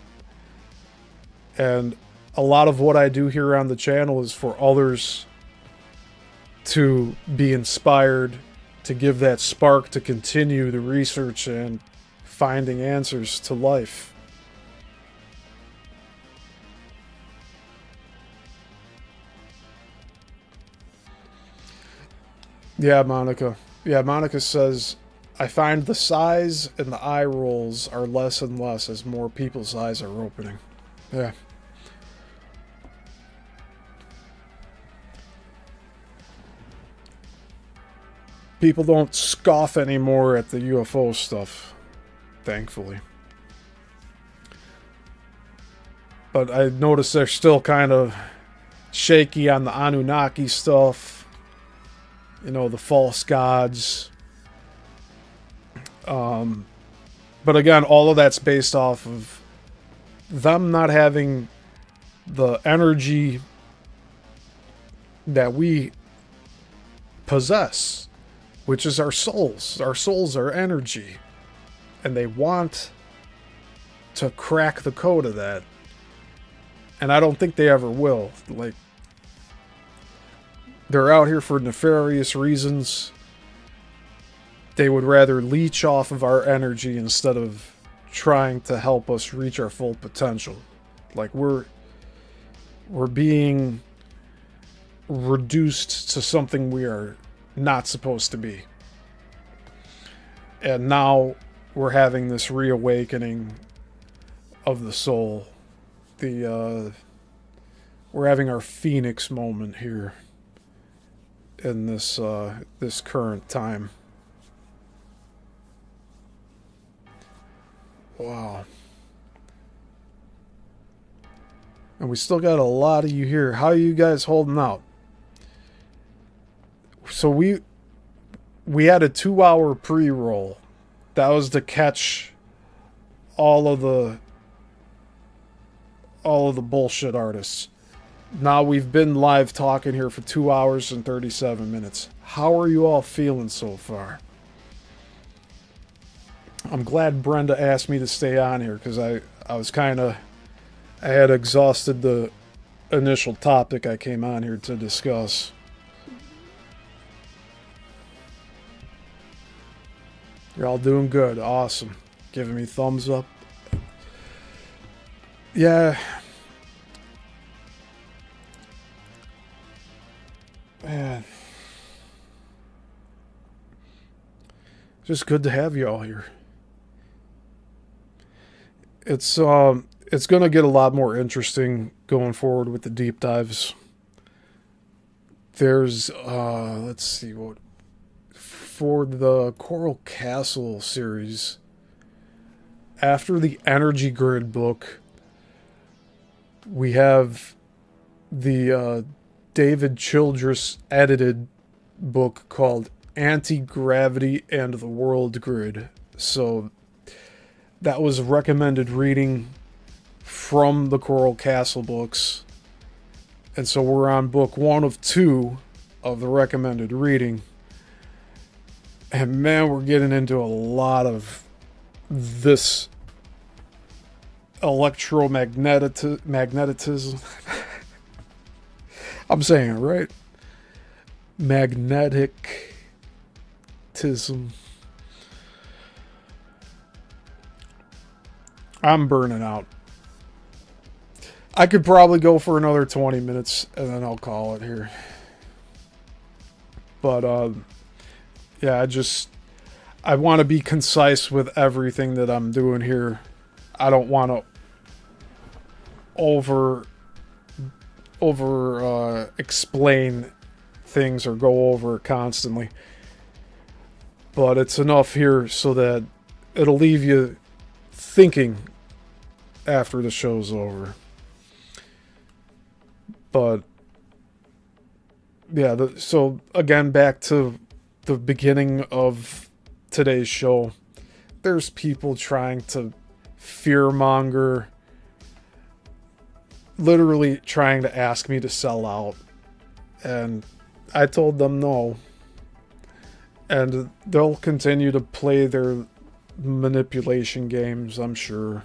And a lot of what I do here on the channel is for others to be inspired, to give that spark to continue the research and finding answers to life. Yeah, Monica. Yeah, Monica says, I find the sighs and the eye rolls are less and less as more people's eyes are opening. Yeah. People don't scoff anymore at the UFO stuff, thankfully. But I noticed they're still kind of shaky on the Anunnaki stuff. You know, the false gods. But again, all of that's based off of them not having the energy that we possess, which is our souls. Our souls are energy. And they want to crack the code of that. And I don't think they ever will. Like, they're out here for nefarious reasons. They would rather leech off of our energy instead of trying to help us reach our full potential. Like, we're being reduced to something we are not supposed to be. And now we're having this reawakening of the soul. We're having our phoenix moment here in this current time. Wow. And we still got a lot of you here. How are you guys holding out? So we had a 2-hour pre-roll. That was to catch all of the bullshit artists. Now we've been live talking here for 2 hours and 37 minutes. How are you all feeling so far? I'm glad Brenda asked me to stay on here because I had exhausted the initial topic I came on here to discuss. You're all doing good. Awesome. Giving me thumbs up. Yeah. Man. Just good to have you all here. It's going to get a lot more interesting going forward with the deep dives. There's let's see what for the Coral Castle series. After the Energy Grid book, we have the David Childress edited book called Anti-Gravity and the World Grid. So that was recommended reading from the Coral Castle books. And so we're on book 1 of 2 of the recommended reading. And man, we're getting into a lot of this magnetism. I'm saying it right. Magnetism. I'm burning out. I could probably go for another 20 minutes and then I'll call it here. But, yeah, I want to be concise with everything that I'm doing here. I don't want to over explain things or go over it constantly. But it's enough here so that it'll leave you thinking after the show's over. But yeah, so again, back to the beginning of today's show. There's people trying to fearmonger, literally trying to ask me to sell out. And I told them no. And they'll continue to play their manipulation games, I'm sure.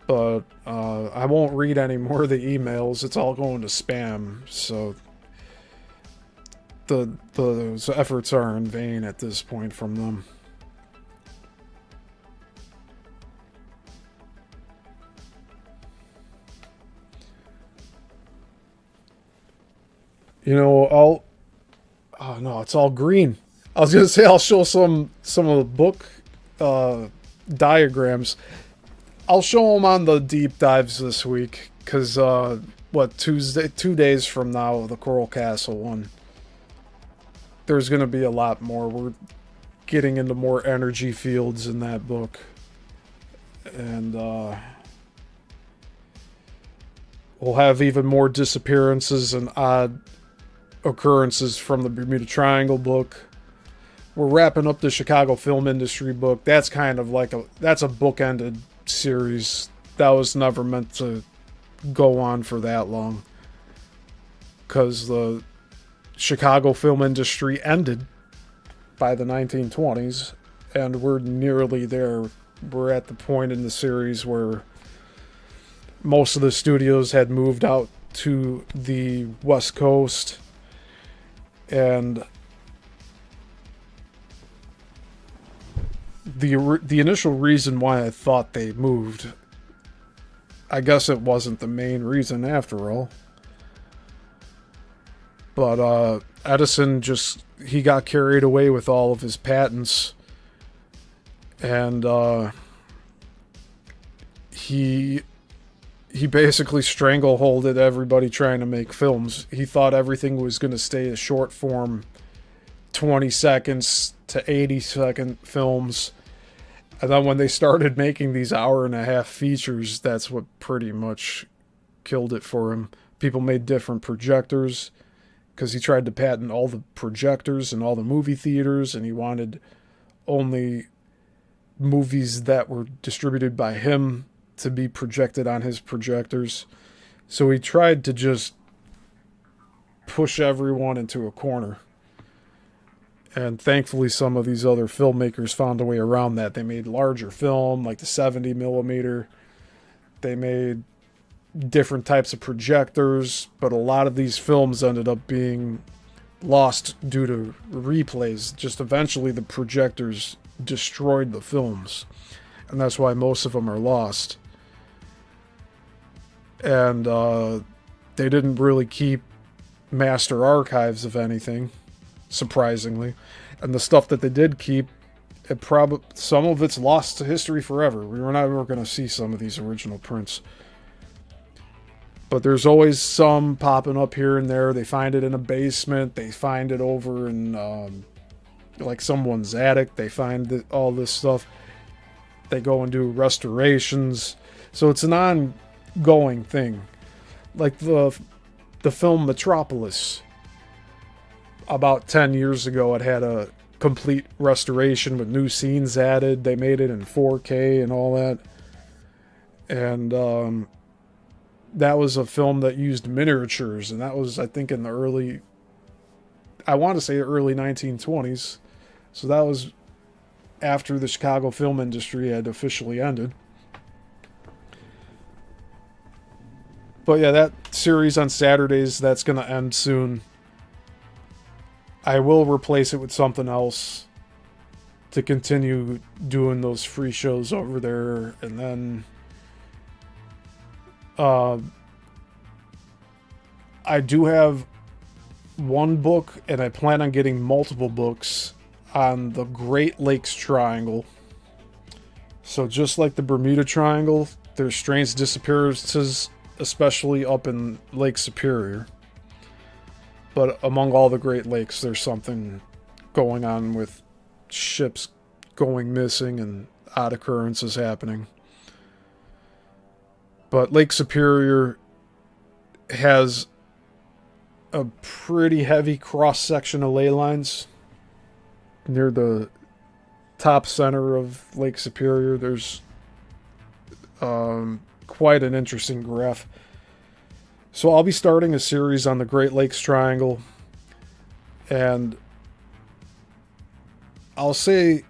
But I won't read any more of the emails. It's all going to spam. So those efforts are in vain at this point from them. You know, oh no, it's all green. I was gonna say I'll show some of the book diagrams. I'll show them on the deep dives this week, because Tuesday, 2 days from now, the Coral Castle one, there's gonna be a lot more. We're getting into more energy fields in that book, and we'll have even more disappearances and odd occurrences from the Bermuda Triangle book. We're wrapping up the Chicago film industry book. That's kind of like that's a bookended series. That was never meant to go on for that long, because the Chicago film industry ended by the 1920s, and we're nearly there. We're at the point in the series where most of the studios had moved out to the West Coast, and the initial reason why I thought they moved, I guess it wasn't the main reason after all. But Edison he got carried away with all of his patents, and he basically strangleholded everybody trying to make films. He thought everything was going to stay a short form, 20 seconds to 80-second films. And then when they started making these hour-and-a-half features, that's what pretty much killed it for him. People made different projectors, because he tried to patent all the projectors in all the movie theaters, and he wanted only movies that were distributed by him to be projected on his projectors. So he tried to just push everyone into a corner. And thankfully some of these other filmmakers found a way around that. They made larger film, like the 70 millimeter. They made different types of projectors, but a lot of these films ended up being lost due to replays. Just eventually the projectors destroyed the films, and that's why most of them are lost. And they didn't really keep master archives of anything, surprisingly. And the stuff that they did keep, some of it's lost to history forever. We were not ever going to see some of these original prints. But there's always some popping up here and there. They find it in a basement. They find it over in like someone's attic. They find all this stuff. They go and do restorations. So it's an ongoing thing. Like the film Metropolis. About 10 years ago, it had a complete restoration with new scenes added. They made it in 4K and all that. And that was a film that used miniatures, and that was, I think, in the early 1920s. So that was after the Chicago film industry had officially ended. But yeah, that series on Saturdays, that's going to end soon. I will replace it with something else to continue doing those free shows over there. And then I do have one book, and I plan on getting multiple books on the Great Lakes Triangle. So just like the Bermuda Triangle, there's strange disappearances, especially up in Lake Superior. But among all the Great Lakes, there's something going on with ships going missing and odd occurrences happening. But Lake Superior has a pretty heavy cross-section of ley lines. Near the top center of Lake Superior, there's quite an interesting graph. So I'll be starting a series on the Great Lakes Triangle, and I'll say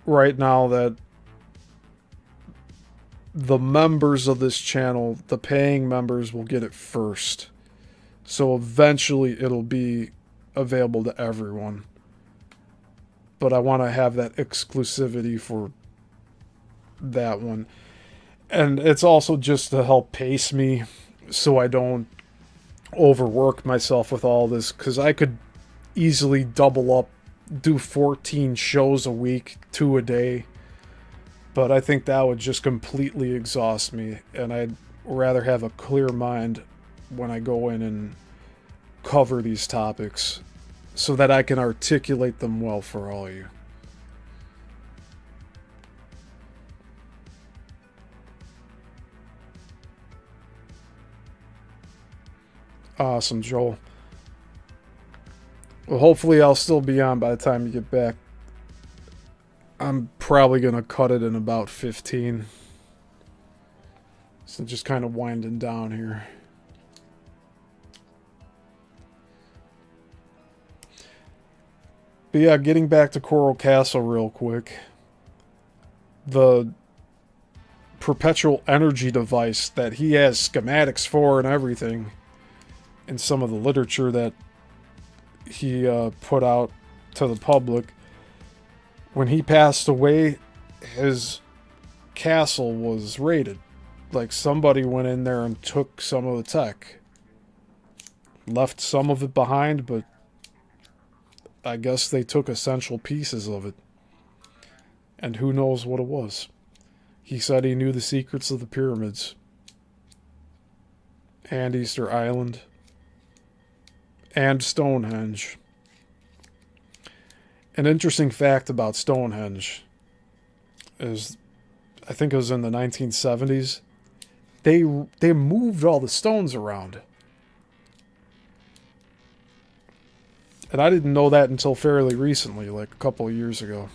right now that the members of this channel, the paying members, will get it first. So eventually it'll be available to everyone. But I want to have that exclusivity for that one. And it's also just to help pace me so I don't overwork myself with all this, because I could easily double up, do 14 shows a week, 2 a day. But I think that would just completely exhaust me, and I'd rather have a clear mind when I go in and cover these topics so that I can articulate them well for all of you. Awesome, Joel. Well, hopefully I'll still be on by the time you get back. I'm probably going to cut it in about 15. So just kind of winding down here. But yeah, getting back to Coral Castle real quick. The perpetual energy device that he has schematics for and everything in some of the literature that he put out to the public. When he passed away, his castle was raided. Like, somebody went in there and took some of the tech. Left some of it behind, but I guess they took essential pieces of it. And who knows what it was. He said he knew the secrets of the pyramids. And Easter Island. And Stonehenge. An interesting fact about Stonehenge is, I think it was in the 1970s, they moved all the stones around. And I didn't know that until fairly recently, like a couple of years ago.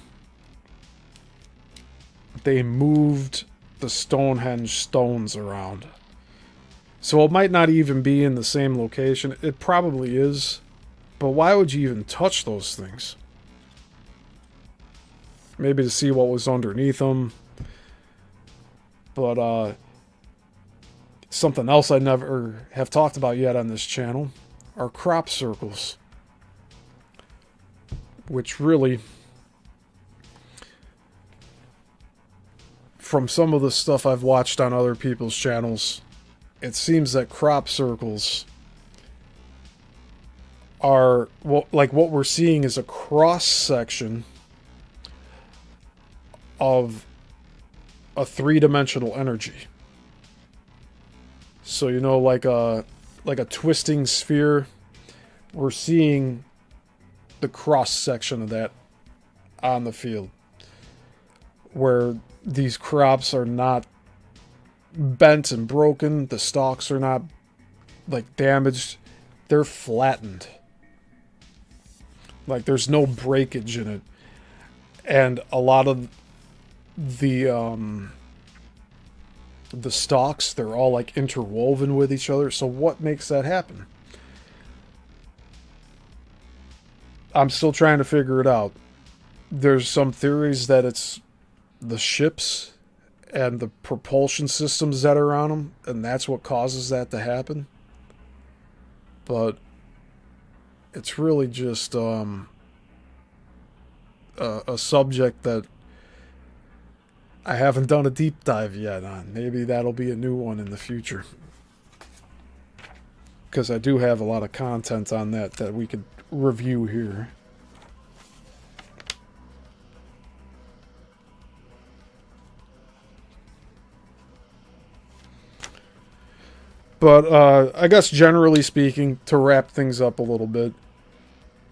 They moved the Stonehenge stones around. So it might not even be in the same location. It probably is. But why would you even touch those things? Maybe to see what was underneath them. But something else I never have talked about yet on this channel are crop circles. Which really, from some of the stuff I've watched on other people's channels, it seems that crop circles are, like what we're seeing is a cross section of a three-dimensional energy. So, you know, like a twisting sphere, we're seeing the cross section of that on the field, where these crops are not bent and broken, the stalks are not like damaged, they're flattened. Like there's no breakage in it. And a lot of the stalks, they're all like interwoven with each other. So what makes that happen? I'm still trying to figure it out. There's some theories that it's the ships and the propulsion systems that are on them, and that's what causes that to happen. But it's really just a subject that I haven't done a deep dive yet on. Maybe that'll be a new one in the future. Because I do have a lot of content on that we could review here. But I guess generally speaking, to wrap things up a little bit,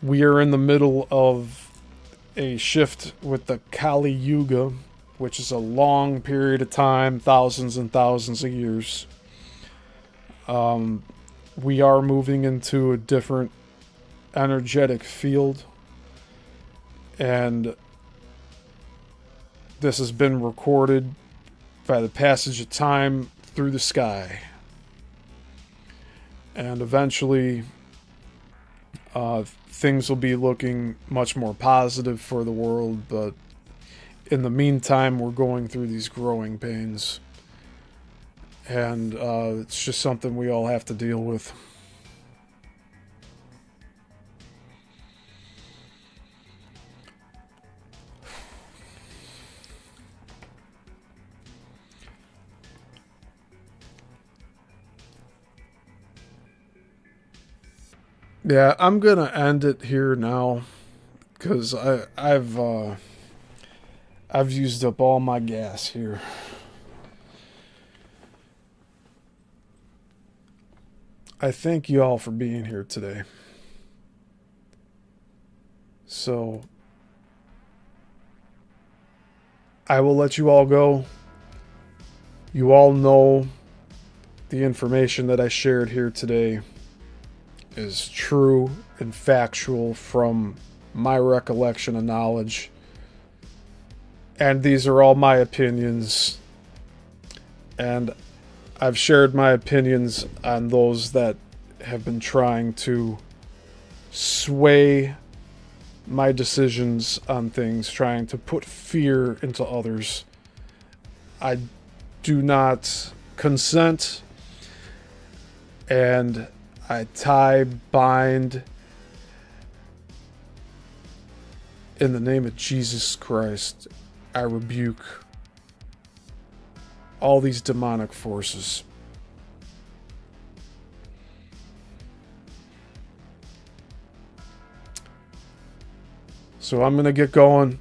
we are in the middle of a shift with the Kali Yuga, which is a long period of time, thousands and thousands of years. We are moving into a different energetic field, and this has been recorded by the passage of time through the sky. And eventually, things will be looking much more positive for the world, but in the meantime, we're going through these growing pains. And it's just something we all have to deal with. Yeah, I'm gonna end it here now because I've used up all my gas here. I thank you all for being here today. So I will let you all go. You all know the information that I shared here today is true and factual from my recollection and knowledge. And these are all my opinions. And I've shared my opinions on those that have been trying to sway my decisions on things, trying to put fear into others. I do not consent, and I tie, bind, in the name of Jesus Christ, I rebuke all these demonic forces. So I'm going to get going.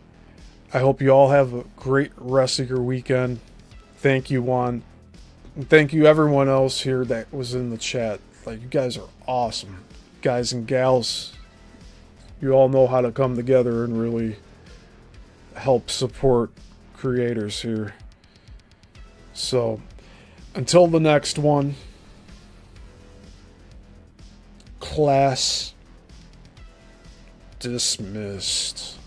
I hope you all have a great rest of your weekend. Thank you, Juan. And thank you, everyone else here that was in the chat. Like, you guys are awesome. Guys and gals, you all know how to come together and really help support creators here. So, until the next one, class dismissed.